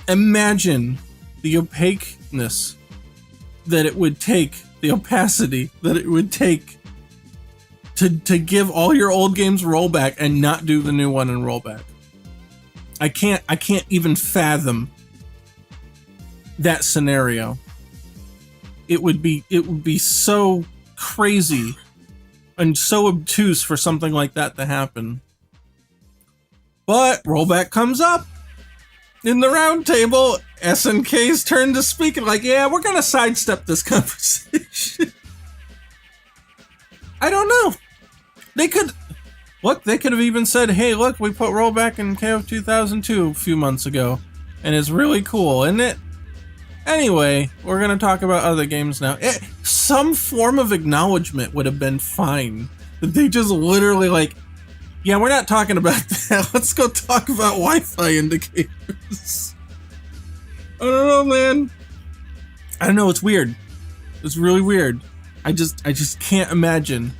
S1: imagine the opaqueness that it would take, the opacity that it would take to give all your old games rollback and not do the new one in rollback. I can't even fathom that scenario. It would be so crazy and so obtuse for something like that to happen. But rollback comes up in the round table. SNK's turn to speak and like, yeah, we're gonna sidestep this conversation. I don't know. They could have even said, hey, look, we put rollback in KOF 2002 a few months ago, and it's really cool, isn't it? Anyway, we're gonna talk about other games now. Some form of acknowledgement would have been fine. But they just literally like, yeah, we're not talking about that. Let's go talk about Wi-Fi indicators. I don't know, man. I don't know, it's weird. It's really weird. I just can't imagine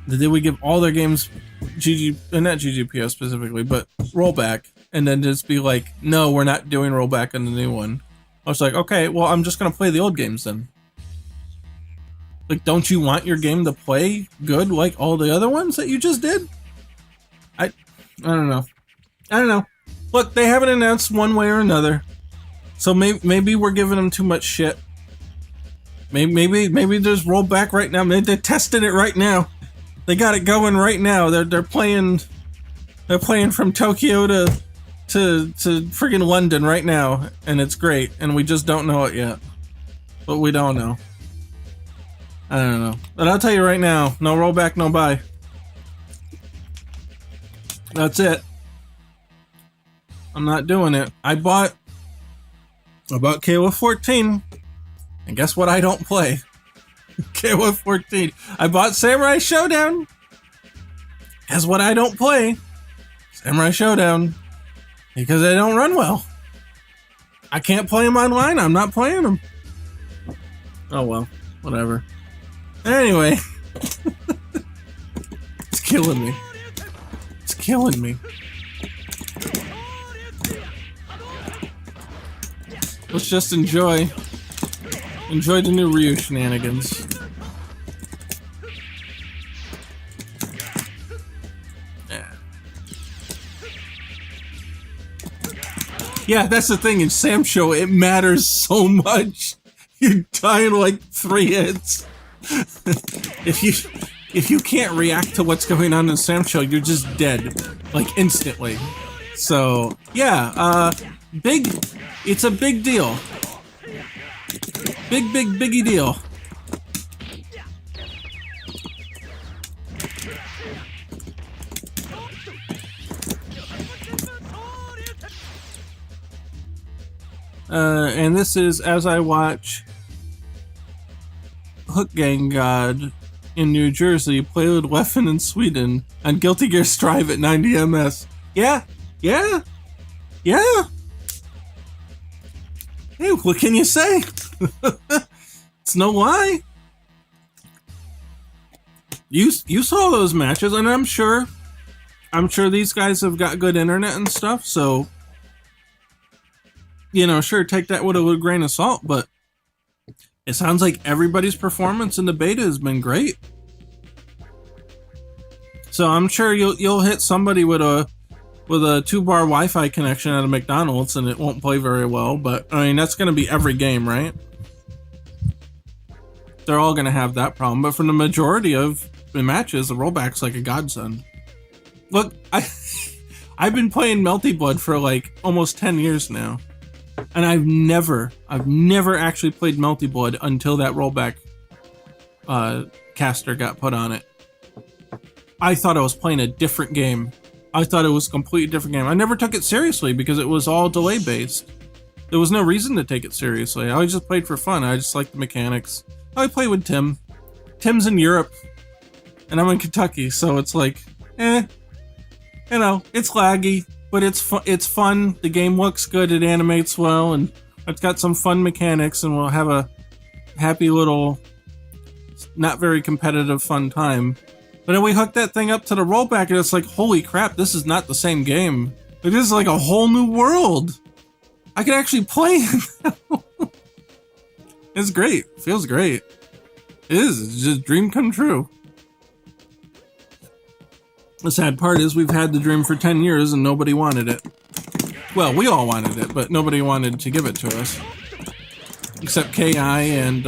S1: that they would give all their games not GGPO specifically, but rollback, and then just be like, no, we're not doing rollback on the new one. I was like, okay, well, I'm just gonna play the old games then. Like, don't you want your game to play good like all the other ones that you just did? I don't know. Look, they haven't announced one way or another, so maybe we're giving them too much shit. Maybe there's rollback right now. Maybe they're testing it right now. They got it going right now. They're playing from Tokyo to friggin' London right now, and it's great, and we just don't know it yet. But we don't know. I don't know. But I'll tell you right now, no rollback, no buy. That's it. I'm not doing it. I bought KOF 14, and guess what I don't play? KOF 14. I bought Samurai Showdown. Guess what I don't play? Samurai Showdown. Because they don't run well. I can't play them online. I'm not playing them. Oh well, whatever. Anyway. It's killing me. It's killing me. Let's just enjoy the new Ryu shenanigans. Yeah, that's the thing in Sam Show, it matters so much. You die in like 3 hits. If you can't react to what's going on in Sam Show, you're just dead. Like instantly. So yeah, it's a big deal. Biggie deal. And this is as I watch Hook Gang God in New Jersey play with Leffen in Sweden on Guilty Gear Strive at 90 ms. Yeah. Hey, what can you say? It's no lie. You saw those matches, and I'm sure these guys have got good internet and stuff, so you know, sure, take that with a grain of salt, but it sounds like everybody's performance in the beta has been great. So I'm sure you'll hit somebody with a 2-bar Wi-Fi connection at a McDonald's and it won't play very well, but I mean that's gonna be every game, right? They're all gonna have that problem, but for the majority of the matches, the rollback's like a godsend. Look, I've been playing Melty Blood for like almost 10 years now. And I've never actually played Melty Blood until that rollback caster got put on it. I thought I was playing a different game. I thought it was a completely different game. I never took it seriously because it was all delay based. There was no reason to take it seriously. I just played for fun. I just liked the mechanics. I play with Tim. Tim's in Europe, and I'm in Kentucky, so it's like, you know, it's laggy, but it's fun. The game looks good. It animates well, and it's got some fun mechanics, and we'll have a happy little, not very competitive, fun time. But then we hooked that thing up to the rollback, and it's like, holy crap, this is not the same game. It is like a whole new world. I can actually play it now. It's great. It feels great. It is. It's just a dream come true. The sad part is we've had the dream for 10 years and nobody wanted it. Well, we all wanted it, but nobody wanted to give it to us. Except KI and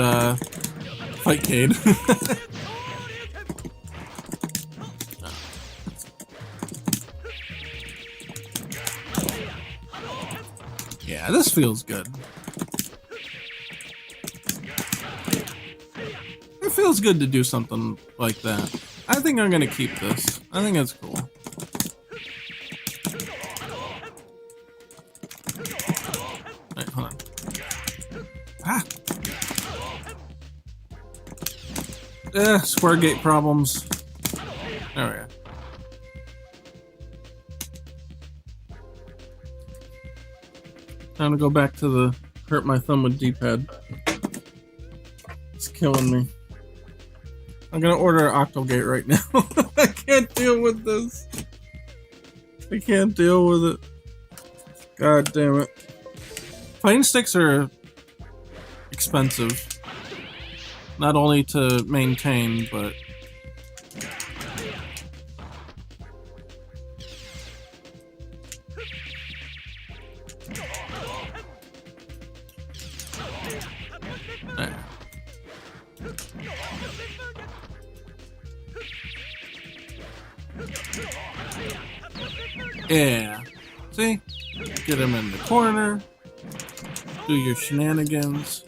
S1: Fightcade. Yeah, this feels good. It feels good to do something like that. I think I'm gonna keep this. I think it's cool. Wait, hold on. Ah! Square gate problems. There we go. Time to go back to the hurt my thumb with D-pad. It's killing me. I'm gonna order an Octogate right now. I can't deal with this. I can't deal with it. God damn it. Fighting sticks are expensive. Not only to maintain, but... There. Yeah. See? Get him in the corner. Do your shenanigans.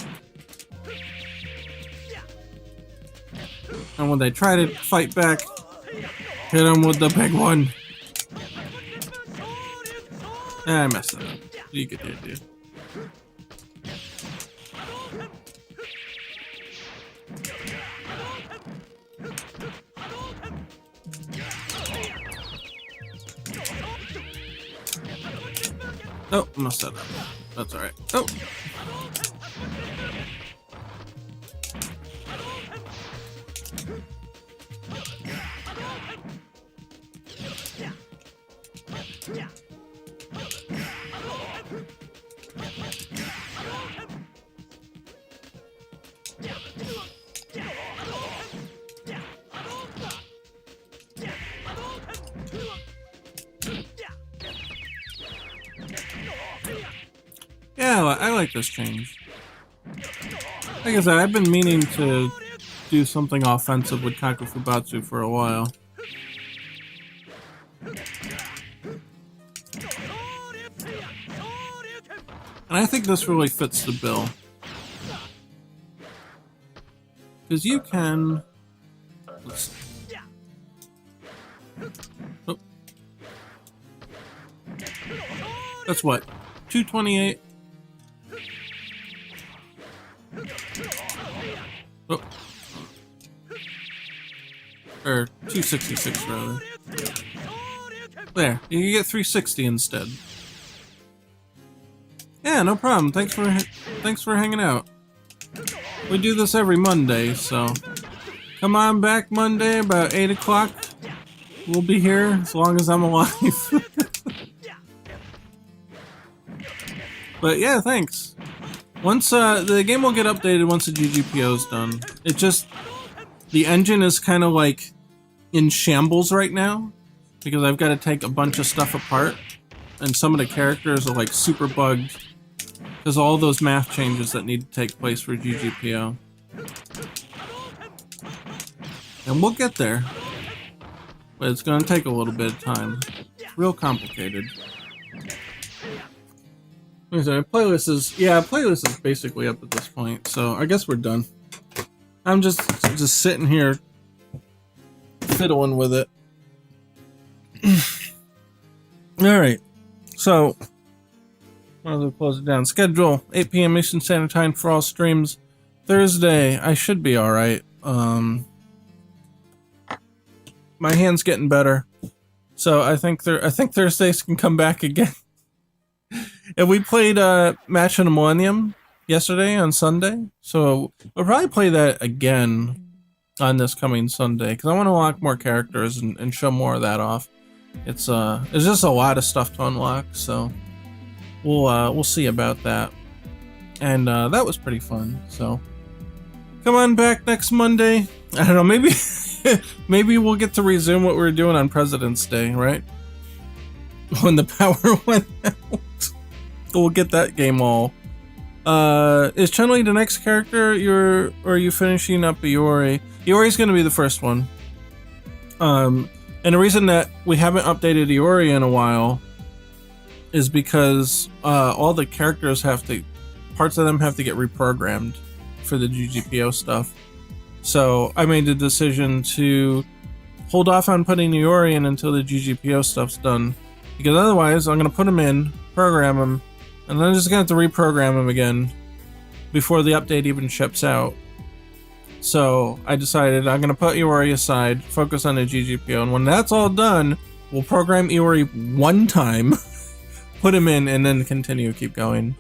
S1: And when they try to fight back, hit them with the big one. I messed it up. You get the idea. Oh, messed that up. That's alright. Oh! Yeah, I like this change. Like I said, I've been meaning to do something offensive with Kaku Fubatsu for a while. And I think this really fits the bill. Because you can... Let's see. Oh. That's what? 228? Oh. Or 266 rather. There, you can get 360 instead. Yeah, no problem. Thanks for hanging out. We do this every Monday, so come on back Monday about 8 o'clock. We'll be here as long as I'm alive. But yeah, thanks. Once the game will get updated once the GGPO is done. It just, the engine is kind of like in shambles right now because I've got to take a bunch of stuff apart, and some of the characters are like super bugged because all those math changes that need to take place for GGPO. And we'll get there, but it's going to take a little bit of time. It's real complicated. Playlist is basically up at this point, so I guess we're done. I'm just sitting here fiddling with it. Alright, so might as well close it down. Schedule 8 p.m. Eastern Standard Time for all streams. Thursday, I should be alright. My hand's getting better. So I think Thursdays can come back again. And we played Match of the Millennium yesterday on Sunday, so we'll probably play that again on this coming Sunday because I want to unlock more characters and show more of that off. It's just a lot of stuff to unlock, so we'll see about that. And that was pretty fun. So come on back next Monday. I don't know, maybe maybe we'll get to resume what we were doing on President's Day, right? When the power went out. We'll get that game all. Is Chun-Li the next character or are you finishing up Iori? Iori's gonna be the first one. And the reason that we haven't updated Iori in a while is because all the characters parts of them have to get reprogrammed for the GGPO stuff. So I made the decision to hold off on putting Iori in until the GGPO stuff's done. Because otherwise I'm gonna put him in, program him, and then I'm just gonna have to reprogram him again before the update even ships out. So I decided I'm gonna put Iori aside, focus on the GGPO, and when that's all done, we'll program Iori one time, put him in, and then keep going.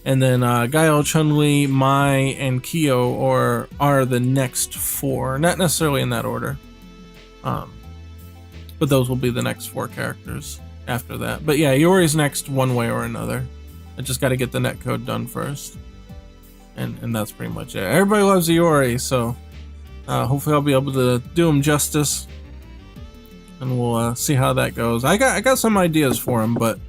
S1: And then Guile, Chun-Li, Mai, and Kyo are the next 4. Not necessarily in that order. But those will be the next 4 characters after that. But yeah, Iori's next one way or another. I just got to get the netcode done first. And that's pretty much it. Everybody loves Iori, so hopefully I'll be able to do him justice. And we'll see how that goes. I got some ideas for him, but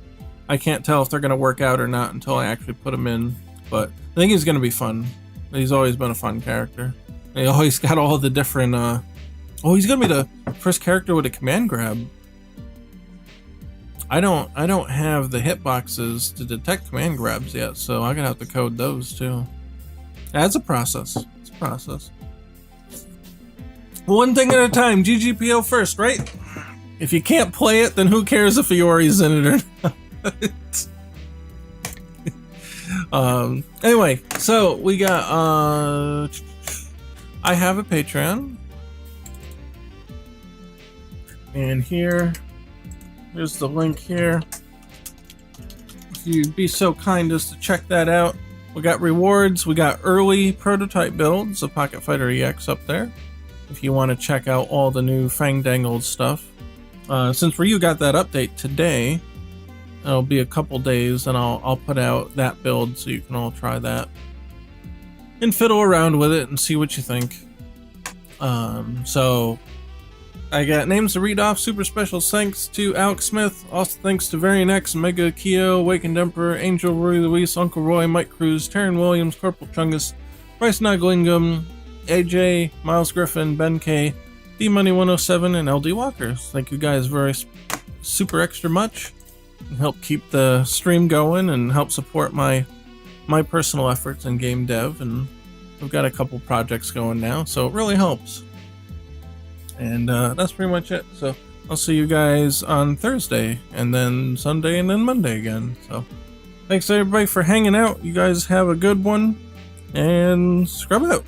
S1: I can't tell if they're going to work out or not until I actually put him in. But I think he's going to be fun. He's always been a fun character. And he always got all the different... Oh, he's going to be the first character with a command grab. I don't have the hitboxes to detect command grabs yet, so I'm going to have to code those too. That's a process. It's a process. One thing at a time. GGPO first, right? If you can't play it, then who cares if Iori's in it or not? Anyway, so we got I have a Patreon, and here's the link here. If you'd be so kind as to check that out. We got rewards, we got early prototype builds of Pocket Fighter EX up there if you want to check out all the new Fangdangled stuff. Since Ryu got that update today, it'll be a couple days, and I'll put out that build so you can all try that and fiddle around with it and see what you think. So I got names to read off. Super special thanks to Alex Smith. Also thanks to Varian X, Mega Keo, Awakened Emperor, Angel, Roy Luis, Uncle Roy, Mike Cruz, Taryn Williams, Corporal Chungus, Bryce Naglingam, AJ, Miles Griffin, Ben K, D-Money 107, and LD Walkers. Thank you guys very super extra much. And help keep the stream going and help support my personal efforts in game dev, and we've got a couple projects going now, so it really helps. And that's pretty much it. So I'll see you guys on Thursday, and then Sunday, and then Monday again. So thanks everybody for hanging out. You guys have a good one, and scrub out.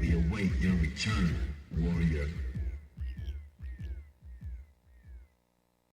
S3: We await your return, warrior.